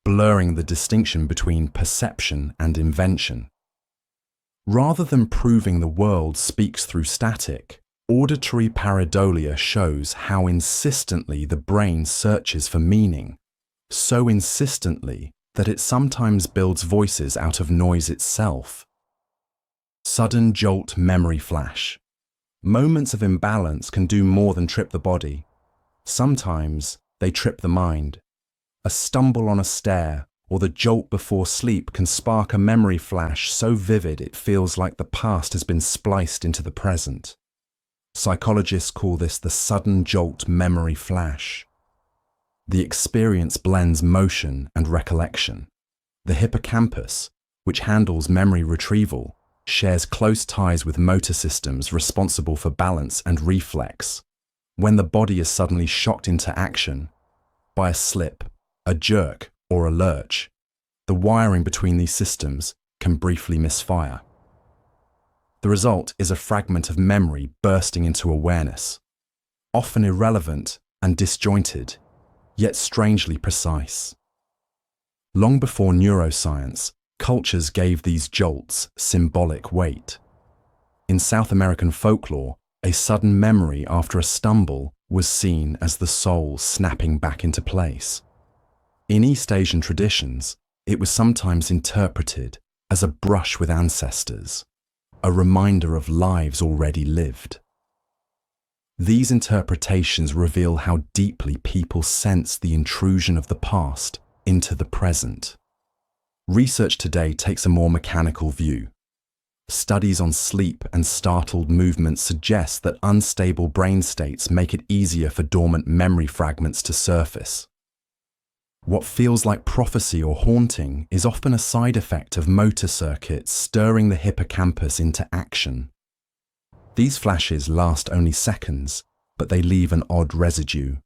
blurring the distinction between perception and invention. Rather than proving the world speaks through static, auditory pareidolia shows how insistently the brain searches for meaning, so insistently that it sometimes builds voices out of noise itself. Sudden jolt memory flash. Moments of imbalance can do more than trip the body. Sometimes they trip the mind. A stumble on a stair or the jolt before sleep can spark a memory flash so vivid it feels like the past has been spliced into the present. Psychologists call this the sudden jolt memory flash. The experience blends motion and recollection. The hippocampus, which handles memory retrieval, shares close ties with motor systems responsible for balance and reflex. When the body is suddenly shocked into action by a slip, a jerk, or a lurch, the wiring between these systems can briefly misfire. The result is a fragment of memory bursting into awareness, often irrelevant and disjointed, yet strangely precise. Long before neuroscience, cultures gave these jolts symbolic weight. In South American folklore, a sudden memory after a stumble was seen as the soul snapping back into place. In East Asian traditions, it was sometimes interpreted as a brush with ancestors, a reminder of lives already lived. These interpretations reveal how deeply people sense the intrusion of the past into the present. Research today takes a more mechanical view. Studies on sleep and startled movements suggest that unstable brain states make it easier for dormant memory fragments to surface. What feels like prophecy or haunting is often a side effect of motor circuits stirring the hippocampus into action. These flashes last only seconds, but they leave an odd residue.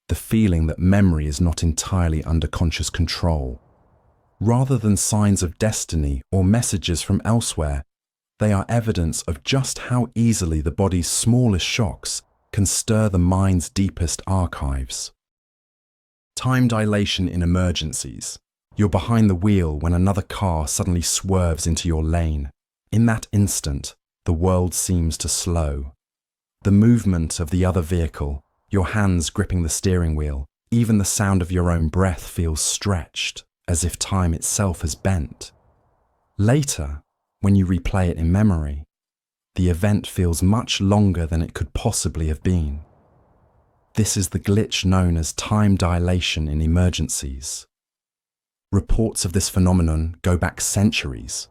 The feeling that memory is not entirely under conscious control. Rather than signs of destiny or messages from elsewhere, they are evidence of just how easily the body's smallest shocks can stir the mind's deepest archives. Time dilation in emergencies. You're behind the wheel when another car suddenly swerves into your lane. In that instant, the world seems to slow. The movement of the other vehicle, your hands gripping the steering wheel, even the sound of your own breath feels stretched, as if time itself has bent. Later, when you replay it in memory, the event feels much longer than it could possibly have been. This is the glitch known as time dilation in emergencies. Reports of this phenomenon go back centuries.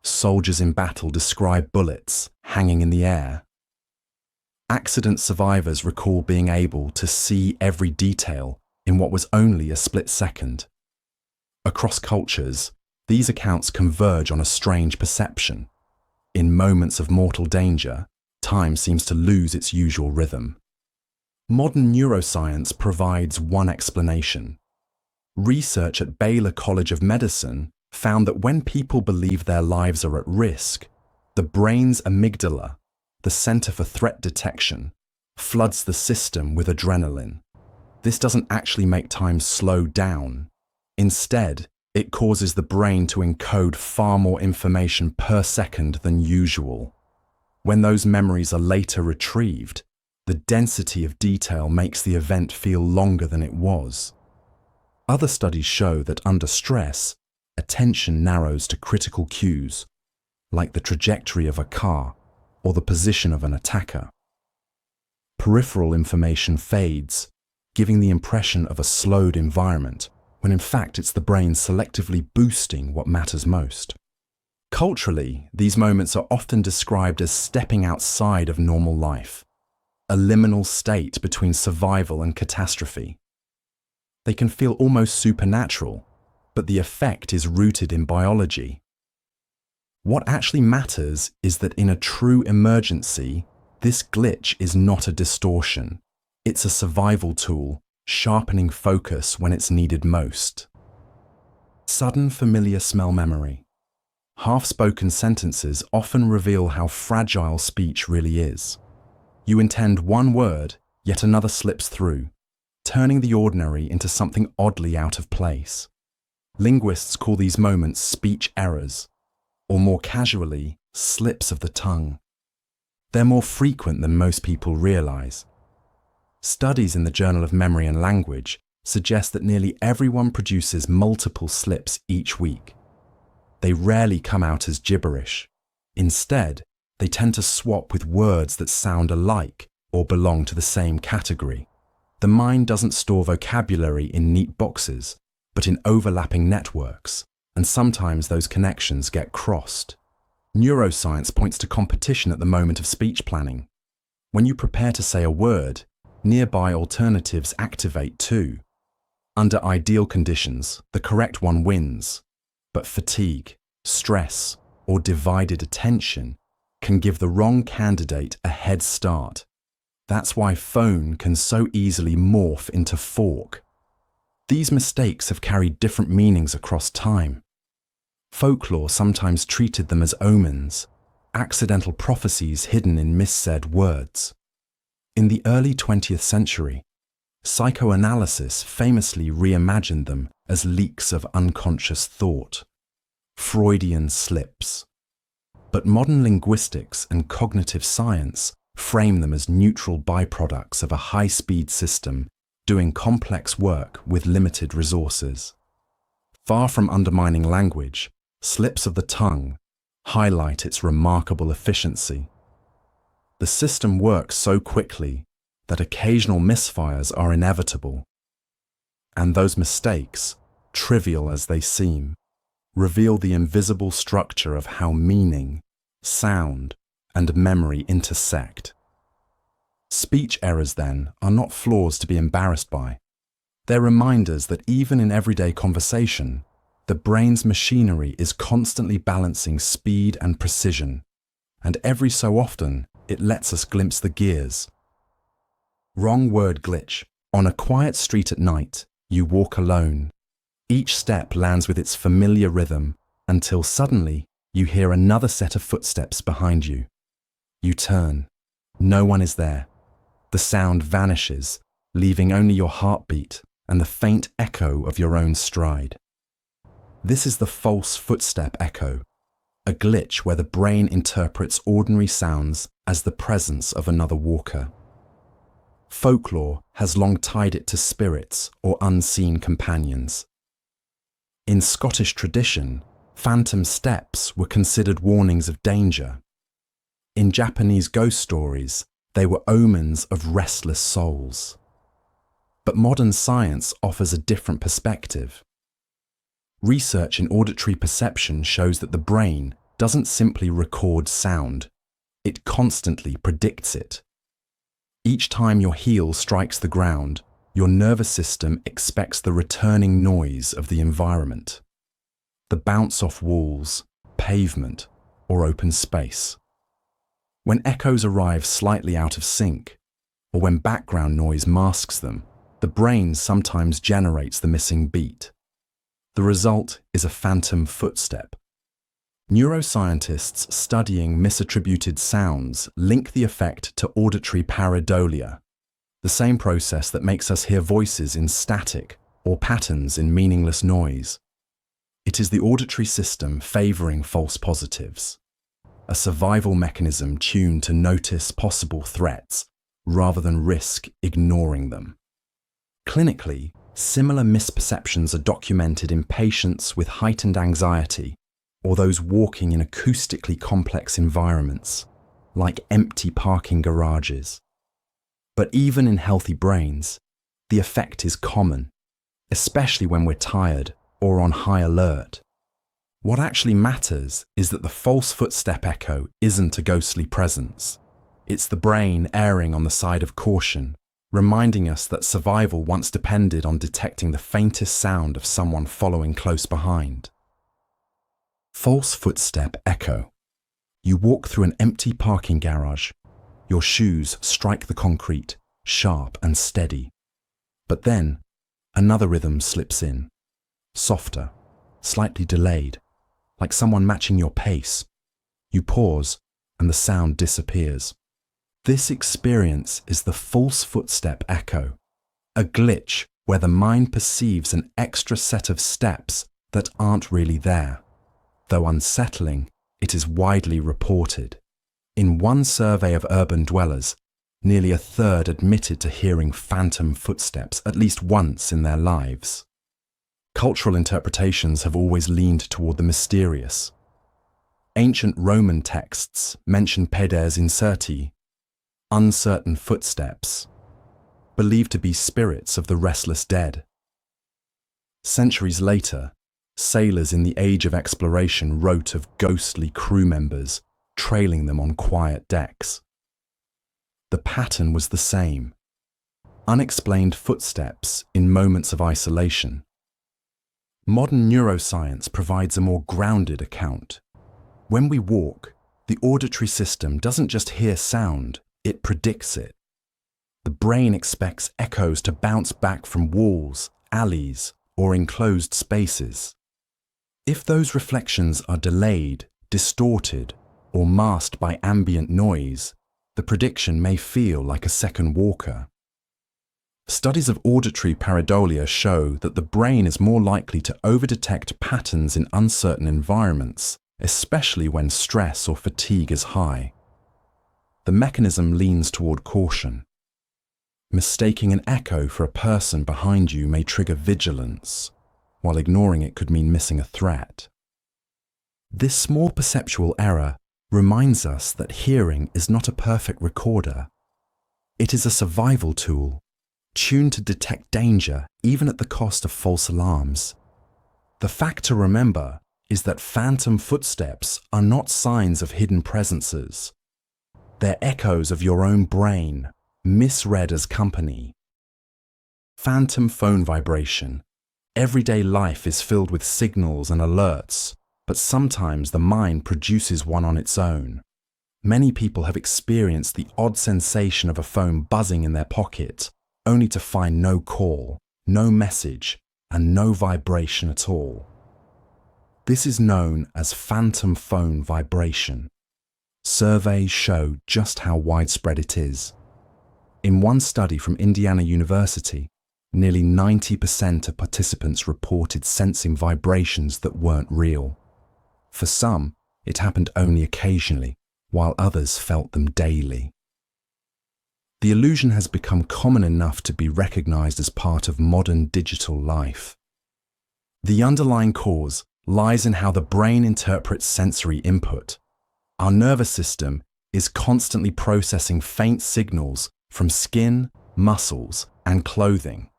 Soldiers in battle describe bullets hanging in the air. Accident survivors recall being able to see every detail in what was only a split second. Across cultures, these accounts converge on a strange perception. In moments of mortal danger, time seems to lose its usual rhythm. Modern neuroscience provides one explanation. Research at Baylor College of Medicine found that when people believe their lives are at risk, the brain's amygdala, the center for threat detection, floods the system with adrenaline. This doesn't actually make time slow down. Instead, it causes the brain to encode far more information per second than usual. When those memories are later retrieved, the density of detail makes the event feel longer than it was. Other studies show that under stress, attention narrows to critical cues, like the trajectory of a car or the position of an attacker. Peripheral information fades, giving the impression of a slowed environment, when in fact it's the brain selectively boosting what matters most. Culturally, these moments are often described as stepping outside of normal life, a liminal state between survival and catastrophe. They can feel almost supernatural, but the effect is rooted in biology. What actually matters is that in a true emergency, this glitch is not a distortion. It's a survival tool, sharpening focus when it's needed most. Sudden familiar smell memory. Half-spoken sentences often reveal how fragile speech really is. You intend one word, yet another slips through, turning the ordinary into something oddly out of place. Linguists call these moments speech errors, or more casually, slips of the tongue. They're more frequent than most people realize. Studies in the Journal of Memory and Language suggest that nearly everyone produces multiple slips each week. They rarely come out as gibberish. Instead, they tend to swap with words that sound alike or belong to the same category. The mind doesn't store vocabulary in neat boxes, but in overlapping networks, and sometimes those connections get crossed. Neuroscience points to competition at the moment of speech planning. When you prepare to say a word, nearby alternatives activate too. Under ideal conditions, the correct one wins, but fatigue, stress, or divided attention can give the wrong candidate a head start. That's why phone can so easily morph into fork. These mistakes have carried different meanings across time. Folklore sometimes treated them as omens, accidental prophecies hidden in missaid words. In the early 20th century, psychoanalysis famously reimagined them as leaks of unconscious thought, Freudian slips. But modern linguistics and cognitive science frame them as neutral byproducts of a high-speed system doing complex work with limited resources. Far from undermining language, slips of the tongue highlight its remarkable efficiency. The system works so quickly that occasional misfires are inevitable, and those mistakes, trivial as they seem, reveal the invisible structure of how meaning, sound, and memory intersect. Speech errors, then, are not flaws to be embarrassed by. They're reminders that even in everyday conversation, the brain's machinery is constantly balancing speed and precision, and every so often it lets us glimpse the gears. Wrong word glitch. On a quiet street at night, you walk alone. Each step lands with its familiar rhythm until suddenly you hear another set of footsteps behind you. You turn. No one is there. The sound vanishes, leaving only your heartbeat and the faint echo of your own stride. This is the false footstep echo, a glitch where the brain interprets ordinary sounds as the presence of another walker. Folklore has long tied it to spirits or unseen companions. In Scottish tradition, phantom steps were considered warnings of danger. In Japanese ghost stories, they were omens of restless souls. But modern science offers a different perspective. Research in auditory perception shows that the brain doesn't simply record sound, it constantly predicts it. Each time your heel strikes the ground, your nervous system expects the returning noise of the environment, the bounce off walls, pavement, or open space. When echoes arrive slightly out of sync, or when background noise masks them, the brain sometimes generates the missing beat. The result is a phantom footstep. Neuroscientists studying misattributed sounds link the effect to auditory pareidolia, the same process that makes us hear voices in static or patterns in meaningless noise. It is the auditory system favoring false positives, a survival mechanism tuned to notice possible threats rather than risk ignoring them. Clinically, similar misperceptions are documented in patients with heightened anxiety or those walking in acoustically complex environments, like empty parking garages. But even in healthy brains, the effect is common, especially when we're tired or on high alert. What actually matters is that the false footstep echo isn't a ghostly presence. It's the brain erring on the side of caution, reminding us that survival once depended on detecting the faintest sound of someone following close behind. False footstep echo. You walk through an empty parking garage. Your shoes strike the concrete, sharp and steady. But then, another rhythm slips in, softer, slightly delayed, like someone matching your pace. You pause, and the sound disappears. This experience is the false footstep echo, a glitch where the mind perceives an extra set of steps that aren't really there. Though unsettling, it is widely reported. In one survey of urban dwellers, nearly a third admitted to hearing phantom footsteps at least once in their lives. Cultural interpretations have always leaned toward the mysterious. Ancient Roman texts mention pederes incerti, uncertain footsteps, believed to be spirits of the restless dead. Centuries later, sailors in the age of exploration wrote of ghostly crew members trailing them on quiet decks. The pattern was the same: unexplained footsteps in moments of isolation. Modern neuroscience provides a more grounded account. When we walk, the auditory system doesn't just hear sound, it predicts it. The brain expects echoes to bounce back from walls, alleys, or enclosed spaces. If those reflections are delayed, distorted, or masked by ambient noise, the prediction may feel like a second walker. Studies of auditory pareidolia show that the brain is more likely to overdetect patterns in uncertain environments, especially when stress or fatigue is high. The mechanism leans toward caution. Mistaking an echo for a person behind you may trigger vigilance, while ignoring it could mean missing a threat. This small perceptual error reminds us that hearing is not a perfect recorder. It is a survival tool, tuned to detect danger even at the cost of false alarms. The fact to remember is that phantom footsteps are not signs of hidden presences. They're echoes of your own brain, misread as company. Phantom phone vibration. Everyday life is filled with signals and alerts, but sometimes the mind produces one on its own. Many people have experienced the odd sensation of a phone buzzing in their pocket, only to find no call, no message, and no vibration at all. This is known as phantom phone vibration. Surveys show just how widespread it is. In one study from Indiana University, nearly 90% of participants reported sensing vibrations that weren't real. For some, it happened only occasionally, while others felt them daily. The illusion has become common enough to be recognized as part of modern digital life. The underlying cause lies in how the brain interprets sensory input. Our nervous system is constantly processing faint signals from skin, muscles, and clothing.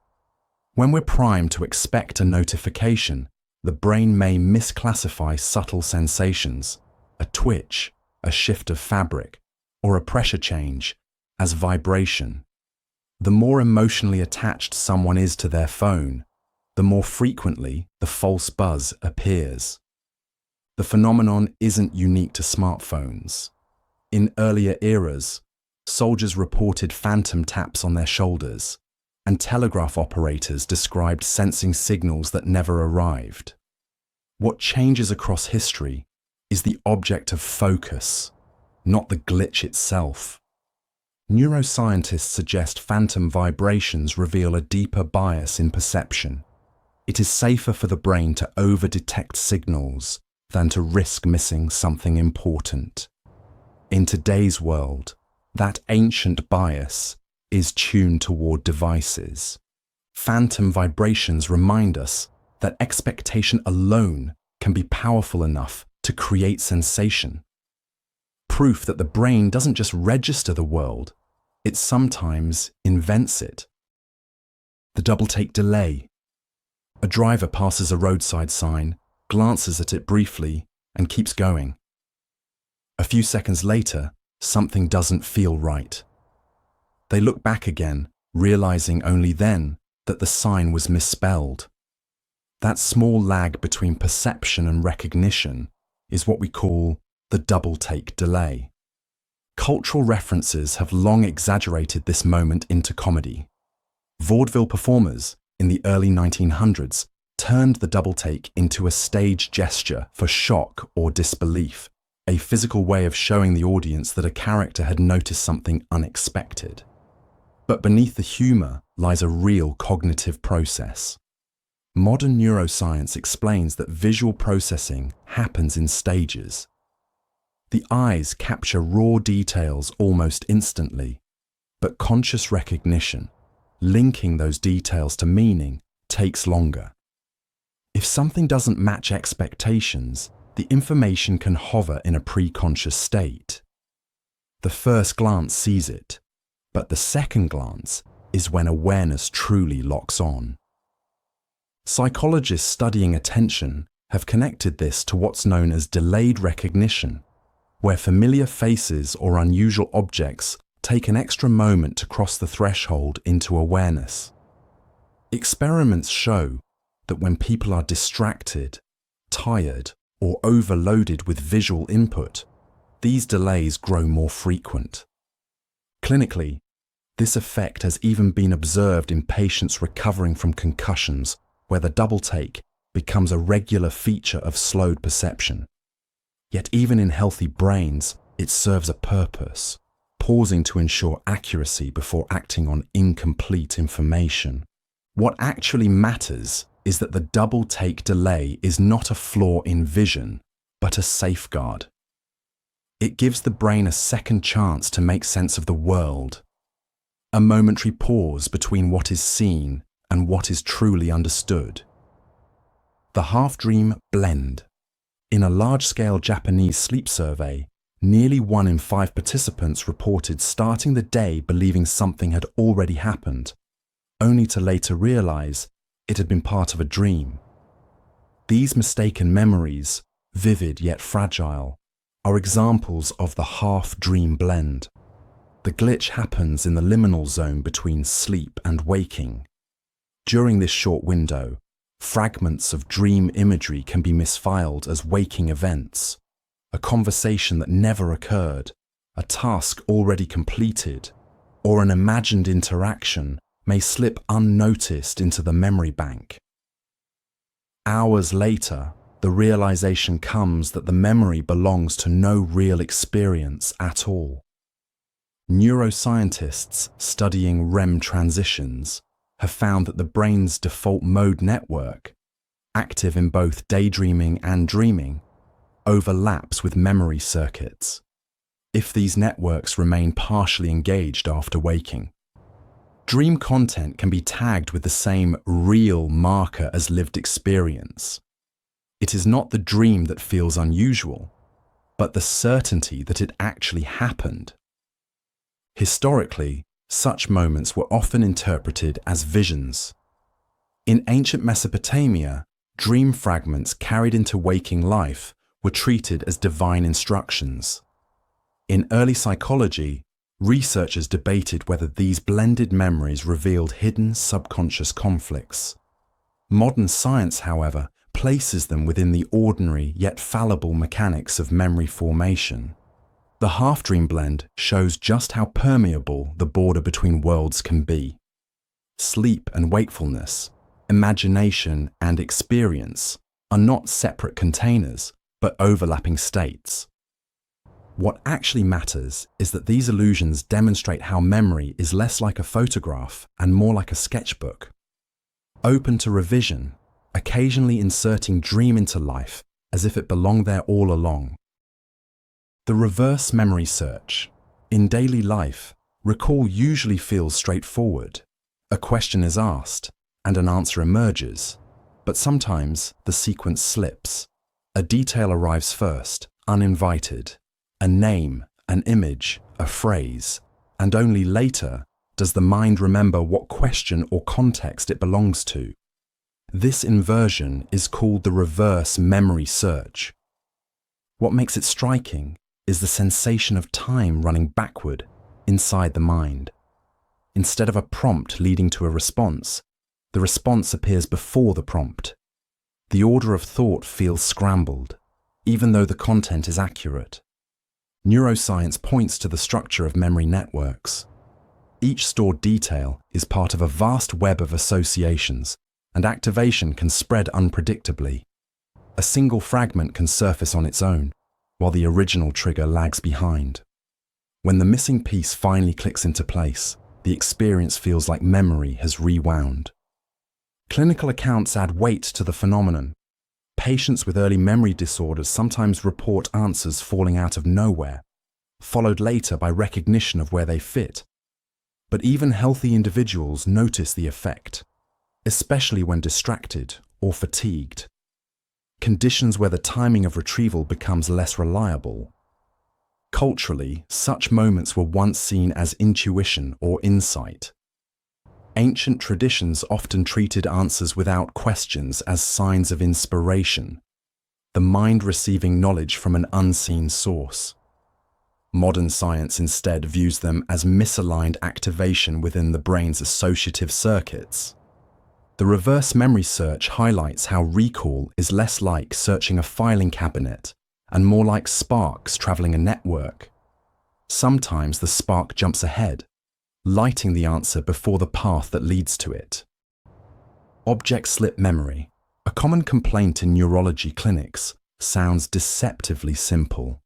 When we're primed to expect a notification, the brain may misclassify subtle sensations, a twitch, a shift of fabric, or a pressure change, as vibration. The more emotionally attached someone is to their phone, the more frequently the false buzz appears. The phenomenon isn't unique to smartphones. In earlier eras, soldiers reported phantom taps on their shoulders, and telegraph operators described sensing signals that never arrived. What changes across history is the object of focus, not the glitch itself. Neuroscientists suggest phantom vibrations reveal a deeper bias in perception. It is safer for the brain to over-detect signals than to risk missing something important. In today's world, that ancient bias is tuned toward devices. Phantom vibrations remind us that expectation alone can be powerful enough to create sensation. Proof that the brain doesn't just register the world, it sometimes invents it. The double-take delay. A driver passes a roadside sign, glances at it briefly, and keeps going. A few seconds later, something doesn't feel right. They look back again, realizing only then that the sign was misspelled. That small lag between perception and recognition is what we call the double-take delay. Cultural references have long exaggerated this moment into comedy. Vaudeville performers in the early 1900s turned the double-take into a stage gesture for shock or disbelief, a physical way of showing the audience that a character had noticed something unexpected. But beneath the humor lies a real cognitive process. Modern neuroscience explains that visual processing happens in stages. The eyes capture raw details almost instantly, but conscious recognition, linking those details to meaning, takes longer. If something doesn't match expectations, the information can hover in a pre-conscious state. The first glance sees it, but the second glance is when awareness truly locks on. Psychologists studying attention have connected this to what's known as delayed recognition, where familiar faces or unusual objects take an extra moment to cross the threshold into awareness. Experiments show that when people are distracted, tired, or overloaded with visual input, these delays grow more frequent. Clinically, this effect has even been observed in patients recovering from concussions, where the double take becomes a regular feature of slowed perception. Yet even in healthy brains, it serves a purpose, pausing to ensure accuracy before acting on incomplete information. What actually matters is that the double-take delay is not a flaw in vision, but a safeguard. It gives the brain a second chance to make sense of the world, a momentary pause between what is seen and what is truly understood. The HalfDream Blend. In a large-scale Japanese sleep survey, nearly 1 in 5 participants reported starting the day believing something had already happened, only to later realize it had been part of a dream. These mistaken memories, vivid yet fragile, are examples of the HalfDream Blend. The glitch happens in the liminal zone between sleep and waking. During this short window, fragments of dream imagery can be misfiled as waking events, a conversation that never occurred, a task already completed, or an imagined interaction may slip unnoticed into the memory bank. Hours later, the realization comes that the memory belongs to no real experience at all. Neuroscientists studying REM transitions have found that the brain's default mode network, active in both daydreaming and dreaming, overlaps with memory circuits, if these networks remain partially engaged after waking. Dream content can be tagged with the same real marker as lived experience. It is not the dream that feels unusual, but the certainty that it actually happened. Historically, such moments were often interpreted as visions. In ancient Mesopotamia, dream fragments carried into waking life were treated as divine instructions. In early psychology, researchers debated whether these blended memories revealed hidden subconscious conflicts. Modern science, however, places them within the ordinary yet fallible mechanics of memory formation. The HalfDream Blend shows just how permeable the border between worlds can be. Sleep and wakefulness, imagination and experience are not separate containers, but overlapping states. What actually matters is that these illusions demonstrate how memory is less like a photograph and more like a sketchbook, open to revision, occasionally inserting dream into life as if it belonged there all along. The reverse memory search. In daily life, recall usually feels straightforward. A question is asked, and an answer emerges, but sometimes the sequence slips. A detail arrives first, uninvited. A name, an image, a phrase, and only later does the mind remember what question or context it belongs to. This inversion is called the reverse memory search. What makes it striking is the sensation of time running backward inside the mind. Instead of a prompt leading to a response, the response appears before the prompt. The order of thought feels scrambled, even though the content is accurate. Neuroscience points to the structure of memory networks. Each stored detail is part of a vast web of associations, and activation can spread unpredictably. A single fragment can surface on its own, while the original trigger lags behind. When the missing piece finally clicks into place, the experience feels like memory has rewound. Clinical accounts add weight to the phenomenon. Patients with early memory disorders sometimes report answers falling out of nowhere, followed later by recognition of where they fit. But even healthy individuals notice the effect, especially when distracted or fatigued. Conditions where the timing of retrieval becomes less reliable. Culturally, such moments were once seen as intuition or insight. Ancient traditions often treated answers without questions as signs of inspiration, the mind receiving knowledge from an unseen source. Modern science instead views them as misaligned activation within the brain's associative circuits. The reverse memory search highlights how recall is less like searching a filing cabinet and more like sparks traveling a network. Sometimes the spark jumps ahead, lighting the answer before the path that leads to it. Object slip memory. A common complaint in neurology clinics sounds deceptively simple.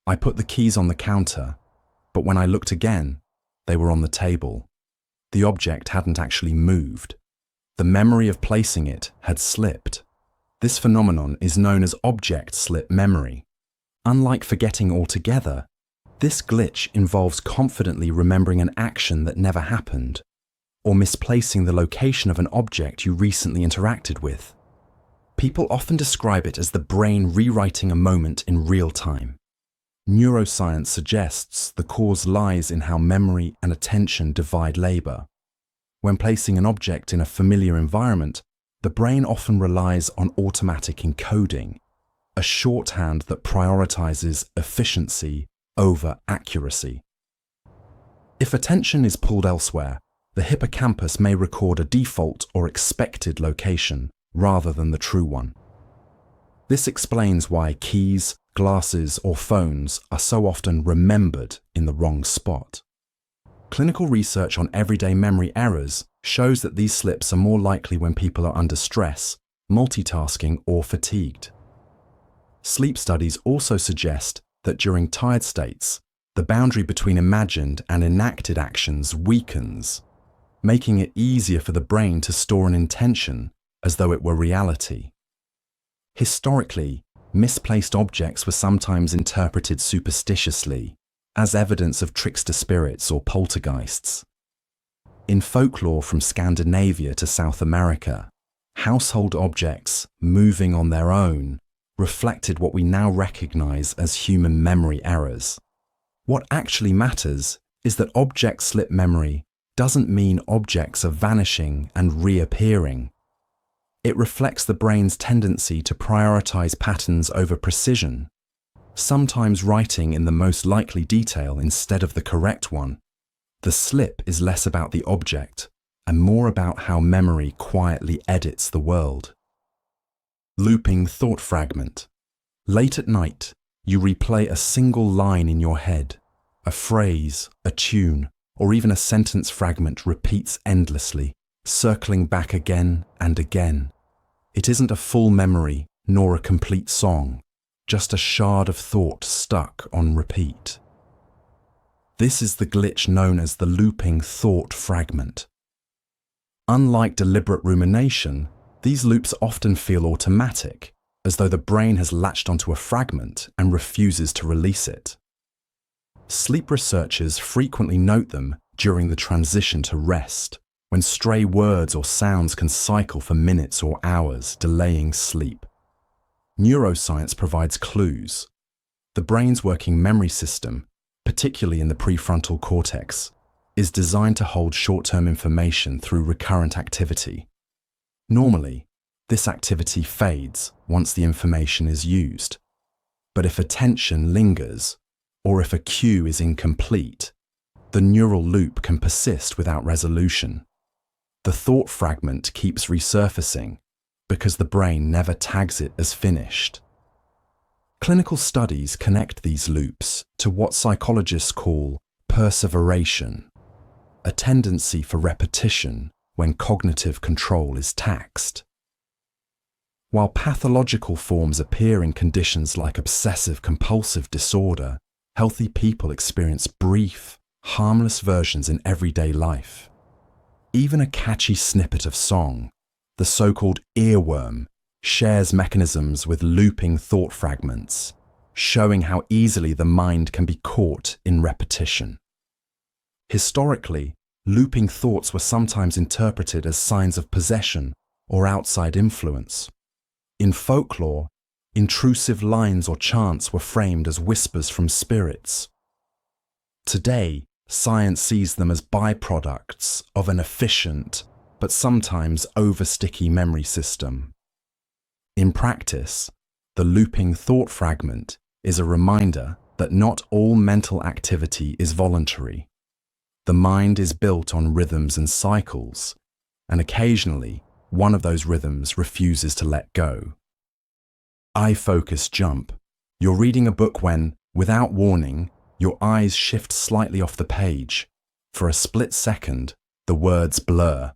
I put the keys on the counter, but when I looked again, they were on the table. The object hadn't actually moved. The memory of placing it had slipped. This phenomenon is known as object slip memory. Unlike forgetting altogether, this glitch involves confidently remembering an action that never happened, or misplacing the location of an object you recently interacted with. People often describe it as the brain rewriting a moment in real time. Neuroscience suggests the cause lies in how memory and attention divide labor. When placing an object in a familiar environment, the brain often relies on automatic encoding, a shorthand that prioritizes efficiency over accuracy. If attention is pulled elsewhere, the hippocampus may record a default or expected location rather than the true one. This explains why keys, glasses, or phones are so often remembered in the wrong spot. Clinical research on everyday memory errors shows that these slips are more likely when people are under stress, multitasking, or fatigued. Sleep studies also suggest that during tired states, the boundary between imagined and enacted actions weakens, making it easier for the brain to store an intention as though it were reality. Historically, misplaced objects were sometimes interpreted superstitiously as evidence of trickster spirits or poltergeists. In folklore from Scandinavia to South America, household objects moving on their own reflected what we now recognize as human memory errors. What actually matters is that object slip memory doesn't mean objects are vanishing and reappearing. It reflects the brain's tendency to prioritize patterns over precision, sometimes writing in the most likely detail instead of the correct one. The slip is less about the object and more about how memory quietly edits the world. Looping thought fragment. Late at night, you replay a single line in your head. A phrase, a tune, or even a sentence fragment repeats endlessly, circling back again and again. It isn't a full memory nor a complete song, just a shard of thought stuck on repeat. This is the glitch known as the looping thought fragment. Unlike deliberate rumination, these loops often feel automatic, as though the brain has latched onto a fragment and refuses to release it. Sleep researchers frequently note them during the transition to rest, when stray words or sounds can cycle for minutes or hours, delaying sleep. Neuroscience provides clues. The brain's working memory system, particularly in the prefrontal cortex, is designed to hold short-term information through recurrent activity. Normally, this activity fades once the information is used. But if attention lingers, or if a cue is incomplete, the neural loop can persist without resolution. The thought fragment keeps resurfacing because the brain never tags it as finished. Clinical studies connect these loops to what psychologists call perseveration, a tendency for repetition when cognitive control is taxed. While pathological forms appear in conditions like obsessive-compulsive disorder, healthy people experience brief, harmless versions in everyday life. Even a catchy snippet of song, the so-called earworm, shares mechanisms with looping thought fragments, showing how easily the mind can be caught in repetition. Historically, looping thoughts were sometimes interpreted as signs of possession or outside influence. In folklore, intrusive lines or chants were framed as whispers from spirits. Today, science sees them as byproducts of an efficient, but sometimes over-sticky memory system. In practice, the looping thought fragment is a reminder that not all mental activity is voluntary. The mind is built on rhythms and cycles, and occasionally, one of those rhythms refuses to let go. Eye focus jump. You're reading a book when, without warning, your eyes shift slightly off the page. For a split second, the words blur.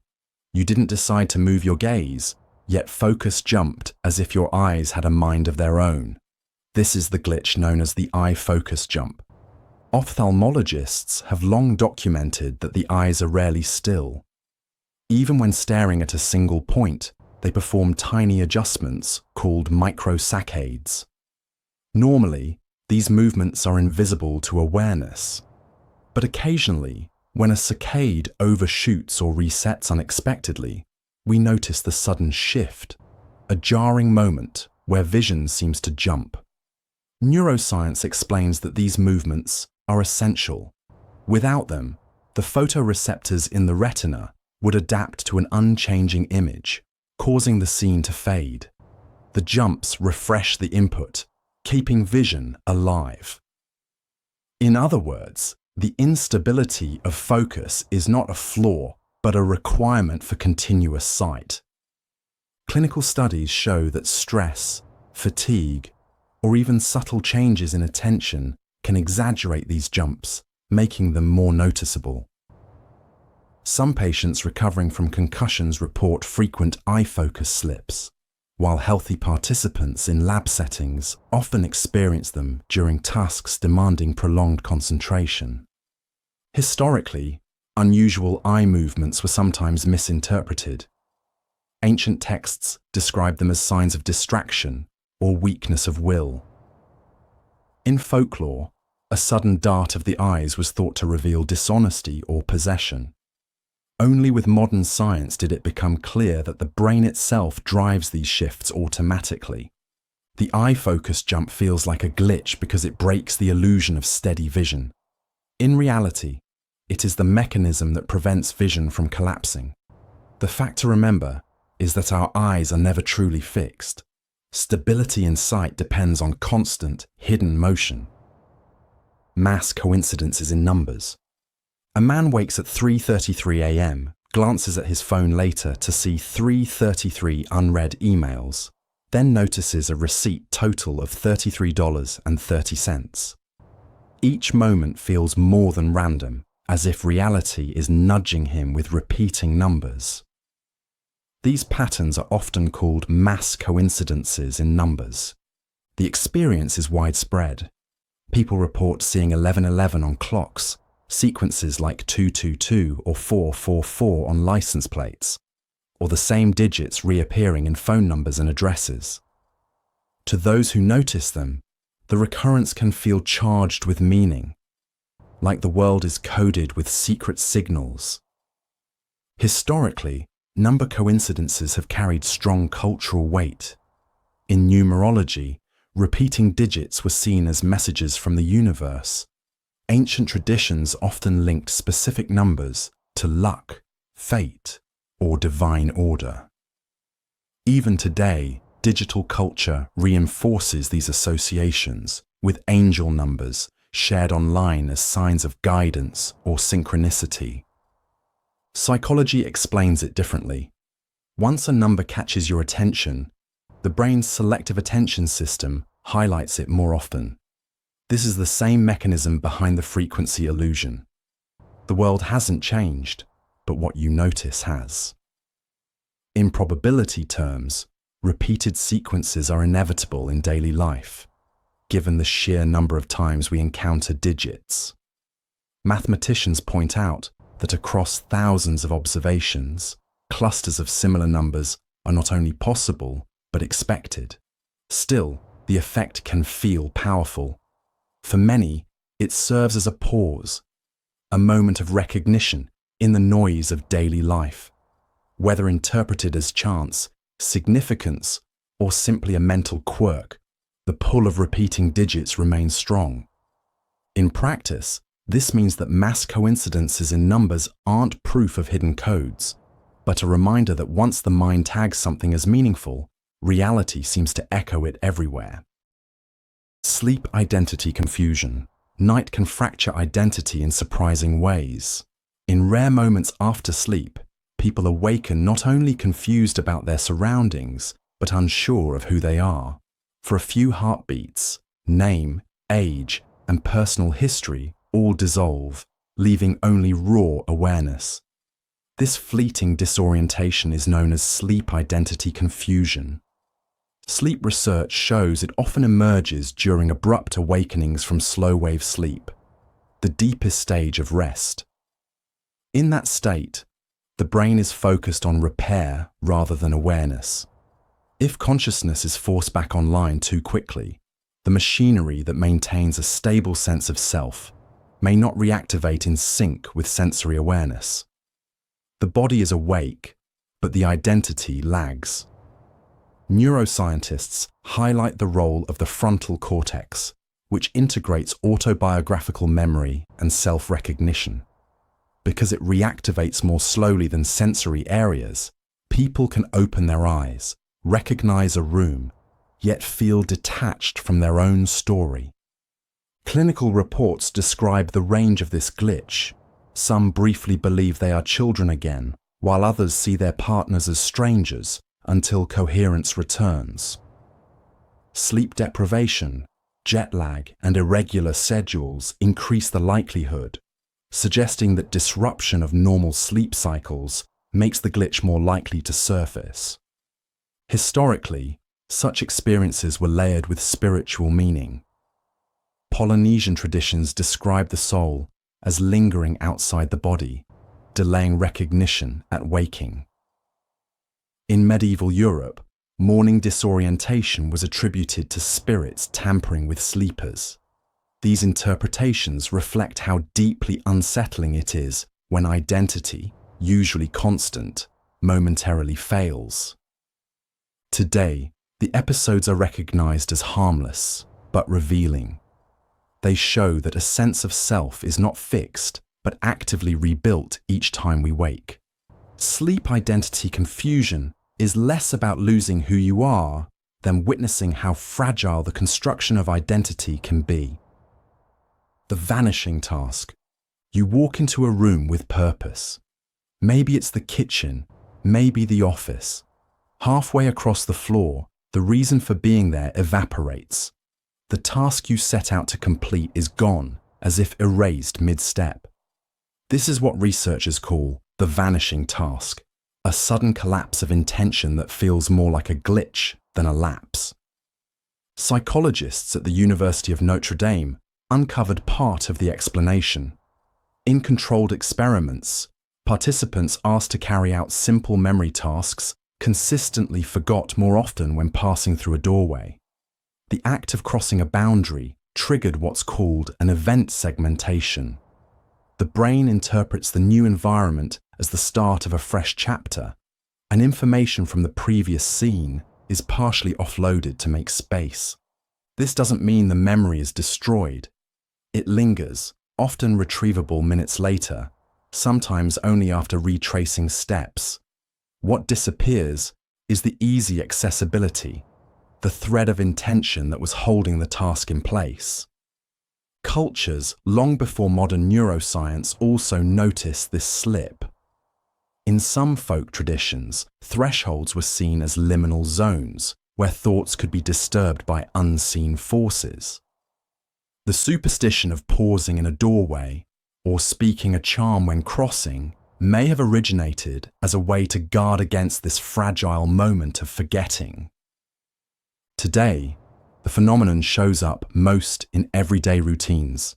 You didn't decide to move your gaze, yet focus jumped as if your eyes had a mind of their own. This is the glitch known as the eye focus jump. Ophthalmologists have long documented that the eyes are rarely still. Even when staring at a single point, they perform tiny adjustments called microsaccades. Normally, these movements are invisible to awareness. But occasionally, when a saccade overshoots or resets unexpectedly, we notice the sudden shift, a jarring moment where vision seems to jump. Neuroscience explains that these movements are essential. Without them, the photoreceptors in the retina would adapt to an unchanging image, causing the scene to fade. The jumps refresh the input, keeping vision alive. In other words, the instability of focus is not a flaw, but a requirement for continuous sight. Clinical studies show that stress, fatigue, or even subtle changes in attention can exaggerate these jumps, making them more noticeable. Some patients recovering from concussions report frequent eye focus slips, while healthy participants in lab settings often experience them during tasks demanding prolonged concentration. Historically, unusual eye movements were sometimes misinterpreted. Ancient texts describe them as signs of distraction or weakness of will. In folklore, a sudden dart of the eyes was thought to reveal dishonesty or possession. Only with modern science did it become clear that the brain itself drives these shifts automatically. The eye focus jump feels like a glitch because it breaks the illusion of steady vision. In reality, it is the mechanism that prevents vision from collapsing. The fact to remember is that our eyes are never truly fixed. Stability in sight depends on constant, hidden motion. Mass coincidences in numbers. A man wakes at 3:33 a.m., glances at his phone later to see 333 unread emails, then notices a receipt total of $33.30. Each moment feels more than random, as if reality is nudging him with repeating numbers. These patterns are often called mass coincidences in numbers. The experience is widespread. People report seeing 1111 on clocks, sequences like 222 or 444 on license plates, or the same digits reappearing in phone numbers and addresses. To those who notice them, the recurrence can feel charged with meaning, like the world is coded with secret signals. Historically, number coincidences have carried strong cultural weight. In numerology, repeating digits were seen as messages from the universe. Ancient traditions often linked specific numbers to luck, fate, or divine order. Even today, digital culture reinforces these associations with angel numbers shared online as signs of guidance or synchronicity. Psychology explains it differently. Once a number catches your attention, the brain's selective attention system highlights it more often. This is the same mechanism behind the frequency illusion. The world hasn't changed, but what you notice has. In probability terms, repeated sequences are inevitable in daily life, given the sheer number of times we encounter digits. Mathematicians point out that across thousands of observations, clusters of similar numbers are not only possible, but expected. Still, the effect can feel powerful. For many, it serves as a pause, a moment of recognition in the noise of daily life. Whether interpreted as chance, significance, or simply a mental quirk, the pull of repeating digits remains strong. In practice, this means that mass coincidences in numbers aren't proof of hidden codes, but a reminder that once the mind tags something as meaningful, reality seems to echo it everywhere. Sleep identity confusion. Night can fracture identity in surprising ways. In rare moments after sleep, people awaken not only confused about their surroundings, but unsure of who they are. For a few heartbeats, name, age, and personal history all dissolve, leaving only raw awareness. This fleeting disorientation is known as sleep identity confusion. Sleep research shows it often emerges during abrupt awakenings from slow-wave sleep, the deepest stage of rest. In that state, the brain is focused on repair rather than awareness. If consciousness is forced back online too quickly, the machinery that maintains a stable sense of self may not reactivate in sync with sensory awareness. The body is awake, but the identity lags. Neuroscientists highlight the role of the frontal cortex, which integrates autobiographical memory and self-recognition. Because it reactivates more slowly than sensory areas, people can open their eyes, recognize a room, yet feel detached from their own story. Clinical reports describe the range of this glitch. Some briefly believe they are children again, while others see their partners as strangers until coherence returns. Sleep deprivation, jet lag, and irregular schedules increase the likelihood, suggesting that disruption of normal sleep cycles makes the glitch more likely to surface. Historically, such experiences were layered with spiritual meaning. Polynesian traditions describe the soul as lingering outside the body, delaying recognition at waking. In medieval Europe, morning disorientation was attributed to spirits tampering with sleepers. These interpretations reflect how deeply unsettling it is when identity, usually constant, momentarily fails. Today, the episodes are recognized as harmless, but revealing. They show that a sense of self is not fixed, but actively rebuilt each time we wake. Sleep identity confusion is less about losing who you are than witnessing how fragile the construction of identity can be. The vanishing task. You walk into a room with purpose. Maybe it's the kitchen, maybe the office. Halfway across the floor, the reason for being there evaporates. The task you set out to complete is gone, as if erased mid-step. This is what researchers call the vanishing task, a sudden collapse of intention that feels more like a glitch than a lapse. Psychologists at the University of Notre Dame uncovered part of the explanation. In controlled experiments, participants asked to carry out simple memory tasks consistently forgot more often when passing through a doorway. The act of crossing a boundary triggered what's called an event segmentation. The brain interprets the new environment as the start of a fresh chapter, and information from the previous scene is partially offloaded to make space. This doesn't mean the memory is destroyed. It lingers, often retrievable minutes later, sometimes only after retracing steps. What disappears is the easy accessibility, the thread of intention that was holding the task in place. Cultures long before modern neuroscience also noticed this slip. In some folk traditions, thresholds were seen as liminal zones, where thoughts could be disturbed by unseen forces. The superstition of pausing in a doorway or speaking a charm when crossing may have originated as a way to guard against this fragile moment of forgetting. Today, the phenomenon shows up most in everyday routines.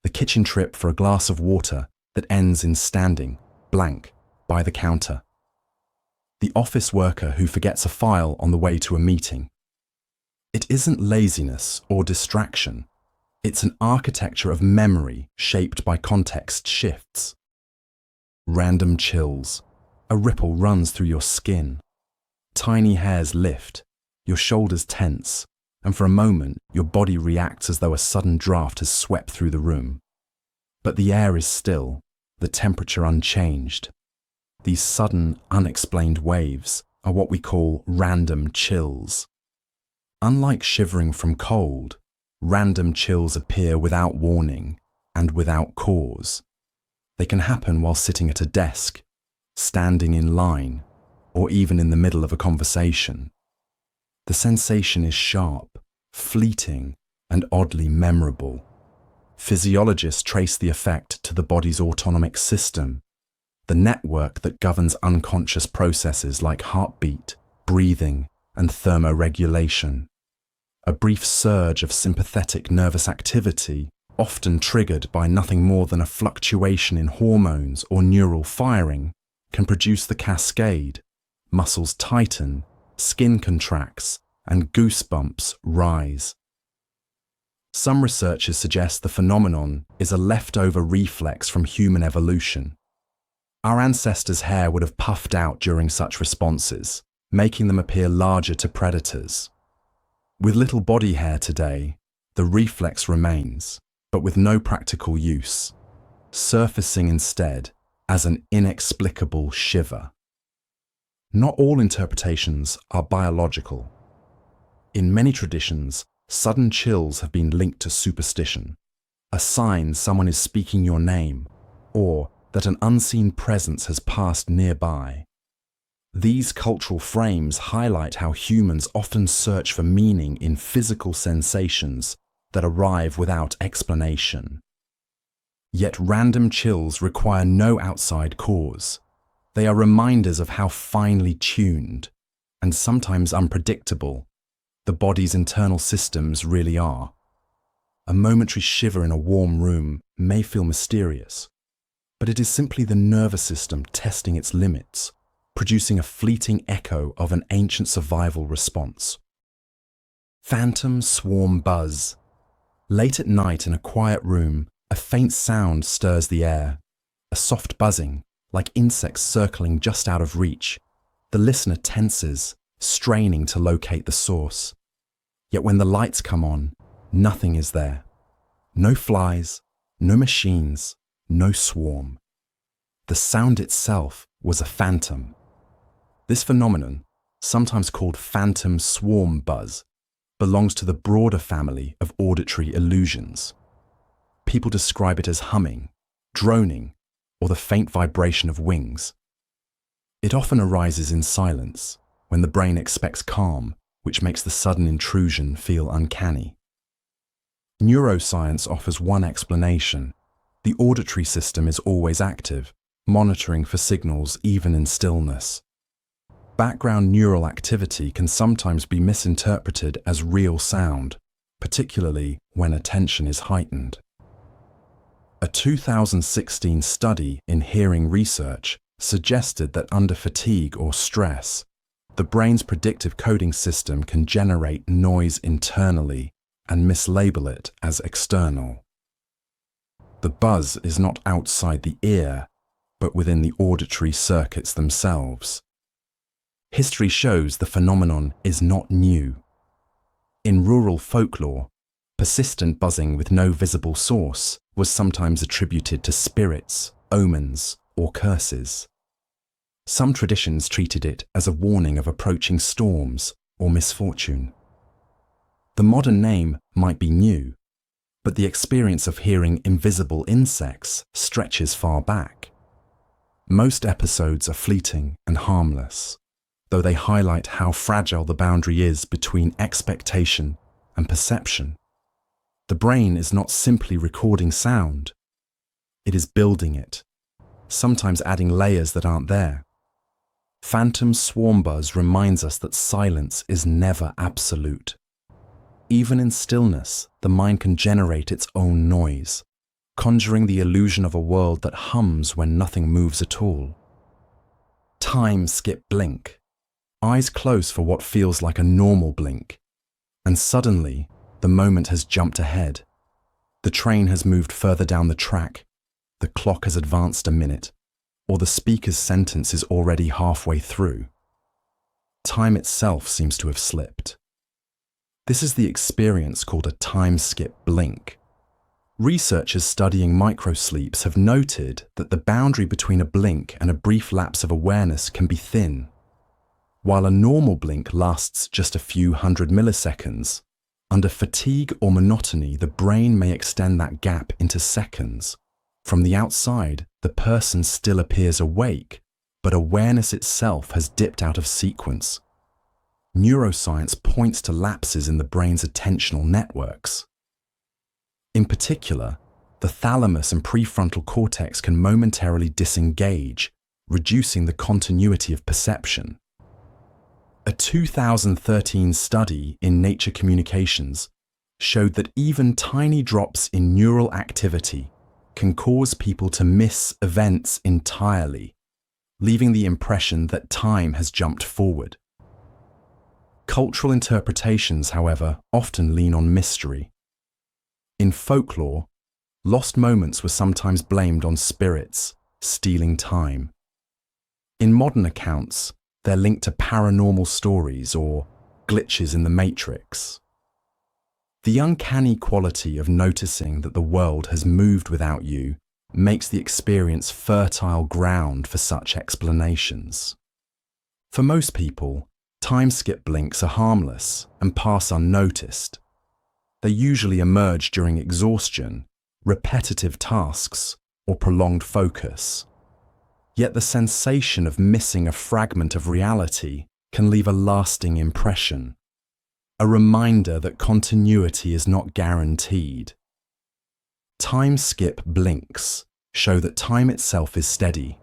The kitchen trip for a glass of water that ends in standing, blank, by the counter. The office worker who forgets a file on the way to a meeting. It isn't laziness or distraction. It's an architecture of memory shaped by context shifts. Random chills. A ripple runs through your skin. Tiny hairs lift. Your shoulders tense, and for a moment your body reacts as though a sudden draft has swept through the room. But the air is still, the temperature unchanged. These sudden, unexplained waves are what we call random chills. Unlike shivering from cold, random chills appear without warning and without cause. They can happen while sitting at a desk, standing in line, or even in the middle of a conversation. The sensation is sharp, fleeting, and oddly memorable. Physiologists trace the effect to the body's autonomic system. the network that governs unconscious processes like heartbeat, breathing, and thermoregulation. A brief surge of sympathetic nervous activity, often triggered by nothing more than a fluctuation in hormones or neural firing, can produce the cascade. Muscles tighten, skin contracts, and goosebumps rise. Some researchers suggest the phenomenon is a leftover reflex from human evolution. Our ancestors' hair would have puffed out during such responses, making them appear larger to predators. With little body hair today, the reflex remains, but with no practical use, surfacing instead as an inexplicable shiver. Not all interpretations are biological. In many traditions, sudden chills have been linked to superstition, a sign someone is speaking your name, or that an unseen presence has passed nearby. These cultural frames highlight how humans often search for meaning in physical sensations that arrive without explanation. Yet random chills require no outside cause. They are reminders of how finely tuned, and sometimes unpredictable, the body's internal systems really are. A momentary shiver in a warm room may feel mysterious, but it is simply the nervous system testing its limits, producing a fleeting echo of an ancient survival response. Phantom swarm buzz. Late at night in a quiet room, a faint sound stirs the air, a soft buzzing, like insects circling just out of reach. The listener tenses, straining to locate the source. Yet when the lights come on, nothing is there. No flies, no machines, no swarm. The sound itself was a phantom. This phenomenon, sometimes called phantom swarm buzz, belongs to the broader family of auditory illusions. People describe it as humming, droning, or the faint vibration of wings. It often arises in silence, when the brain expects calm, which makes the sudden intrusion feel uncanny. Neuroscience offers one explanation. The auditory system is always active, monitoring for signals even in stillness. Background neural activity can sometimes be misinterpreted as real sound, particularly when attention is heightened. A 2016 study in hearing research suggested that under fatigue or stress, the brain's predictive coding system can generate noise internally and mislabel it as external. The buzz is not outside the ear, but within the auditory circuits themselves. History shows the phenomenon is not new. In rural folklore, persistent buzzing with no visible source was sometimes attributed to spirits, omens, or curses. Some traditions treated it as a warning of approaching storms or misfortune. The modern name might be new, but the experience of hearing invisible insects stretches far back. Most episodes are fleeting and harmless, though they highlight how fragile the boundary is between expectation and perception. The brain is not simply recording sound, it is building it, sometimes adding layers that aren't there. Phantom swarm buzz reminds us that silence is never absolute. Even in stillness, the mind can generate its own noise, conjuring the illusion of a world that hums when nothing moves at all. Time skip blink. Eyes close for what feels like a normal blink, and suddenly, the moment has jumped ahead. The train has moved further down the track, the clock has advanced a minute, or the speaker's sentence is already halfway through. Time itself seems to have slipped. This is the experience called a time skip blink. Researchers studying microsleeps have noted that the boundary between a blink and a brief lapse of awareness can be thin. While a normal blink lasts just a few hundred milliseconds, under fatigue or monotony, the brain may extend that gap into seconds. From the outside, the person still appears awake, but awareness itself has dipped out of sequence. Neuroscience points to lapses in the brain's attentional networks. In particular, the thalamus and prefrontal cortex can momentarily disengage, reducing the continuity of perception. A 2013 study in Nature Communications showed that even tiny drops in neural activity can cause people to miss events entirely, leaving the impression that time has jumped forward. Cultural interpretations, however, often lean on mystery. In folklore, lost moments were sometimes blamed on spirits stealing time. In modern accounts, they're linked to paranormal stories or glitches in the Matrix. The uncanny quality of noticing that the world has moved without you makes the experience fertile ground for such explanations. For most people, time-skip blinks are harmless and pass unnoticed. They usually emerge during exhaustion, repetitive tasks, or prolonged focus. Yet the sensation of missing a fragment of reality can leave a lasting impression, a reminder that continuity is not guaranteed. Time-skip blinks show that time itself is steady,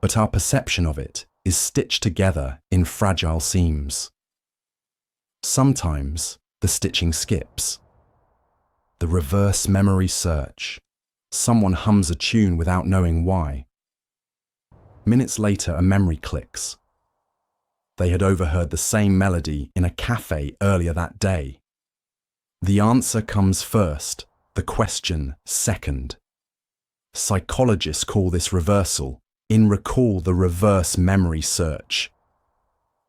but our perception of it is stitched together in fragile seams. Sometimes the stitching skips. The reverse memory search. Someone hums a tune without knowing why. Minutes later, a memory clicks. They had overheard the same melody in a cafe earlier that day. The answer comes first, the question second. Psychologists call this reversal. Recall the reverse memory search.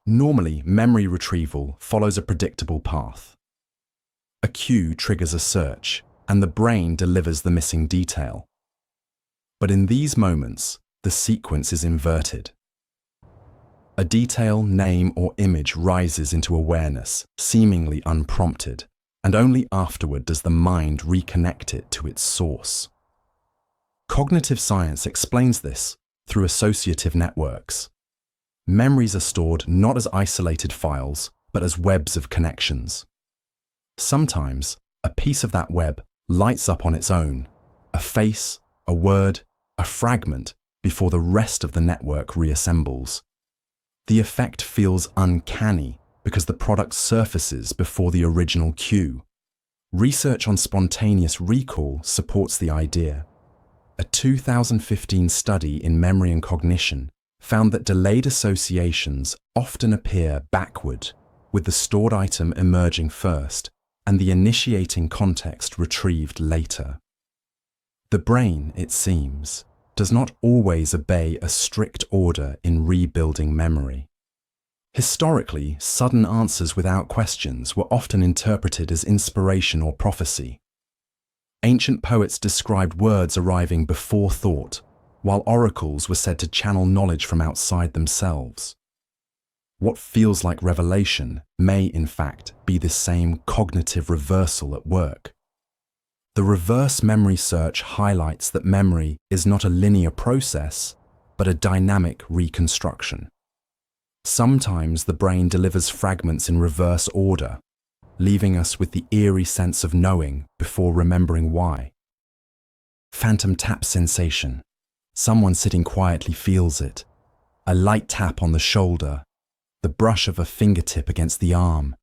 Normally, memory retrieval follows a predictable path. A cue triggers a search, and the brain delivers the missing detail. But in these moments, the sequence is inverted. A detail, name, or image rises into awareness, seemingly unprompted, and only afterward does the mind reconnect it to its source. Cognitive science explains this through associative networks. Memories are stored not as isolated files, but as webs of connections. Sometimes, a piece of that web lights up on its own, a face, a word, a fragment, before the rest of the network reassembles. The effect feels uncanny because the product surfaces before the original cue. Research on spontaneous recall supports the idea. A 2015 study in memory and cognition found that delayed associations often appear backward, with the stored item emerging first and the initiating context retrieved later. The brain, it seems, does not always obey a strict order in rebuilding memory. Historically, sudden answers without questions were often interpreted as inspiration or prophecy. Ancient poets described words arriving before thought, while oracles were said to channel knowledge from outside themselves. What feels like revelation may, in fact, be the same cognitive reversal at work. The reverse memory search highlights that memory is not a linear process, but a dynamic reconstruction. Sometimes the brain delivers fragments in reverse order, leaving us with the eerie sense of knowing before remembering why. Phantom tap sensation. Someone sitting quietly feels it. A light tap on the shoulder, the brush of a fingertip against the arm.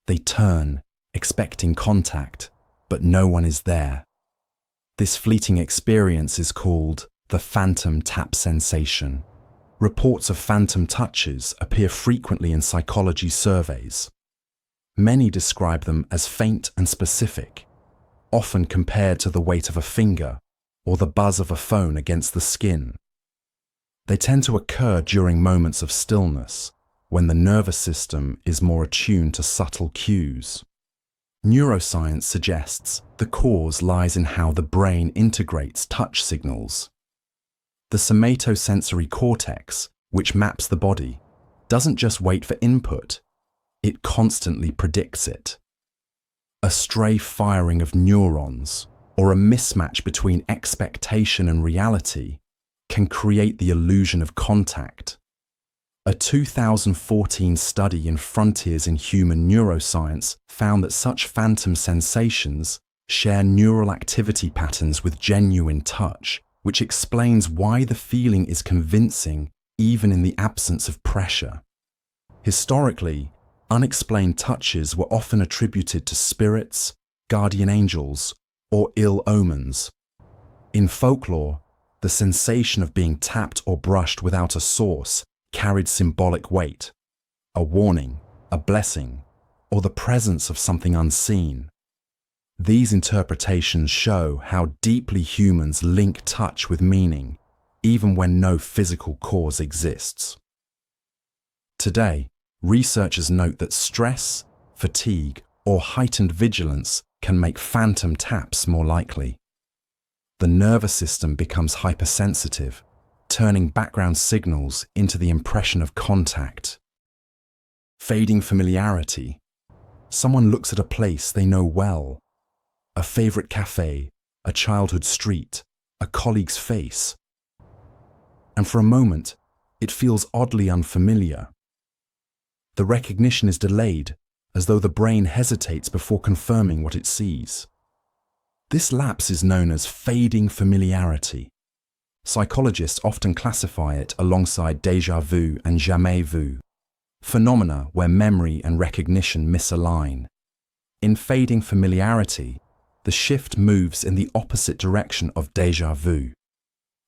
They turn, expecting contact, but no one is there. This fleeting experience is called the phantom tap sensation. Reports of phantom touches appear frequently in psychology surveys. Many describe them as faint and specific, often compared to the weight of a finger or the buzz of a phone against the skin. They tend to occur during moments of stillness, when the nervous system is more attuned to subtle cues. Neuroscience suggests the cause lies in how the brain integrates touch signals. The somatosensory cortex, which maps the body, doesn't just wait for input, it constantly predicts it. A stray firing of neurons, or a mismatch between expectation and reality, can create the illusion of contact. A 2014 study in Frontiers in Human Neuroscience found that such phantom sensations share neural activity patterns with genuine touch, which explains why the feeling is convincing even in the absence of pressure. Historically, unexplained touches were often attributed to spirits, guardian angels, or ill omens. In folklore, the sensation of being tapped or brushed without a source carried symbolic weight, a warning, a blessing, or the presence of something unseen. These interpretations show how deeply humans link touch with meaning, even when no physical cause exists. Today, researchers note that stress, fatigue, or heightened vigilance can make phantom taps more likely. The nervous system becomes hypersensitive, turning background signals into the impression of contact. Fading familiarity. Someone looks at a place they know well. A favorite cafe, a childhood street, a colleague's face. And for a moment, it feels oddly unfamiliar. The recognition is delayed, as though the brain hesitates before confirming what it sees. This lapse is known as fading familiarity. Psychologists often classify it alongside déjà vu and jamais vu, phenomena where memory and recognition misalign. In fading familiarity, the shift moves in the opposite direction of déjà vu.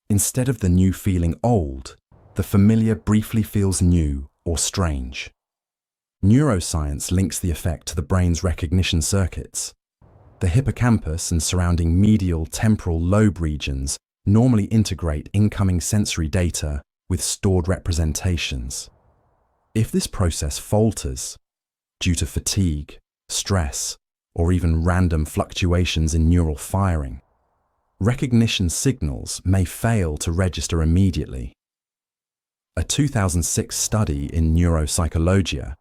Instead of the new feeling old, the familiar briefly feels new or strange. Neuroscience links the effect to the brain's recognition circuits. The hippocampus and surrounding medial temporal lobe regions normally integrate incoming sensory data with stored representations. If this process falters, due to fatigue, stress, or even random fluctuations in neural firing, recognition signals may fail to register immediately. A 2006 study in Neuropsychologia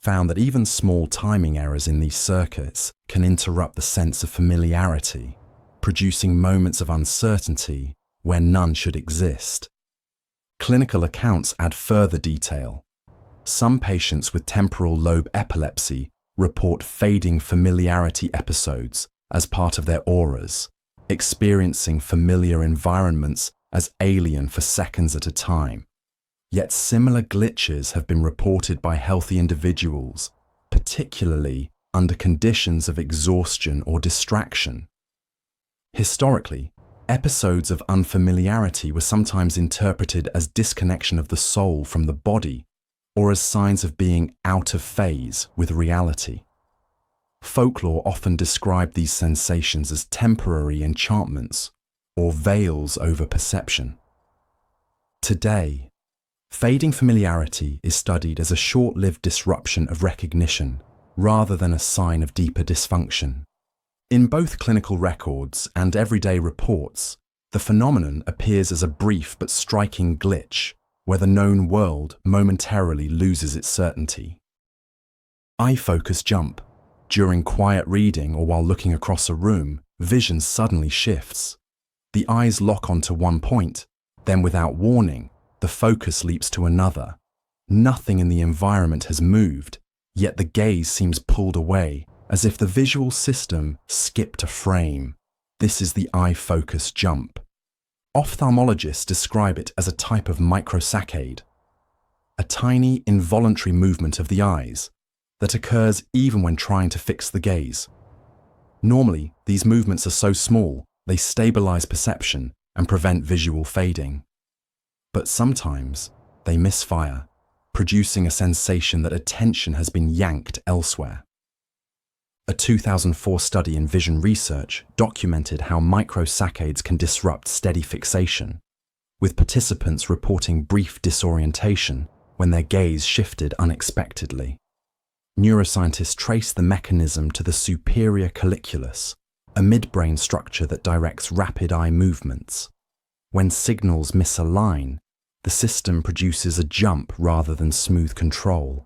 found that even small timing errors in these circuits can interrupt the sense of familiarity, producing moments of uncertainty where none should exist. Clinical accounts add further detail. Some patients with temporal lobe epilepsy report fading familiarity episodes as part of their auras, experiencing familiar environments as alien for seconds at a time. Yet similar glitches have been reported by healthy individuals, particularly under conditions of exhaustion or distraction. Historically, episodes of unfamiliarity were sometimes interpreted as disconnection of the soul from the body, or as signs of being out of phase with reality. Folklore often described these sensations as temporary enchantments or veils over perception. Today, fading familiarity is studied as a short-lived disruption of recognition rather than a sign of deeper dysfunction. In both clinical records and everyday reports, the phenomenon appears as a brief but striking glitch where the known world momentarily loses its certainty. Eye focus jump. During quiet reading or while looking across a room, vision suddenly shifts. The eyes lock onto one point, then without warning, the focus leaps to another. Nothing in the environment has moved, yet the gaze seems pulled away, as if the visual system skipped a frame. This is the eye focus jump. Ophthalmologists describe it as a type of microsaccade, a tiny involuntary movement of the eyes that occurs even when trying to fix the gaze. Normally, these movements are so small, they stabilize perception and prevent visual fading. But sometimes they misfire, producing a sensation that attention has been yanked elsewhere. A 2004 study in vision research documented how microsaccades can disrupt steady fixation, with participants reporting brief disorientation when their gaze shifted unexpectedly. Neuroscientists traced the mechanism to the superior colliculus, a midbrain structure that directs rapid eye movements. When signals misalign, the system produces a jump rather than smooth control.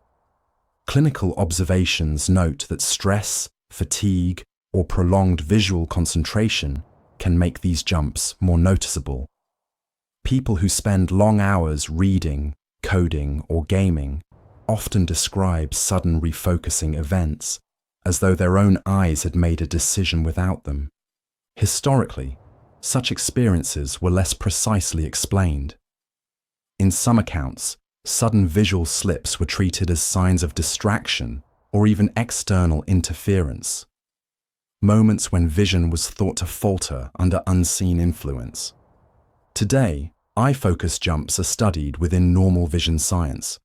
Clinical observations note that stress, fatigue, or prolonged visual concentration can make these jumps more noticeable. People who spend long hours reading, coding, or gaming often describe sudden refocusing events, as though their own eyes had made a decision without them. Historically, such experiences were less precisely explained. In some accounts, sudden visual slips were treated as signs of distraction or even external interference, moments when vision was thought to falter under unseen influence. Today, eye-focus jumps are studied within normal vision science.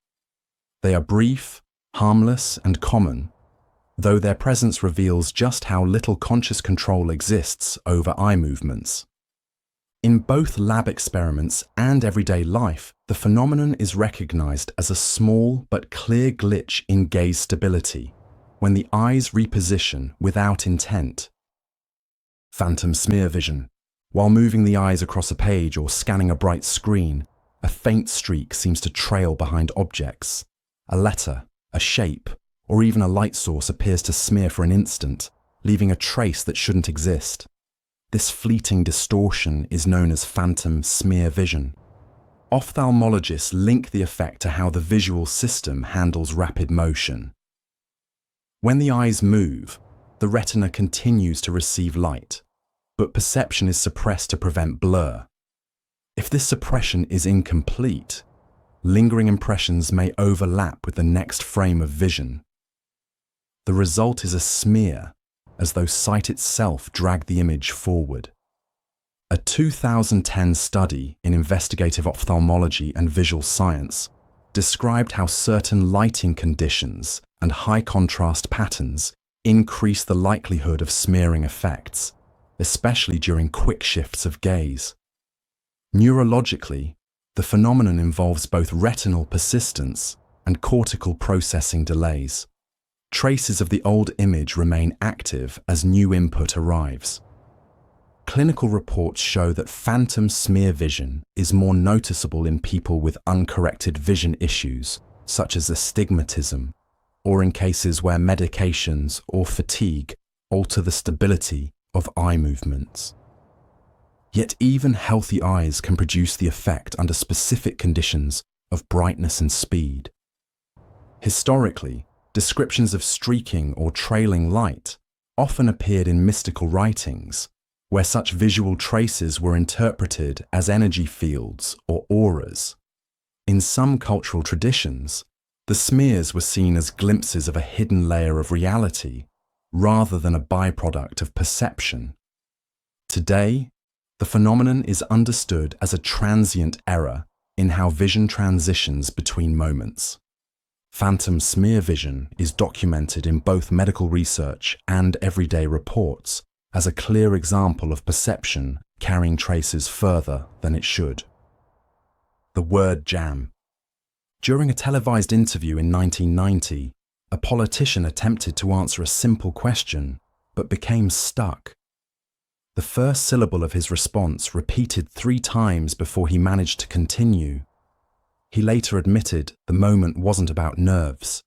They are brief, harmless, and common, though their presence reveals just how little conscious control exists over eye movements. In both lab experiments and everyday life, the phenomenon is recognized as a small but clear glitch in gaze stability, when the eyes reposition without intent. Phantom smear vision. While moving the eyes across a page or scanning a bright screen, a faint streak seems to trail behind objects. A letter, a shape, or even a light source appears to smear for an instant, leaving a trace that shouldn't exist. This fleeting distortion is known as phantom smear vision. Ophthalmologists link the effect to how the visual system handles rapid motion. When the eyes move, the retina continues to receive light, but perception is suppressed to prevent blur. If this suppression is incomplete, lingering impressions may overlap with the next frame of vision. The result is a smear, as though sight itself dragged the image forward. A 2010 study in investigative ophthalmology and visual science described how certain lighting conditions and high contrast patterns increase the likelihood of smearing effects, especially during quick shifts of gaze. Neurologically, the phenomenon involves both retinal persistence and cortical processing delays. Traces of the old image remain active as new input arrives. Clinical reports show that phantom smear vision is more noticeable in people with uncorrected vision issues, such as astigmatism, or in cases where medications or fatigue alter the stability of eye movements. Yet even healthy eyes can produce the effect under specific conditions of brightness and speed. Historically, descriptions of streaking or trailing light often appeared in mystical writings, where such visual traces were interpreted as energy fields or auras. In some cultural traditions, the smears were seen as glimpses of a hidden layer of reality, rather than a byproduct of perception. Today, the phenomenon is understood as a transient error in how vision transitions between moments. Phantom smear vision is documented in both medical research and everyday reports as a clear example of perception carrying traces further than it should. The word jam. During a televised interview in 1990, a politician attempted to answer a simple question, but became stuck. The first syllable of his response repeated 3 times before he managed to continue. He later admitted the moment wasn't about nerves.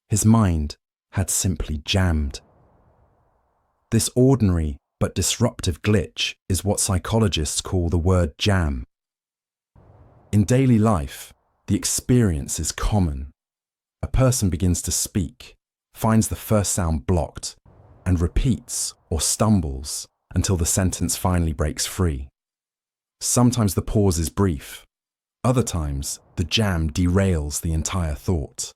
His mind had simply jammed. This ordinary but disruptive glitch is what psychologists call the word jam. In daily life, the experience is common. A person begins to speak, finds the first sound blocked, and repeats or stumbles until the sentence finally breaks free. Sometimes the pause is brief. Other times, the jam derails the entire thought.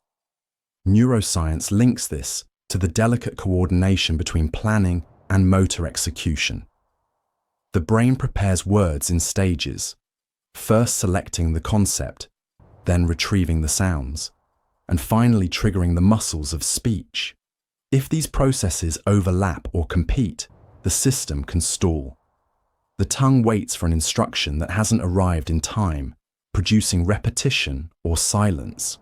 Neuroscience links this to the delicate coordination between planning and motor execution. The brain prepares words in stages, first selecting the concept, then retrieving the sounds, and finally triggering the muscles of speech. If these processes overlap or compete, the system can stall. The tongue waits for an instruction that hasn't arrived in time, producing repetition or silence.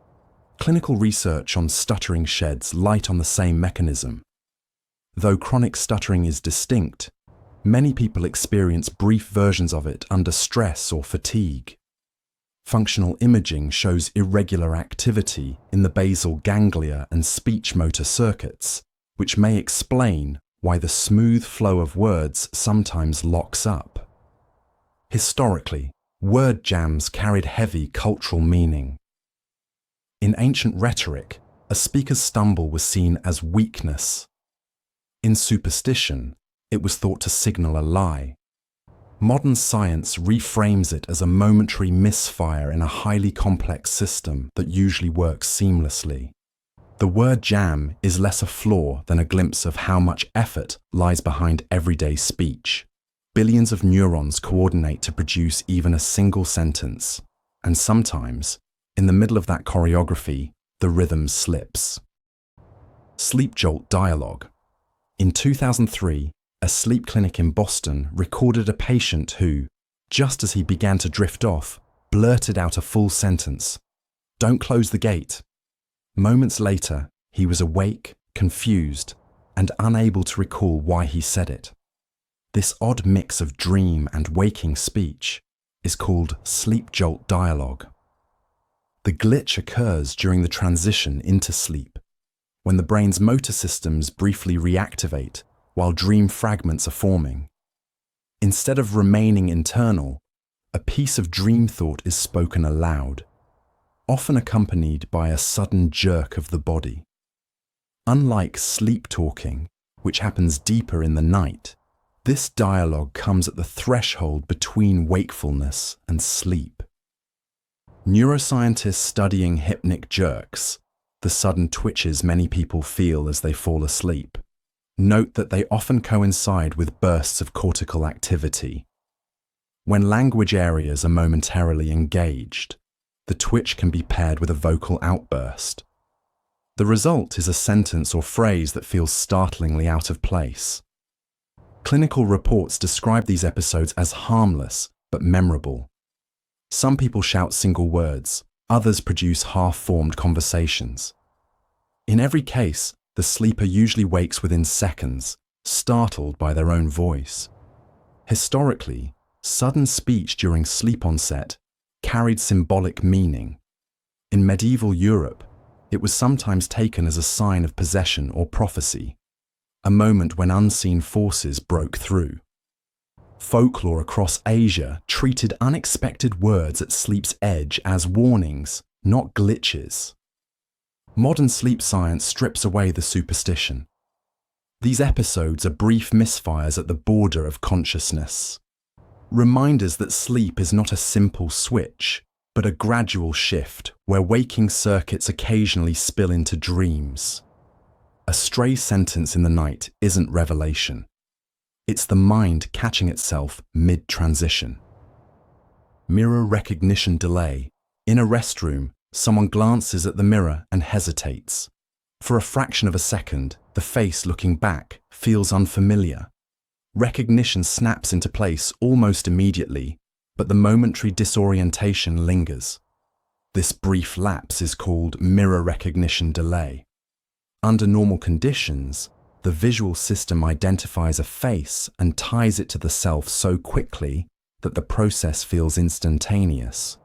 Clinical research on stuttering sheds light on the same mechanism. Though chronic stuttering is distinct, many people experience brief versions of it under stress or fatigue. Functional imaging shows irregular activity in the basal ganglia and speech motor circuits, which may explain why the smooth flow of words sometimes locks up. Historically, word jams carried heavy cultural meaning. In ancient rhetoric, a speaker's stumble was seen as weakness. In superstition, it was thought to signal a lie. Modern science reframes it as a momentary misfire in a highly complex system that usually works seamlessly. The word jam is less a flaw than a glimpse of how much effort lies behind everyday speech. Billions of neurons coordinate to produce even a single sentence, and sometimes, in the middle of that choreography, the rhythm slips. Sleep jolt dialogue. In 2003, a sleep clinic in Boston recorded a patient who, just as he began to drift off, blurted out a full sentence. "Don't close the gate." Moments later, he was awake, confused, and unable to recall why he said it. This odd mix of dream and waking speech is called sleep jolt dialogue. The glitch occurs during the transition into sleep, when the brain's motor systems briefly reactivate while dream fragments are forming. Instead of remaining internal, a piece of dream thought is spoken aloud, often accompanied by a sudden jerk of the body. Unlike sleep talking, which happens deeper in the night, this dialogue comes at the threshold between wakefulness and sleep. Neuroscientists studying hypnic jerks, the sudden twitches many people feel as they fall asleep, note that they often coincide with bursts of cortical activity. When language areas are momentarily engaged, the twitch can be paired with a vocal outburst. The result is a sentence or phrase that feels startlingly out of place. Clinical reports describe these episodes as harmless but memorable. Some people shout single words, others produce half-formed conversations. In every case, the sleeper usually wakes within seconds, startled by their own voice. Historically, sudden speech during sleep onset carried symbolic meaning. In medieval Europe, it was sometimes taken as a sign of possession or prophecy, a moment when unseen forces broke through. Folklore across Asia treated unexpected words at sleep's edge as warnings, not glitches. Modern sleep science strips away the superstition. These episodes are brief misfires at the border of consciousness. Reminders that sleep is not a simple switch, but a gradual shift where waking circuits occasionally spill into dreams. A stray sentence in the night isn't revelation. It's the mind catching itself mid-transition. Mirror recognition delay. In a restroom, someone glances at the mirror and hesitates. For a fraction of a second, the face looking back feels unfamiliar. Recognition snaps into place almost immediately, but the momentary disorientation lingers. This brief lapse is called mirror recognition delay. Under normal conditions, the visual system identifies a face and ties it to the self so quickly that the process feels instantaneous.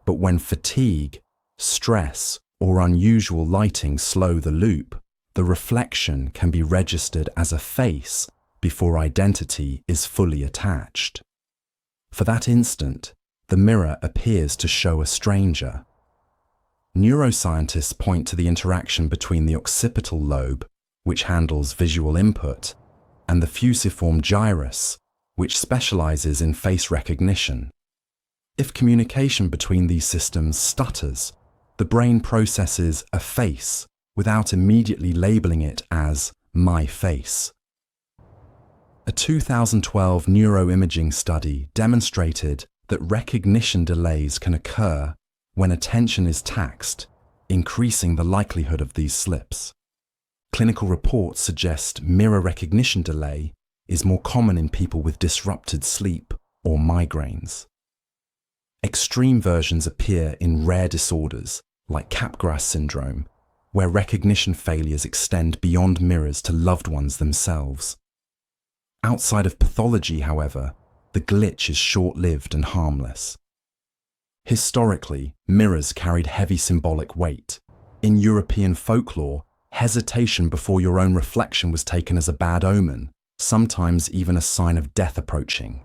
But when fatigue, stress, or unusual lighting slow the loop, the reflection can be registered as a face before identity is fully attached. For that instant, the mirror appears to show a stranger. Neuroscientists point to the interaction between the occipital lobe, which handles visual input, and the fusiform gyrus, which specializes in face recognition. If communication between these systems stutters, the brain processes a face without immediately labeling it as my face. A 2012 neuroimaging study demonstrated that recognition delays can occur when attention is taxed, increasing the likelihood of these slips. Clinical reports suggest mirror recognition delay is more common in people with disrupted sleep or migraines. Extreme versions appear in rare disorders like Capgras syndrome, where recognition failures extend beyond mirrors to loved ones themselves. Outside of pathology, however, the glitch is short-lived and harmless. Historically, mirrors carried heavy symbolic weight. In European folklore, hesitation before your own reflection was taken as a bad omen, sometimes even a sign of death approaching.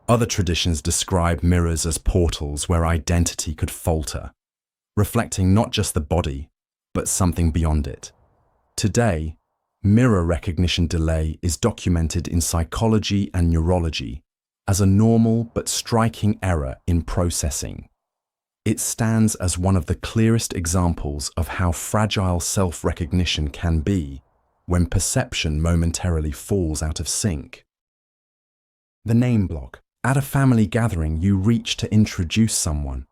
Other traditions describe mirrors as portals where identity could falter, reflecting not just the body, but something beyond it. Today, mirror recognition delay is documented in psychology and neurology, as a normal but striking error in processing. It stands as one of the clearest examples of how fragile self-recognition can be when perception momentarily falls out of sync. The name block. At a family gathering, you reach to introduce someone.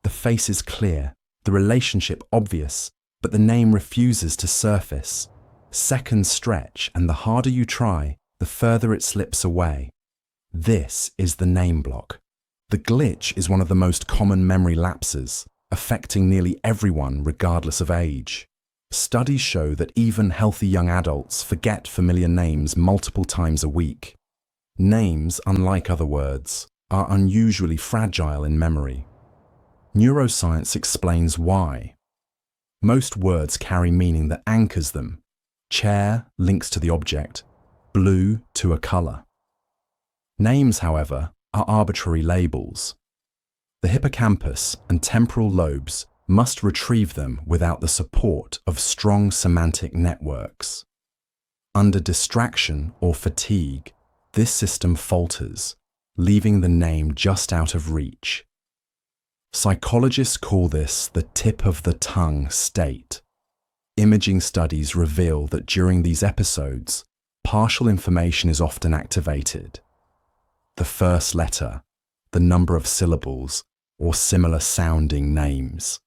The face is clear, the relationship obvious, but the name refuses to surface. Seconds stretch, and the harder you try, the further it slips away. This is the name block. The glitch is one of the most common memory lapses, affecting nearly everyone regardless of age. Studies show that even healthy young adults forget familiar names multiple times a week. Names, unlike other words, are unusually fragile in memory. Neuroscience explains why. Most words carry meaning that anchors them. Chair links to the object, blue to a color. Names, however, are arbitrary labels. The hippocampus and temporal lobes must retrieve them without the support of strong semantic networks. Under distraction or fatigue, this system falters, leaving the name just out of reach. Psychologists call this the tip of the tongue state. Imaging studies reveal that during these episodes, partial information is often activated. The first letter, the number of syllables, or similar sounding names.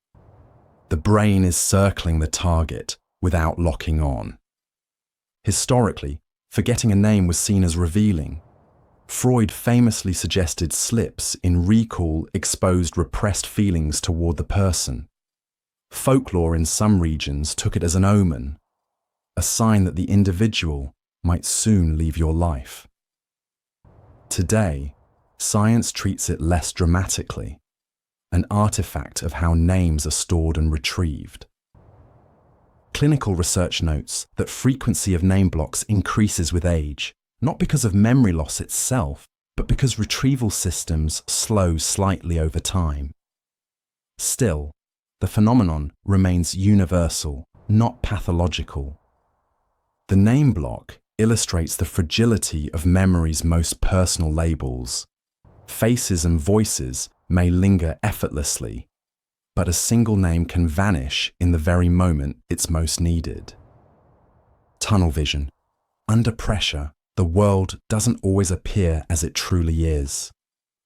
The brain is circling the target without locking on. Historically, forgetting a name was seen as revealing. Freud famously suggested slips in recall exposed repressed feelings toward the person. Folklore in some regions took it as an omen, a sign that the individual might soon leave your life. Today, science treats it less dramatically, an artifact of how names are stored and retrieved. Clinical research notes that frequency of name blocks increases with age, not because of memory loss itself, but because retrieval systems slow slightly over time. Still, the phenomenon remains universal, not pathological. The name block illustrates the fragility of memory's most personal labels. Faces and voices may linger effortlessly, but a single name can vanish in the very moment it's most needed. Tunnel vision. Under pressure, the world doesn't always appear as it truly is.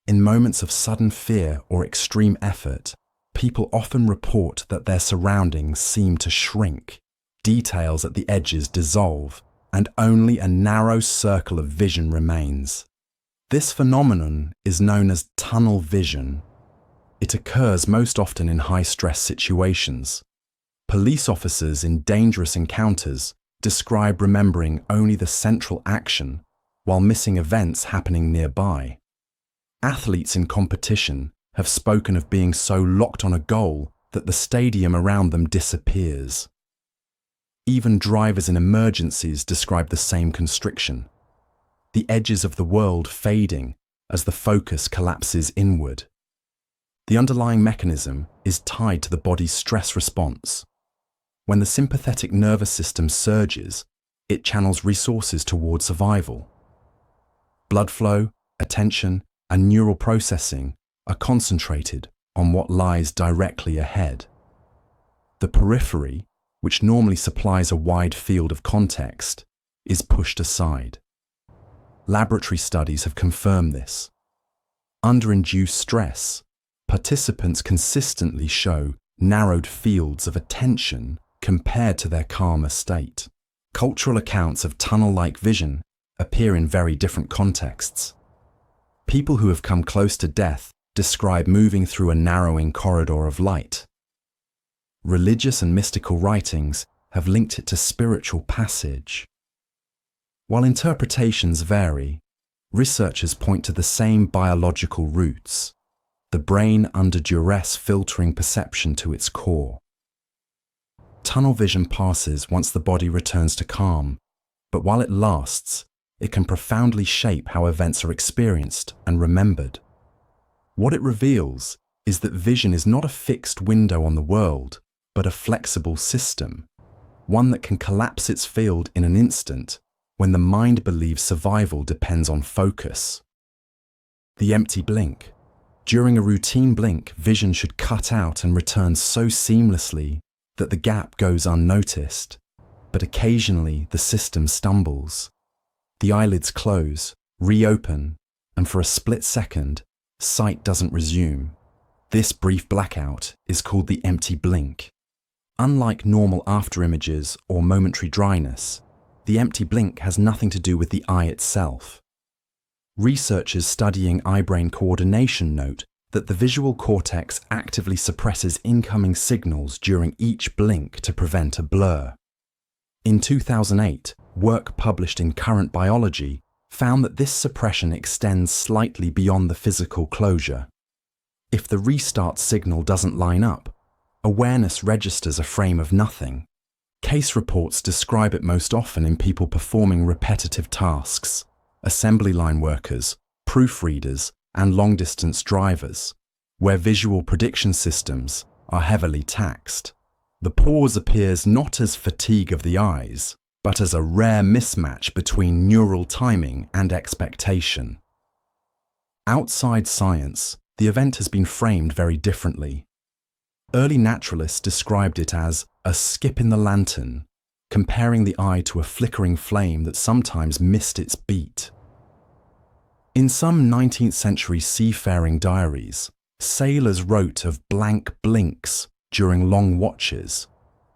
In moments of sudden fear or extreme effort, people often report that their surroundings seem to shrink, details at the edges dissolve, and only a narrow circle of vision remains. This phenomenon is known as tunnel vision. It occurs most often in high-stress situations. Police officers in dangerous encounters describe remembering only the central action, while missing events happening nearby. Athletes in competition have spoken of being so locked on a goal that the stadium around them disappears. Even drivers in emergencies describe the same constriction, the edges of the world fading as the focus collapses inward. The underlying mechanism is tied to the body's stress response. When the sympathetic nervous system surges, it channels resources toward survival. Blood flow, attention, and neural processing are concentrated on what lies directly ahead. The periphery, which normally supplies a wide field of context, is pushed aside. Laboratory studies have confirmed this. Under induced stress, participants consistently show narrowed fields of attention compared to their calmer state. Cultural accounts of tunnel-like vision appear in very different contexts. People who have come close to death describe moving through a narrowing corridor of light. Religious and mystical writings have linked it to spiritual passage. While interpretations vary, researchers point to the same biological roots, the brain under duress filtering perception to its core. Tunnel vision passes once the body returns to calm, but while it lasts, it can profoundly shape how events are experienced and remembered. What it reveals is that vision is not a fixed window on the world, but a flexible system, one that can collapse its field in an instant when the mind believes survival depends on focus. The empty blink. During a routine blink, vision should cut out and return so seamlessly that the gap goes unnoticed, but occasionally the system stumbles. The eyelids close, reopen, and for a split second, sight doesn't resume. This brief blackout is called the empty blink. Unlike normal afterimages or momentary dryness, the empty blink has nothing to do with the eye itself. Researchers studying eye-brain coordination note that the visual cortex actively suppresses incoming signals during each blink to prevent a blur. In 2008, work published in Current Biology found that this suppression extends slightly beyond the physical closure. If the restart signal doesn't line up, awareness registers a frame of nothing. Case reports describe it most often in people performing repetitive tasks, assembly line workers, proofreaders, and long-distance drivers, where visual prediction systems are heavily taxed. The pause appears not as fatigue of the eyes, but as a rare mismatch between neural timing and expectation. Outside science, the event has been framed very differently. Early naturalists described it as a skip in the lantern, comparing the eye to a flickering flame that sometimes missed its beat. In some 19th century seafaring diaries, sailors wrote of blank blinks during long watches,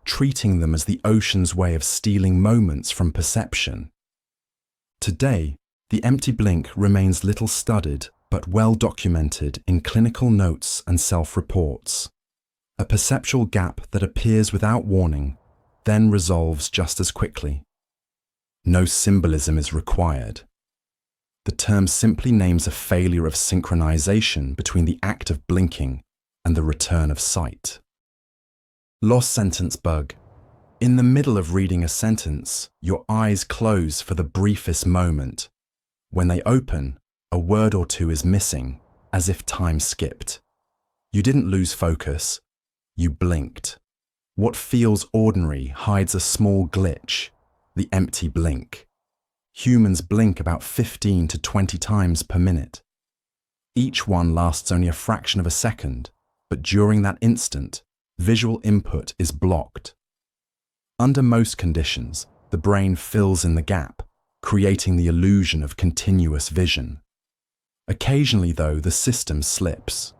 treating them as the ocean's way of stealing moments from perception. Today, the empty blink remains little studied but well documented in clinical notes and self-reports. A perceptual gap that appears without warning, then resolves just as quickly. No symbolism is required. The term simply names a failure of synchronization between the act of blinking and the return of sight. Lost sentence bug. In the middle of reading a sentence, your eyes close for the briefest moment. When they open, a word or two is missing, as if time skipped. You didn't lose focus, you blinked. What feels ordinary hides a small glitch, the empty blink. Humans blink about 15 to 20 times per minute. Each one lasts only a fraction of a second, but during that instant, visual input is blocked. Under most conditions, the brain fills in the gap, creating the illusion of continuous vision. Occasionally, though, the system slips.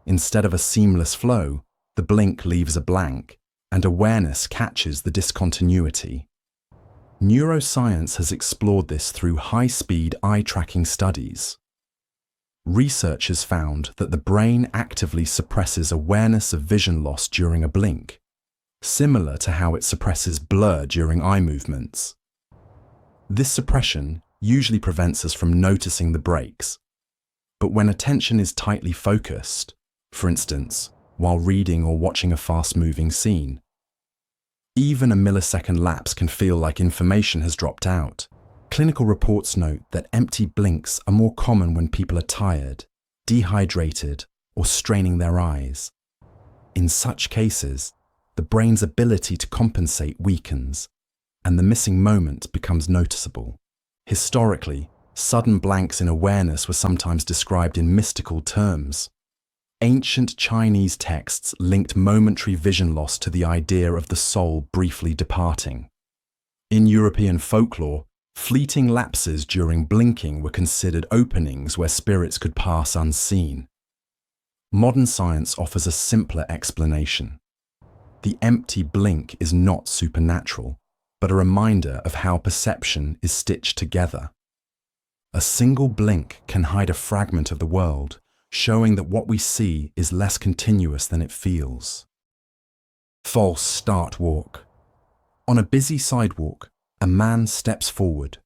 Instead of a seamless flow, the blink leaves a blank, and awareness catches the discontinuity. Neuroscience has explored this through high-speed eye-tracking studies. Researchers found that the brain actively suppresses awareness of vision loss during a blink, similar to how it suppresses blur during eye movements. This suppression usually prevents us from noticing the breaks, but when attention is tightly focused, for instance, while reading or watching a fast-moving scene, even a millisecond lapse can feel like information has dropped out. Clinical reports note that empty blinks are more common when people are tired, dehydrated, or straining their eyes. In such cases, the brain's ability to compensate weakens, and the missing moment becomes noticeable. Historically, sudden blanks in awareness were sometimes described in mystical terms. Ancient Chinese texts linked momentary vision loss to the idea of the soul briefly departing. In European folklore, fleeting lapses during blinking were considered openings where spirits could pass unseen. Modern science offers a simpler explanation. The empty blink is not supernatural, but a reminder of how perception is stitched together. A single blink can hide a fragment of the world, showing that what we see is less continuous than it feels. False start walk. On a busy sidewalk, a man steps forward,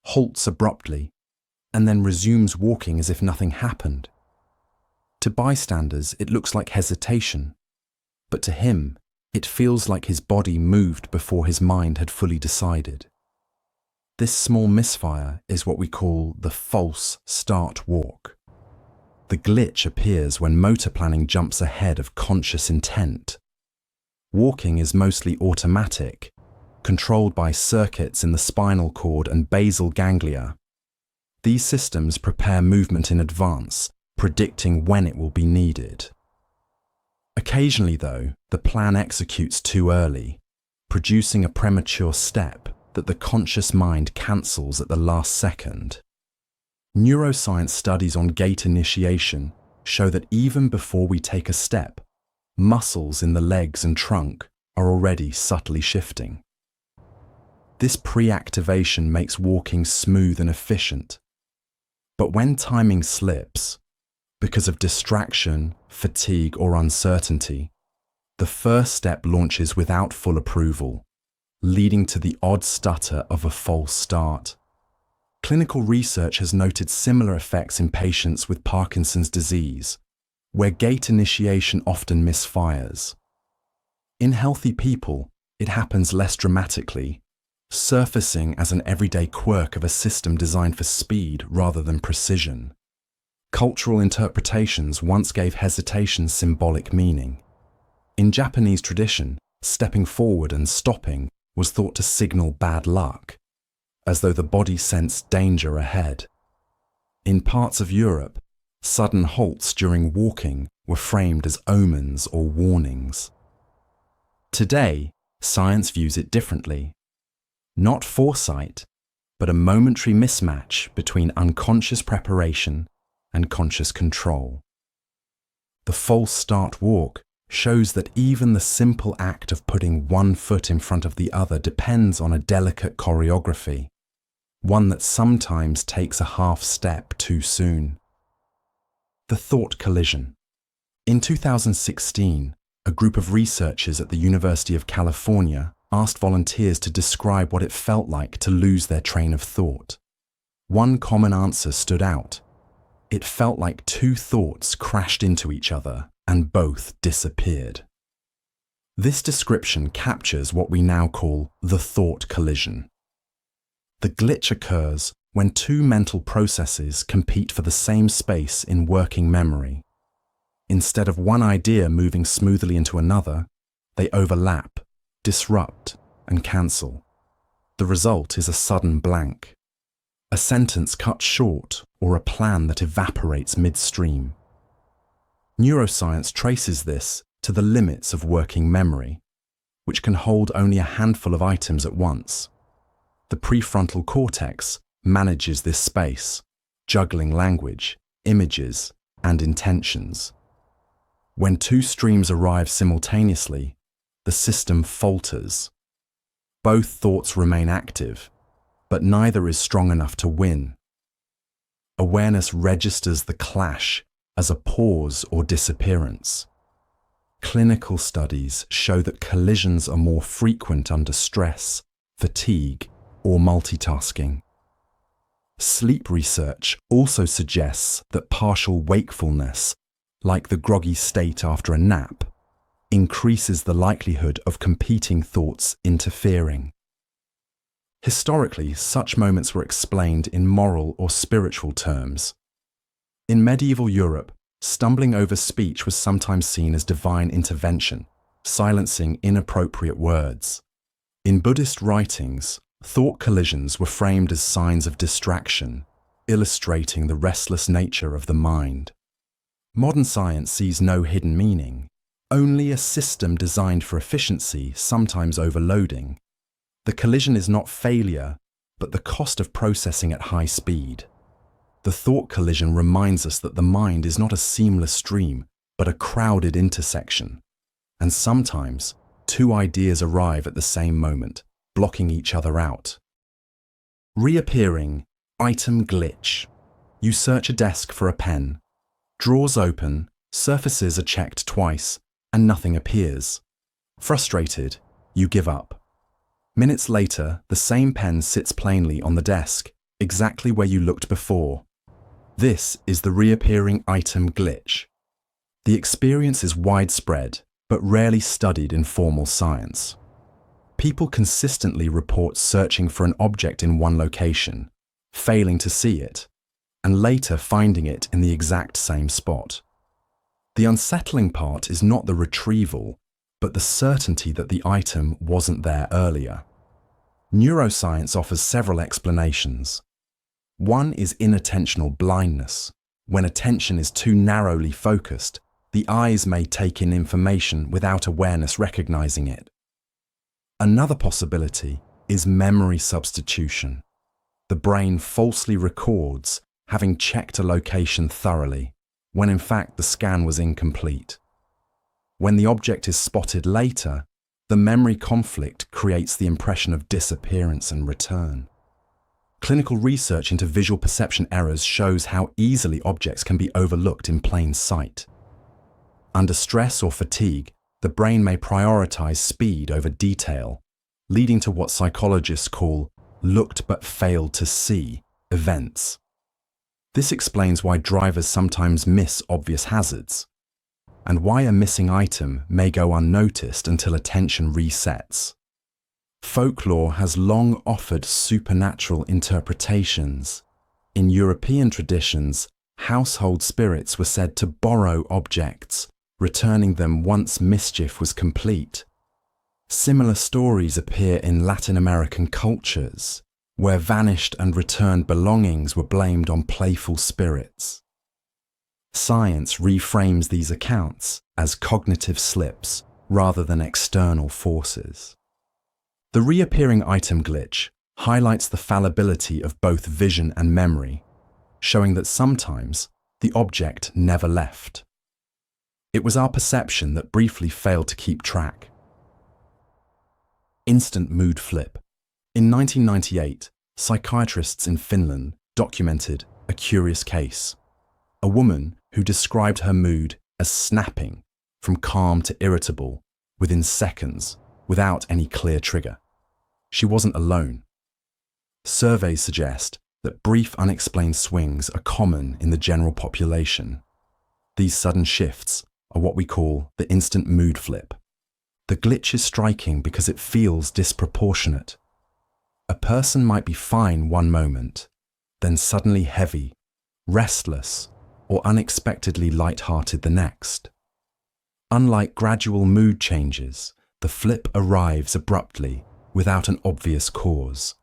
halts abruptly, and then resumes walking as if nothing happened. To bystanders, it looks like hesitation, but to him, it feels like his body moved before his mind had fully decided. This small misfire is what we call the false start walk. The glitch appears when motor planning jumps ahead of conscious intent. Walking is mostly automatic, controlled by circuits in the spinal cord and basal ganglia. These systems prepare movement in advance, predicting when it will be needed. Occasionally, though, the plan executes too early, producing a premature step that the conscious mind cancels at the last second. Neuroscience studies on gait initiation show that even before we take a step, muscles in the legs and trunk are already subtly shifting. This pre-activation makes walking smooth and efficient. But when timing slips, because of distraction, fatigue, or uncertainty, the first step launches without full approval, leading to the odd stutter of a false start. Clinical research has noted similar effects in patients with Parkinson's disease, where gait initiation often misfires. In healthy people, it happens less dramatically, surfacing as an everyday quirk of a system designed for speed rather than precision. Cultural interpretations once gave hesitation symbolic meaning. In Japanese tradition, stepping forward and stopping was thought to signal bad luck, as though the body sensed danger ahead. In parts of Europe, sudden halts during walking were framed as omens or warnings. Today, science views it differently. Not foresight, but a momentary mismatch between unconscious preparation and conscious control. The false start walk shows that even the simple act of putting one foot in front of the other depends on a delicate choreography, one that sometimes takes a half step too soon. The thought collision. In 2016, a group of researchers at the University of California asked volunteers to describe what it felt like to lose their train of thought. One common answer stood out. It felt like two thoughts crashed into each other and both disappeared. This description captures what we now call the thought collision. The glitch occurs when two mental processes compete for the same space in working memory. Instead of one idea moving smoothly into another, they overlap, disrupt, and cancel. The result is a sudden blank, a sentence cut short, or a plan that evaporates midstream. Neuroscience traces this to the limits of working memory, which can hold only a handful of items at once. The prefrontal cortex manages this space, juggling language, images, and intentions. When two streams arrive simultaneously, the system falters. Both thoughts remain active, but neither is strong enough to win. Awareness registers the clash as a pause or disappearance. Clinical studies show that collisions are more frequent under stress, fatigue, or multitasking. Sleep research also suggests that partial wakefulness, like the groggy state after a nap, increases the likelihood of competing thoughts interfering. Historically, such moments were explained in moral or spiritual terms. In medieval Europe, stumbling over speech was sometimes seen as divine intervention, silencing inappropriate words. In Buddhist writings, thought collisions were framed as signs of distraction, illustrating the restless nature of the mind. Modern science sees no hidden meaning, only a system designed for efficiency, sometimes overloading. The collision is not failure, but the cost of processing at high speed. The thought collision reminds us that the mind is not a seamless stream, but a crowded intersection. And sometimes, two ideas arrive at the same moment, blocking each other out. Reappearing, item glitch. You search a desk for a pen. Drawers open, surfaces are checked twice, and nothing appears. Frustrated, you give up. Minutes later, the same pen sits plainly on the desk, exactly where you looked before. This is the reappearing item glitch. The experience is widespread, but rarely studied in formal science. People consistently report searching for an object in one location, failing to see it, and later finding it in the exact same spot. The unsettling part is not the retrieval, but the certainty that the item wasn't there earlier. Neuroscience offers several explanations. One is inattentional blindness. When attention is too narrowly focused, the eyes may take in information without awareness recognizing it. Another possibility is memory substitution. The brain falsely records having checked a location thoroughly, when in fact the scan was incomplete. When the object is spotted later, the memory conflict creates the impression of disappearance and return. Clinical research into visual perception errors shows how easily objects can be overlooked in plain sight. Under stress or fatigue, the brain may prioritize speed over detail, leading to what psychologists call looked but failed to see events. This explains why drivers sometimes miss obvious hazards, and why a missing item may go unnoticed until attention resets. Folklore has long offered supernatural interpretations. In European traditions, household spirits were said to borrow objects, returning them once mischief was complete. Similar stories appear in Latin American cultures, where vanished and returned belongings were blamed on playful spirits. Science reframes these accounts as cognitive slips rather than external forces. The reappearing item glitch highlights the fallibility of both vision and memory, showing that sometimes the object never left. It was our perception that briefly failed to keep track. Instant mood flip. In 1998, psychiatrists in Finland documented a curious case. A woman who described her mood as snapping from calm to irritable within seconds without any clear trigger. She wasn't alone. Surveys suggest that brief unexplained swings are common in the general population. These sudden shifts are what we call the instant mood flip. The glitch is striking because it feels disproportionate. A person might be fine one moment, then suddenly heavy, restless, or unexpectedly light-hearted the next. Unlike gradual mood changes, the flip arrives abruptly without an obvious cause.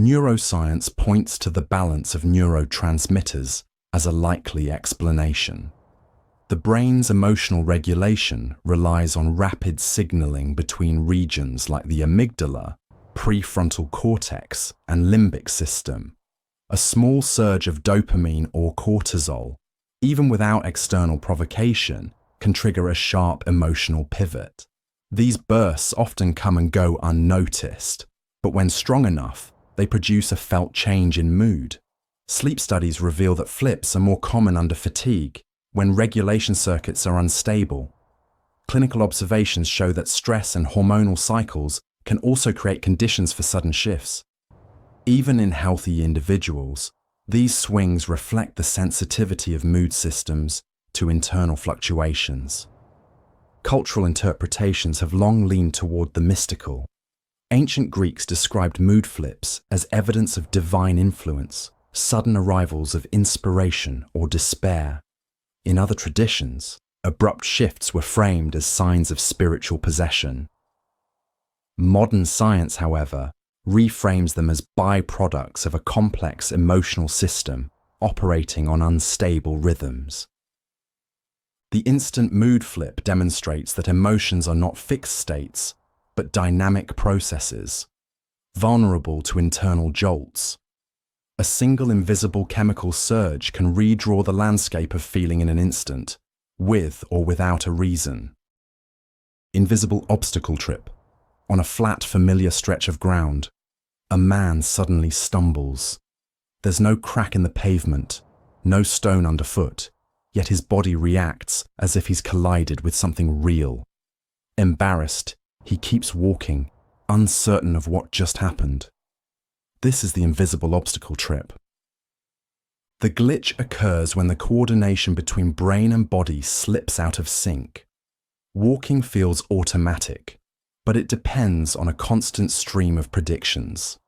Neuroscience points to the balance of neurotransmitters as a likely explanation. The brain's emotional regulation relies on rapid signaling between regions like the amygdala, prefrontal cortex, and limbic system. A small surge of dopamine or cortisol, even without external provocation, can trigger a sharp emotional pivot. These bursts often come and go unnoticed, but when strong enough, they produce a felt change in mood. Sleep studies reveal that flips are more common under fatigue, when regulation circuits are unstable. Clinical observations show that stress and hormonal cycles can also create conditions for sudden shifts. Even in healthy individuals, these swings reflect the sensitivity of mood systems to internal fluctuations. Cultural interpretations have long leaned toward the mystical. Ancient Greeks described mood flips as evidence of divine influence, sudden arrivals of inspiration or despair. In other traditions, abrupt shifts were framed as signs of spiritual possession. Modern science, however, reframes them as byproducts of a complex emotional system operating on unstable rhythms. The instant mood flip demonstrates that emotions are not fixed states, but dynamic processes, vulnerable to internal jolts. A single invisible chemical surge can redraw the landscape of feeling in an instant, with or without a reason. Invisible obstacle trip. On a flat, familiar stretch of ground, a man suddenly stumbles. There's no crack in the pavement, no stone underfoot, yet his body reacts as if he's collided with something real. Embarrassed, he keeps walking, uncertain of what just happened. This is the invisible obstacle trip. The glitch occurs when the coordination between brain and body slips out of sync. Walking feels automatic, but it depends on a constant stream of predictions.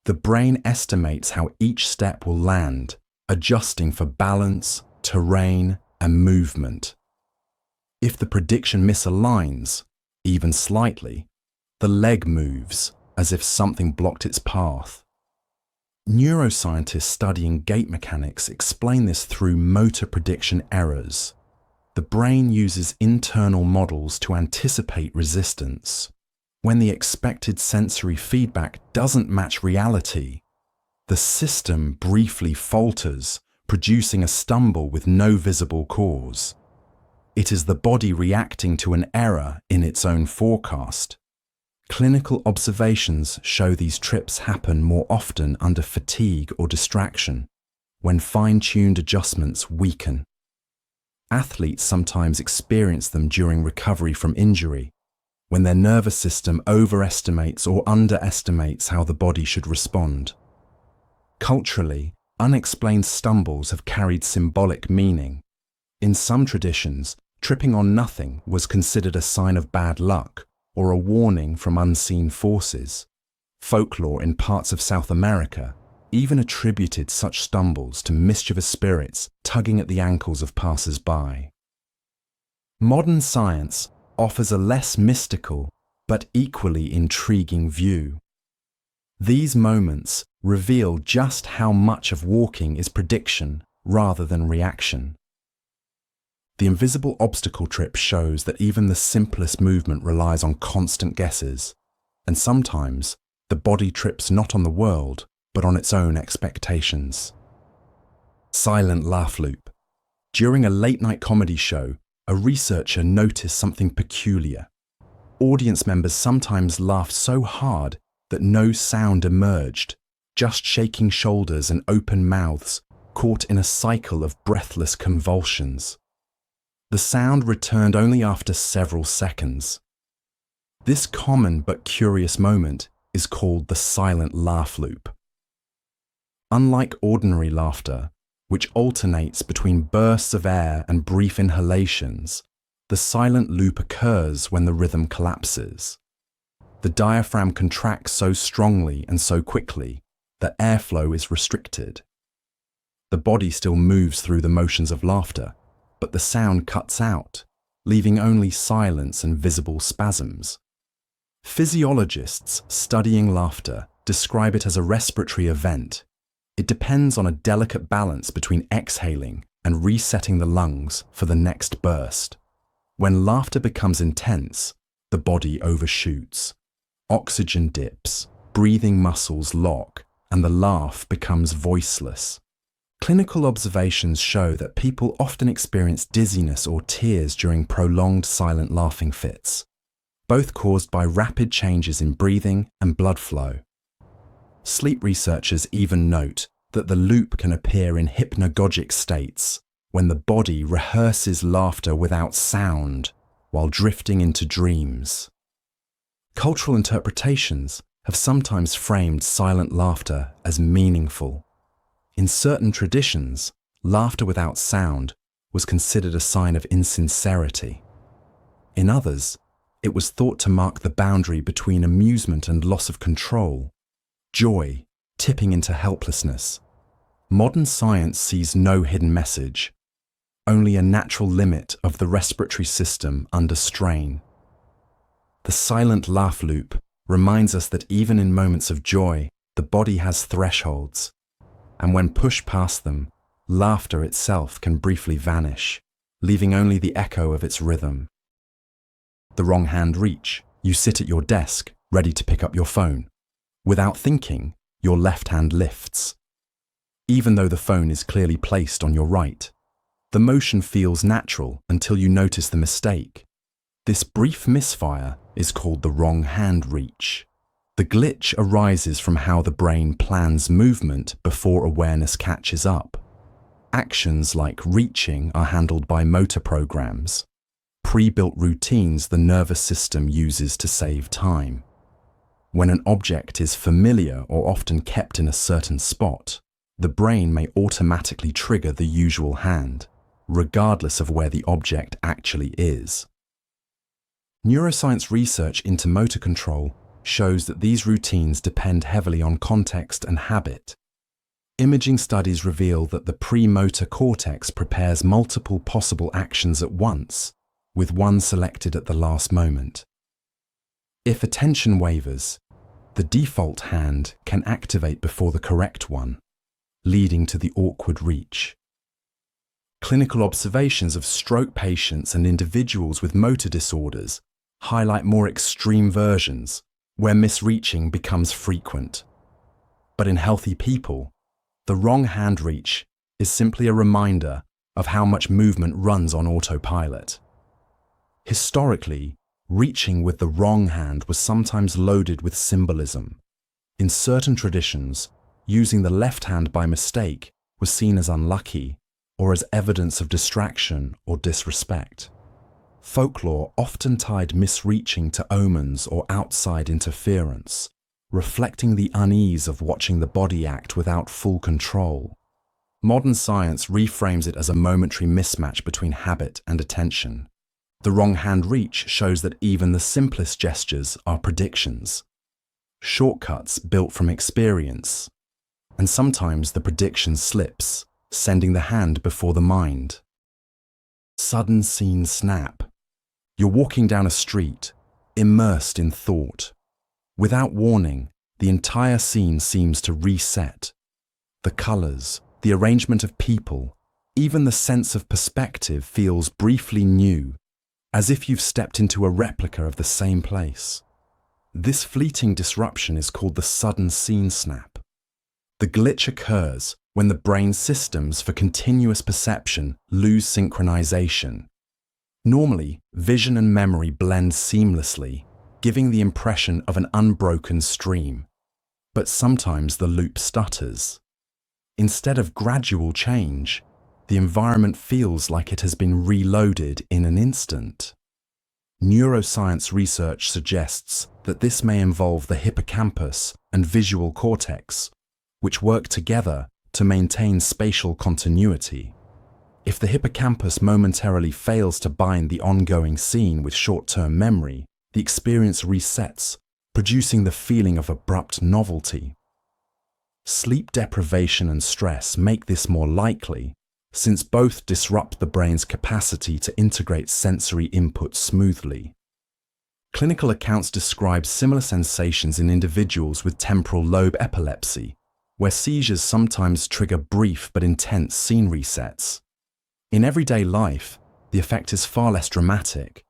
The brain estimates how each step will land, adjusting for balance, terrain, and movement. If the prediction misaligns, even slightly, the leg moves as if something blocked its path. Neuroscientists studying gait mechanics explain this through motor prediction errors. The brain uses internal models to anticipate resistance. When the expected sensory feedback doesn't match reality, the system briefly falters, producing a stumble with no visible cause. It is the body reacting to an error in its own forecast. Clinical observations show these trips happen more often under fatigue or distraction, when fine-tuned adjustments weaken. Athletes sometimes experience them during recovery from injury, when their nervous system overestimates or underestimates how the body should respond. Culturally, unexplained stumbles have carried symbolic meaning. In some traditions, tripping on nothing was considered a sign of bad luck or a warning from unseen forces. Folklore in parts of South America even attributed such stumbles to mischievous spirits tugging at the ankles of passers-by. Modern science offers a less mystical but equally intriguing view. These moments reveal just how much of walking is prediction rather than reaction. The invisible obstacle trip shows that even the simplest movement relies on constant guesses, and sometimes the body trips not on the world, but on its own expectations. Silent laugh loop. During a late-night comedy show, a researcher noticed something peculiar. Audience members sometimes laughed so hard that no sound emerged, just shaking shoulders and open mouths, caught in a cycle of breathless convulsions. The sound returned only after several seconds. This common but curious moment is called the silent laugh loop. Unlike ordinary laughter, which alternates between bursts of air and brief inhalations, the silent loop occurs when the rhythm collapses. The diaphragm contracts so strongly and so quickly that airflow is restricted. The body still moves through the motions of laughter, but the sound cuts out, leaving only silence and visible spasms. Physiologists studying laughter describe it as a respiratory event. It depends on a delicate balance between exhaling and resetting the lungs for the next burst. When laughter becomes intense, the body overshoots. Oxygen dips, breathing muscles lock, and the laugh becomes voiceless. Clinical observations show that people often experience dizziness or tears during prolonged silent laughing fits, both caused by rapid changes in breathing and blood flow. Sleep researchers even note that the loop can appear in hypnagogic states, when the body rehearses laughter without sound while drifting into dreams. Cultural interpretations have sometimes framed silent laughter as meaningful. In certain traditions, laughter without sound was considered a sign of insincerity. In others, it was thought to mark the boundary between amusement and loss of control, joy tipping into helplessness. Modern science sees no hidden message, only a natural limit of the respiratory system under strain. The silent laugh loop reminds us that even in moments of joy, the body has thresholds, and when pushed past them, laughter itself can briefly vanish, leaving only the echo of its rhythm. The wrong hand reach. You sit at your desk, ready to pick up your phone. Without thinking, your left hand lifts. Even though the phone is clearly placed on your right, the motion feels natural until you notice the mistake. This brief misfire is called the wrong hand reach. The glitch arises from how the brain plans movement before awareness catches up. Actions like reaching are handled by motor programs, pre-built routines the nervous system uses to save time. When an object is familiar or often kept in a certain spot, the brain may automatically trigger the usual hand, regardless of where the object actually is. Neuroscience research into motor control shows that these routines depend heavily on context and habit. Imaging studies reveal that the premotor cortex prepares multiple possible actions at once, with one selected at the last moment. If attention wavers, The default hand can activate before the correct one, leading to the awkward reach. Clinical observations of stroke patients and individuals with motor disorders highlight more extreme versions where misreaching becomes frequent. But in healthy people, the wrong hand reach is simply a reminder of how much movement runs on autopilot. Historically, reaching with the wrong hand was sometimes loaded with symbolism. In certain traditions, using the left hand by mistake was seen as unlucky or as evidence of distraction or disrespect. Folklore often tied misreaching to omens or outside interference, reflecting the unease of watching the body act without full control. Modern science reframes it as a momentary mismatch between habit and attention. The wrong hand reach shows that even the simplest gestures are predictions, shortcuts built from experience, and sometimes the prediction slips, sending the hand before the mind. Sudden scene snap. You're walking down a street, immersed in thought. Without warning, the entire scene seems to reset. The colors, the arrangement of people, even the sense of perspective feels briefly new, as if you've stepped into a replica of the same place. This fleeting disruption is called the sudden scene snap. The glitch occurs when the brain's systems for continuous perception lose synchronization. Normally, vision and memory blend seamlessly, giving the impression of an unbroken stream. But sometimes the loop stutters. Instead of gradual change, the environment feels like it has been reloaded in an instant. Neuroscience research suggests that this may involve the hippocampus and visual cortex, which work together to maintain spatial continuity. If the hippocampus momentarily fails to bind the ongoing scene with short-term memory, the experience resets, producing the feeling of abrupt novelty. Sleep deprivation and stress make this more likely, since both disrupt the brain's capacity to integrate sensory input smoothly. Clinical accounts describe similar sensations in individuals with temporal lobe epilepsy, where seizures sometimes trigger brief but intense scene resets. In everyday life, the effect is far less dramatic,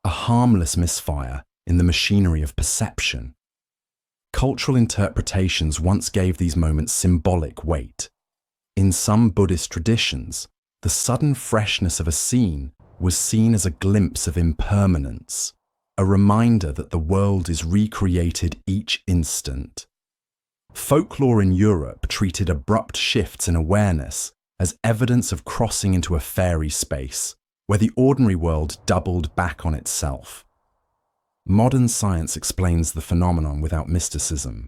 a harmless misfire in the machinery of perception. Cultural interpretations once gave these moments symbolic weight. In some Buddhist traditions, the sudden freshness of a scene was seen as a glimpse of impermanence, a reminder that the world is recreated each instant. Folklore in Europe treated abrupt shifts in awareness as evidence of crossing into a fairy space, where the ordinary world doubled back on itself. Modern science explains the phenomenon without mysticism.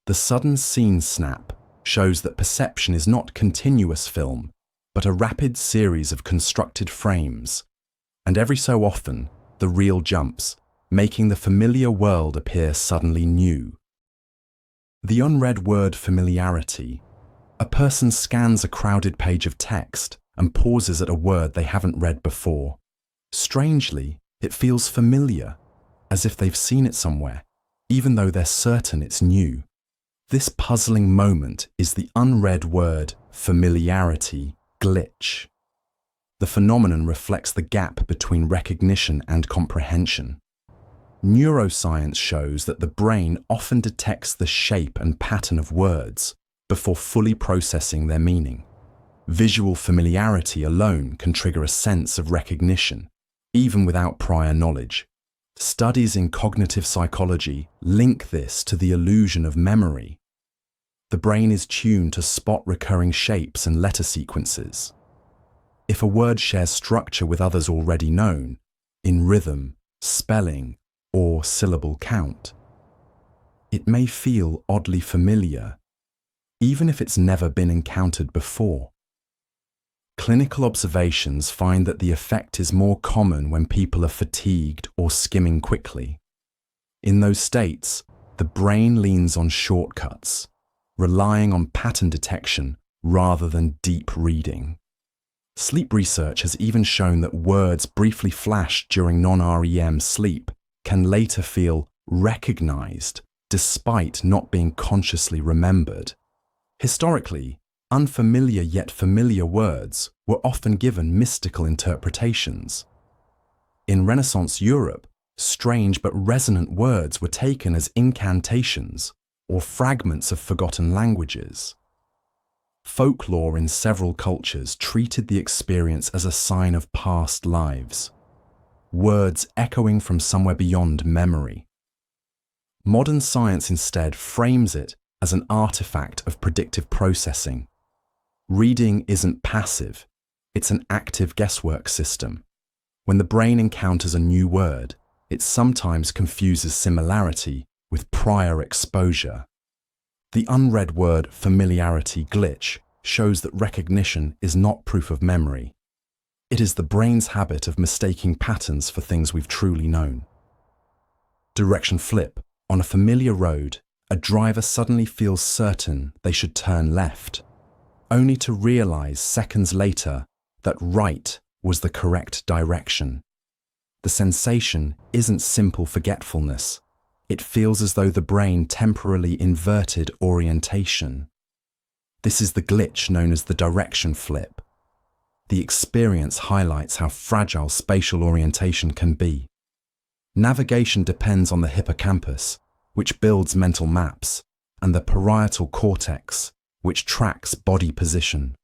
The sudden scene snap shows that perception is not continuous film, but a rapid series of constructed frames, and every so often, the reel jumps, making the familiar world appear suddenly new. The unread word familiarity. A person scans a crowded page of text and pauses at a word they haven't read before. Strangely, it feels familiar, as if they've seen it somewhere, even though they're certain it's new. This puzzling moment is the unread word familiarity glitch. The phenomenon reflects the gap between recognition and comprehension. Neuroscience shows that the brain often detects the shape and pattern of words before fully processing their meaning. Visual familiarity alone can trigger a sense of recognition, even without prior knowledge. Studies in cognitive psychology link this to the illusion of memory. The brain is tuned to spot recurring shapes and letter sequences. If a word shares structure with others already known, in rhythm, spelling, or syllable count, it may feel oddly familiar, even if it's never been encountered before. Clinical observations find that the effect is more common when people are fatigued or skimming quickly. In those states, the brain leans on shortcuts, relying on pattern detection rather than deep reading. Sleep research has even shown that words briefly flashed during non-REM sleep can later feel recognized despite not being consciously remembered. Historically, unfamiliar yet familiar words were often given mystical interpretations. In Renaissance Europe, strange but resonant words were taken as incantations or fragments of forgotten languages. Folklore in several cultures treated the experience as a sign of past lives, words echoing from somewhere beyond memory. Modern science instead frames it as an artifact of predictive processing. Reading isn't passive, it's an active guesswork system. When the brain encounters a new word, it sometimes confuses similarity with prior exposure. The unread word familiarity glitch shows that recognition is not proof of memory. It is the brain's habit of mistaking patterns for things we've truly known. Direction flip. On a familiar road, a driver suddenly feels certain they should turn left, only to realize seconds later that right was the correct direction. The sensation isn't simple forgetfulness. It feels as though the brain temporarily inverted orientation. This is the glitch known as the direction flip. The experience highlights how fragile spatial orientation can be. Navigation depends on the hippocampus, which builds mental maps, and the parietal cortex, which tracks body position.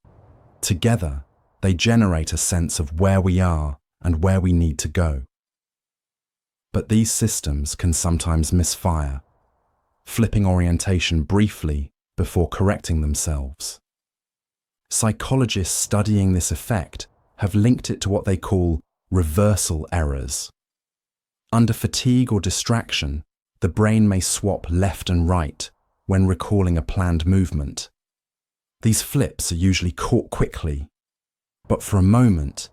Together, they generate a sense of where we are and where we need to go. But these systems can sometimes misfire, flipping orientation briefly before correcting themselves. Psychologists studying this effect have linked it to what they call reversal errors. Under fatigue or distraction, the brain may swap left and right when recalling a planned movement. These flips are usually caught quickly, but for a moment,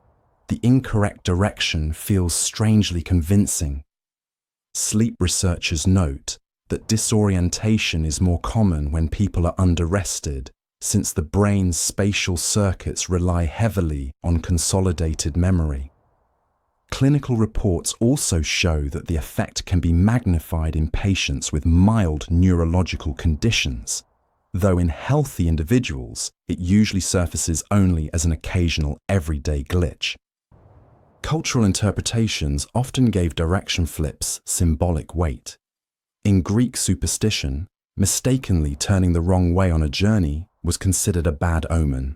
the incorrect direction feels strangely convincing. Sleep researchers note that disorientation is more common when people are under-rested, since the brain's spatial circuits rely heavily on consolidated memory. Clinical reports also show that the effect can be magnified in patients with mild neurological conditions, though in healthy individuals, it usually surfaces only as an occasional everyday glitch. Cultural interpretations often gave direction flips symbolic weight. In Greek superstition, mistakenly turning the wrong way on a journey was considered a bad omen.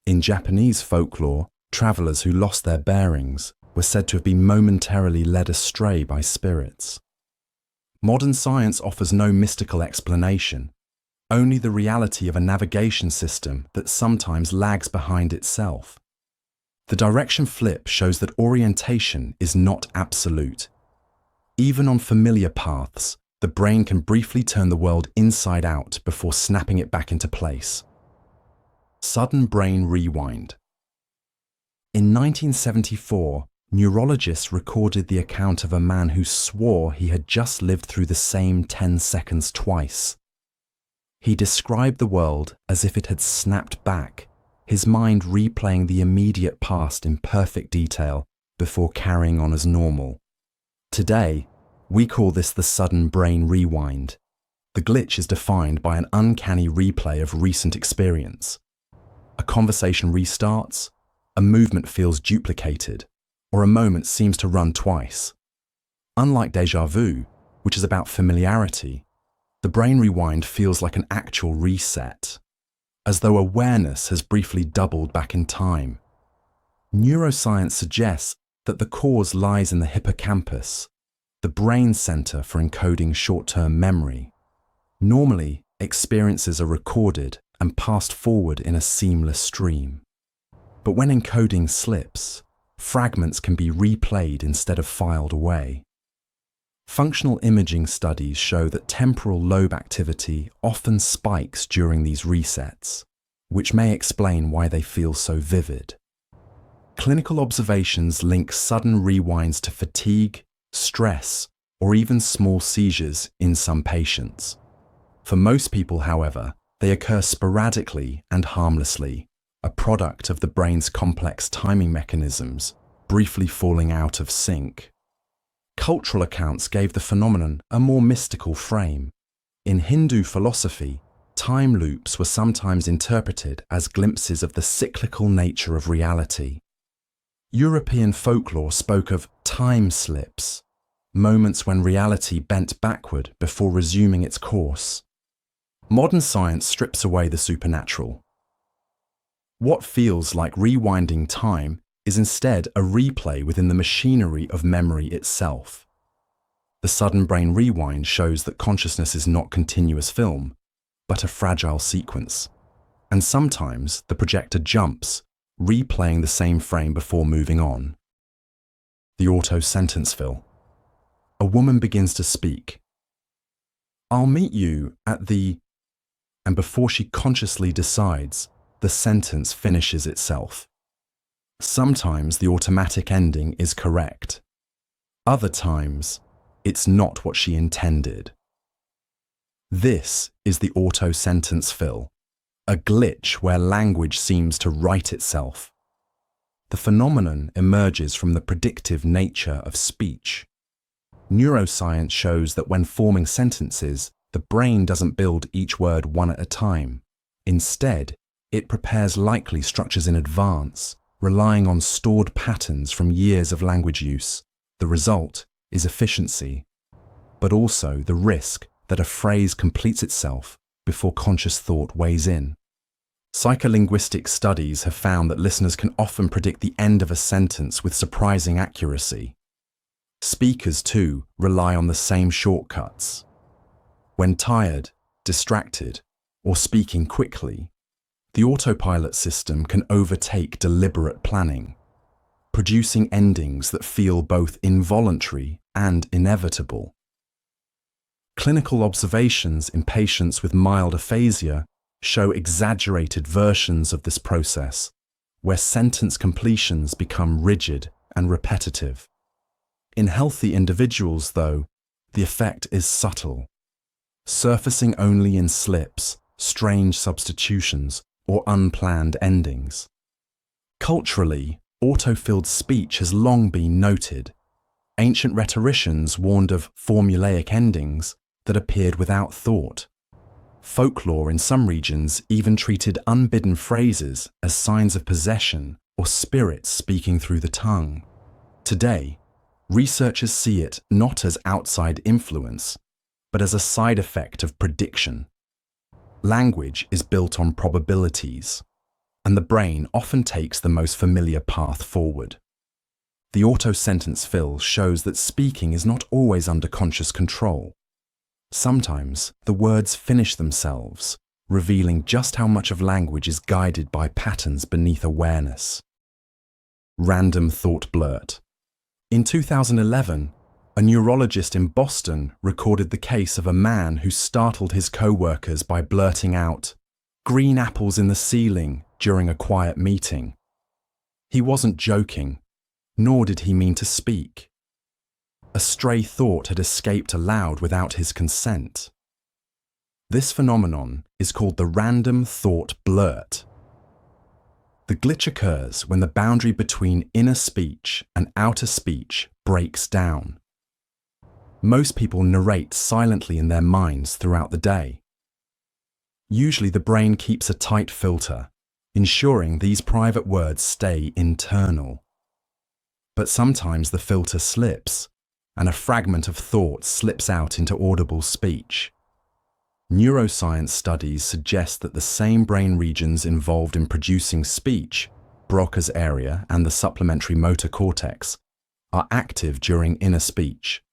In Japanese folklore, travelers who lost their bearings were said to have been momentarily led astray by spirits. Modern science offers no mystical explanation, only the reality of a navigation system that sometimes lags behind itself. The direction flip shows that orientation is not absolute. Even on familiar paths, the brain can briefly turn the world inside out before snapping it back into place. Sudden brain rewind. In 1974, neurologists recorded the account of a man who swore he had just lived through the same 10 seconds twice. He described the world as if it had snapped back, his mind replaying the immediate past in perfect detail before carrying on as normal. Today, we call this the sudden brain rewind. The glitch is defined by an uncanny replay of recent experience. A conversation restarts, a movement feels duplicated, or a moment seems to run twice. Unlike Déjà Vu, which is about familiarity, the brain rewind feels like an actual reset, as though awareness has briefly doubled back in time. Neuroscience suggests that the cause lies in the hippocampus, the brain center for encoding short-term memory. Normally, experiences are recorded and passed forward in a seamless stream. But when encoding slips, fragments can be replayed instead of filed away. Functional imaging studies show that temporal lobe activity often spikes during these resets, which may explain why they feel so vivid. Clinical observations link sudden rewinds to fatigue, stress, or even small seizures in some patients. For most people, however, they occur sporadically and harmlessly, a product of the brain's complex timing mechanisms briefly falling out of sync. Cultural accounts gave the phenomenon a more mystical frame. In Hindu philosophy, time loops were sometimes interpreted as glimpses of the cyclical nature of reality. European folklore spoke of time slips, moments when reality bent backward before resuming its course. Modern science strips away the supernatural. What feels like rewinding time is instead a replay within the machinery of memory itself. The sudden brain rewind shows that consciousness is not continuous film, but a fragile sequence. And sometimes the projector jumps, replaying the same frame before moving on. The AutoSentence Fill. A woman begins to speak. "I'll meet you at the..." And before she consciously decides, the sentence finishes itself. Sometimes the automatic ending is correct. Other times, it's not what she intended. This is the AutoSentence Fill, a glitch where language seems to write itself. The phenomenon emerges from the predictive nature of speech. Neuroscience shows that when forming sentences, the brain doesn't build each word one at a time. Instead, it prepares likely structures in advance, relying on stored patterns from years of language use. The result is efficiency, but also the risk that a phrase completes itself before conscious thought weighs in. Psycholinguistic studies have found that listeners can often predict the end of a sentence with surprising accuracy. Speakers, too, rely on the same shortcuts. When tired, distracted, or speaking quickly, the AutoPilot system can overtake deliberate planning, producing endings that feel both involuntary and inevitable. Clinical observations in patients with mild aphasia show exaggerated versions of this process, where sentence completions become rigid and repetitive. In healthy individuals, though, the effect is subtle, surfacing only in slips, strange substitutions, or unplanned endings. Culturally, auto-filled speech has long been noted. Ancient rhetoricians warned of formulaic endings that appeared without thought. Folklore in some regions even treated unbidden phrases as signs of possession or spirits speaking through the tongue. Today, researchers see it not as outside influence, but as a side effect of prediction. Language is built on probabilities, and the brain often takes the most familiar path forward. The AutoSentence Fill shows that speaking is not always under conscious control. Sometimes the words finish themselves, revealing just how much of language is guided by patterns beneath awareness. Random thought blurt. In 2011, a neurologist in Boston recorded the case of a man who startled his co-workers by blurting out, "Green apples in the ceiling," during a quiet meeting. He wasn't joking, nor did he mean to speak. A stray thought had escaped aloud without his consent. This phenomenon is called the random thought blurt. The glitch occurs when the boundary between inner speech and outer speech breaks down. Most people narrate silently in their minds throughout the day. Usually the brain keeps a tight filter, ensuring these private words stay internal. But sometimes the filter slips, and a fragment of thought slips out into audible speech. Neuroscience studies suggest that the same brain regions involved in producing speech, Broca's area and the supplementary motor cortex, are active during inner speech.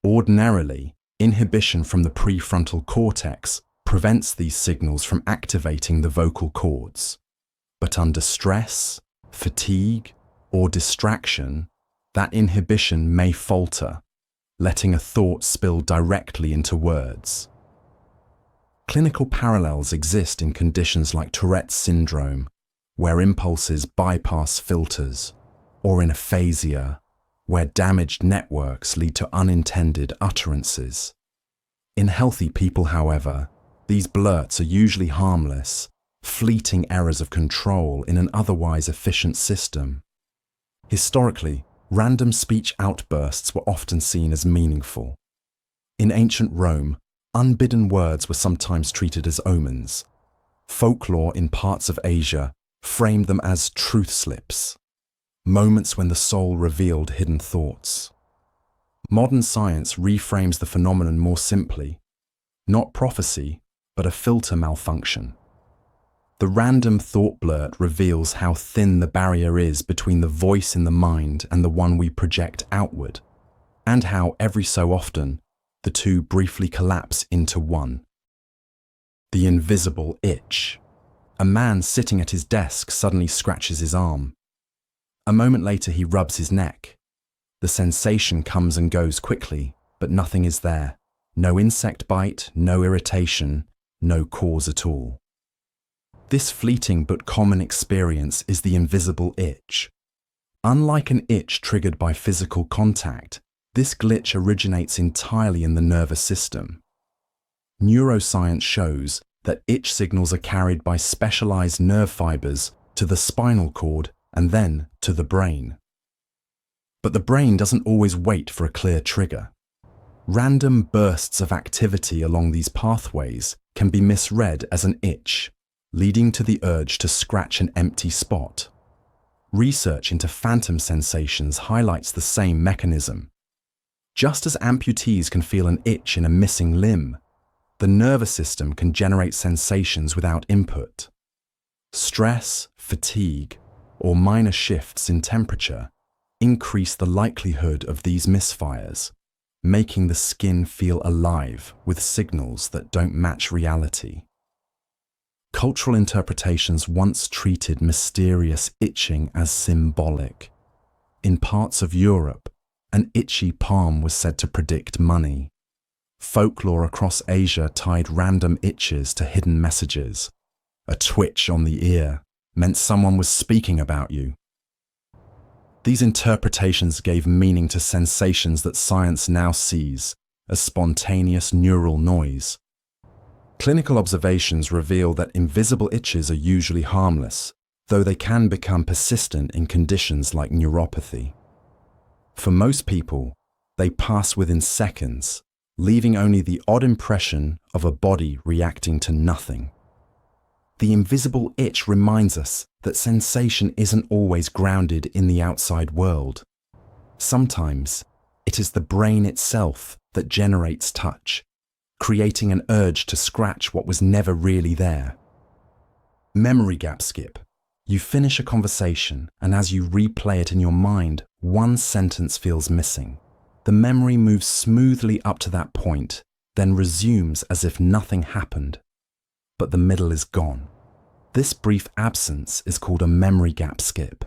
Ordinarily, inhibition from the prefrontal cortex prevents these signals from activating the vocal cords. But under stress, fatigue, or distraction, that inhibition may falter, letting a thought spill directly into words. Clinical parallels exist in conditions like Tourette's syndrome, where impulses bypass filters, or in aphasia, where damaged networks lead to unintended utterances. In healthy people, however, these blurts are usually harmless, fleeting errors of control in an otherwise efficient system. Historically, random speech outbursts were often seen as meaningful. In ancient Rome, Unbidden words were sometimes treated as omens. Folklore in parts of Asia framed them as truth slips, moments when the soul revealed hidden thoughts. Modern science reframes the phenomenon more simply, not prophecy, but a filter malfunction. The random thought blurt reveals how thin the barrier is between the voice in the mind and the one we project outward, and how every so often the two briefly collapse into one. The invisible itch. A man sitting at his desk suddenly scratches his arm. A moment later he rubs his neck. The sensation comes and goes quickly, but nothing is there. No insect bite, no irritation, no cause at all. This fleeting but common experience is the invisible itch. Unlike an itch triggered by physical contact, this glitch originates entirely in the nervous system. Neuroscience shows that itch signals are carried by specialized nerve fibers to the spinal cord and then to the brain. But the brain doesn't always wait for a clear trigger. Random bursts of activity along these pathways can be misread as an itch, leading to the urge to scratch an empty spot. Research into phantom sensations highlights the same mechanism. Just as amputees can feel an itch in a missing limb, the nervous system can generate sensations without input. Stress, fatigue, or minor shifts in temperature increase the likelihood of these misfires, making the skin feel alive with signals that don't match reality. Cultural interpretations once treated mysterious itching as symbolic. In parts of Europe, an itchy palm was said to predict money. Folklore across Asia tied random itches to hidden messages. A twitch on the ear meant someone was speaking about you. These interpretations gave meaning to sensations that science now sees as spontaneous neural noise. Clinical observations reveal that invisible itches are usually harmless, though they can become persistent in conditions like neuropathy. For most people, they pass within seconds, leaving only the odd impression of a body reacting to nothing. The invisible itch reminds us that sensation isn't always grounded in the outside world. Sometimes, it is the brain itself that generates touch, creating an urge to scratch what was never really there. Memory gap skip. You finish a conversation, and as you replay it in your mind, one sentence feels missing. The memory moves smoothly up to that point, then resumes as if nothing happened. But the middle is gone. This brief absence is called a memory gap skip.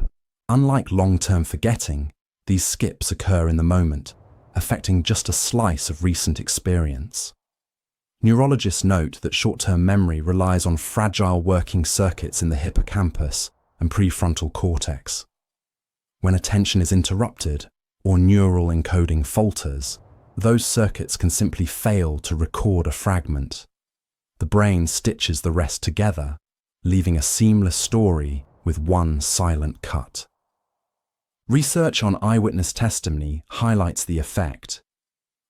Unlike long-term forgetting, these skips occur in the moment, affecting just a slice of recent experience. Neurologists note that short-term memory relies on fragile working circuits in the hippocampus and prefrontal cortex. When attention is interrupted or neural encoding falters, those circuits can simply fail to record a fragment. The brain stitches the rest together, leaving a seamless story with one silent cut. Research on eyewitness testimony highlights the effect.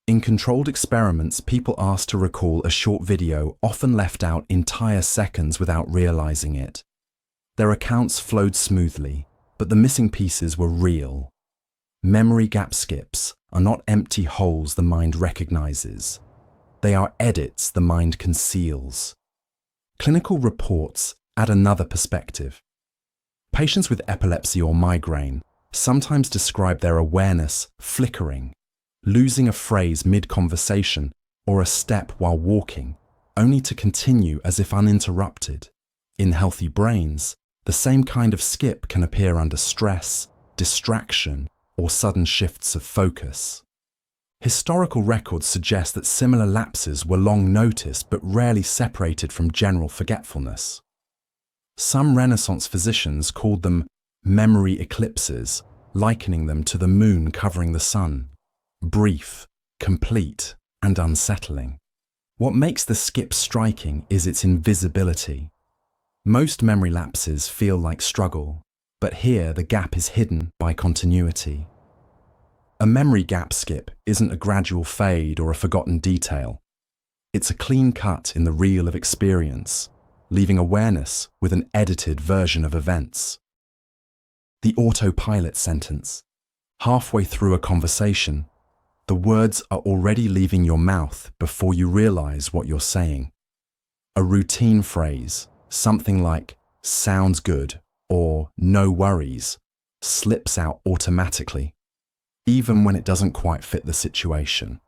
In controlled experiments, people asked to recall a short video often left out entire seconds without realizing it. Their accounts flowed smoothly, but the missing pieces were real. Memory gap skips are not empty holes the mind recognizes. They are edits the mind conceals. Clinical reports add another perspective. Patients with epilepsy or migraine sometimes describe their awareness flickering, losing a phrase mid-conversation or a step while walking, only to continue as if uninterrupted. In healthy brains, the same kind of skip can appear under stress, distraction, or sudden shifts of focus. Historical records suggest that similar lapses were long noticed but rarely separated from general forgetfulness. Some Renaissance physicians called them memory eclipses, likening them to the moon covering the sun. Brief, complete, and unsettling. What makes the skip striking is its invisibility. Most memory lapses feel like struggle, but here the gap is hidden by continuity. A memory gap skip isn't a gradual fade or a forgotten detail. It's a clean cut in the reel of experience, leaving awareness with an edited version of events. The AutoPilot sentence. Halfway through a conversation, the words are already leaving your mouth before you realize what you're saying. A routine phrase, something like "sounds good" or "no worries," slips out automatically, even when it doesn't quite fit the situation.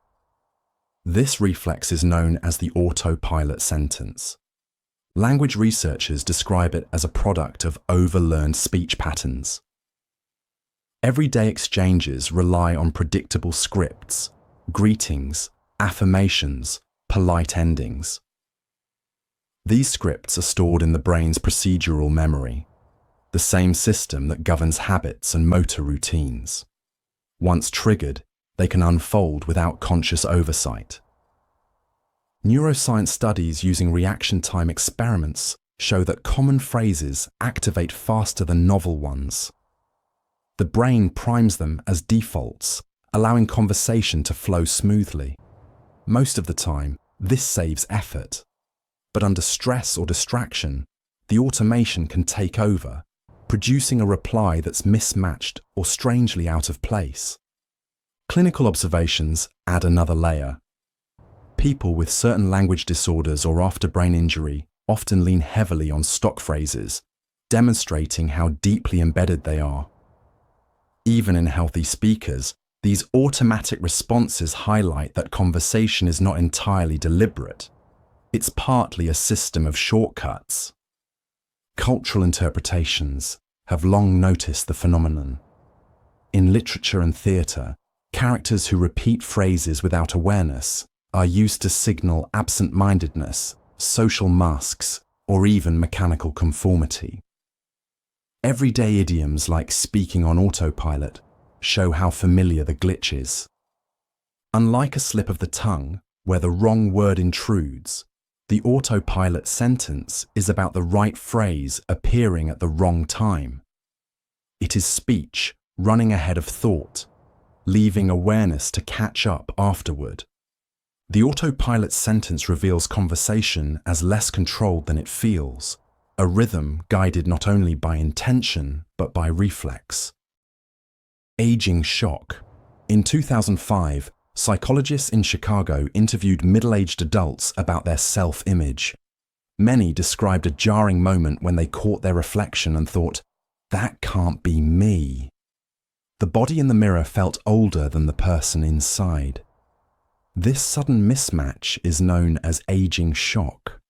This reflex is known as the AutoPilot sentence. Language researchers describe it as a product of overlearned speech patterns. Everyday exchanges rely on predictable scripts, greetings, affirmations, polite endings. These scripts are stored in the brain's procedural memory, the same system that governs habits and motor routines. Once triggered, they can unfold without conscious oversight. Neuroscience studies using reaction time experiments show that common phrases activate faster than novel ones. The brain primes them as defaults, allowing conversation to flow smoothly. Most of the time, this saves effort. But under stress or distraction, the automation can take over, producing a reply that's mismatched or strangely out of place. Clinical observations add another layer. People with certain language disorders or after brain injury often lean heavily on stock phrases, demonstrating how deeply embedded they are. Even in healthy speakers, these automatic responses highlight that conversation is not entirely deliberate. It's partly a system of shortcuts. Cultural interpretations have long noticed the phenomenon. In literature and theatre, characters who repeat phrases without awareness are used to signal absent-mindedness, social masks, or even mechanical conformity. Everyday idioms like "speaking on autopilot" show how familiar the glitch is. Unlike a slip of the tongue, where the wrong word intrudes, the AutoPilot sentence is about the right phrase appearing at the wrong time. It is speech running ahead of thought, leaving awareness to catch up afterward. The AutoPilot sentence reveals conversation as less controlled than it feels, a rhythm guided not only by intention but by reflex. Aging shock. In 2005, psychologists in Chicago interviewed middle-aged adults about their self-image. Many described a jarring moment when they caught their reflection and thought, "That can't be me." The body in the mirror felt older than the person inside. This sudden mismatch is known as aging shock.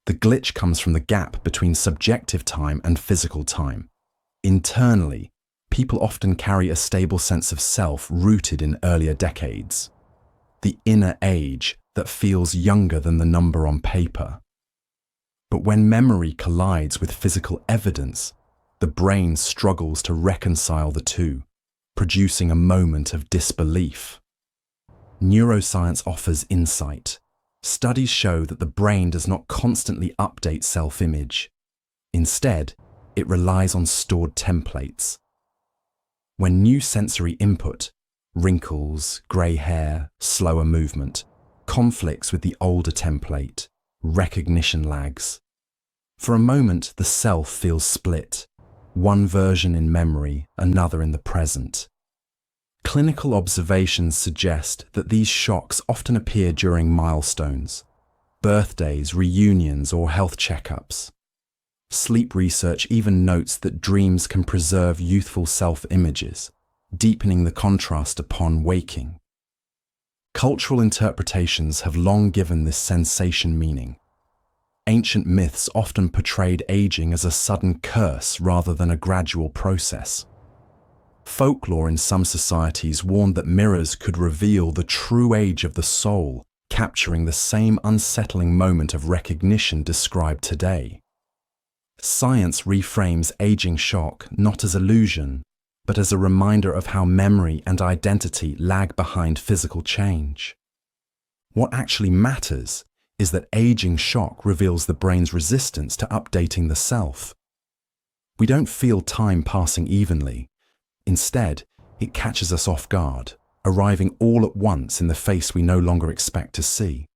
The glitch comes from the gap between subjective time and physical time. Internally, people often carry a stable sense of self rooted in earlier decades. The inner age that feels younger than the number on paper. But when memory collides with physical evidence, the brain struggles to reconcile the two, producing a moment of disbelief. Neuroscience offers insight. Studies show that the brain does not constantly update self-image. Instead, it relies on stored templates. When new sensory input, wrinkles, grey hair, slower movement, conflicts with the older template, recognition lags. For a moment, the self feels split, one version in memory, another in the present. Clinical observations suggest that these shocks often appear during milestones, birthdays, reunions, or health checkups. Sleep research even notes that dreams can preserve youthful self-images, deepening the contrast upon waking. Cultural interpretations have long given this sensation meaning. Ancient myths often portrayed aging as a sudden curse rather than a gradual process. Folklore in some societies warned that mirrors could reveal the true age of the soul, capturing the same unsettling moment of recognition described today. Science reframes aging shock not as illusion, but as a reminder of how memory and identity lag behind physical change. What actually matters is that aging shock reveals the brain's resistance to updating the self. We don't feel time passing evenly. Instead, it catches us off guard, arriving all at once in the face we no longer expect to see.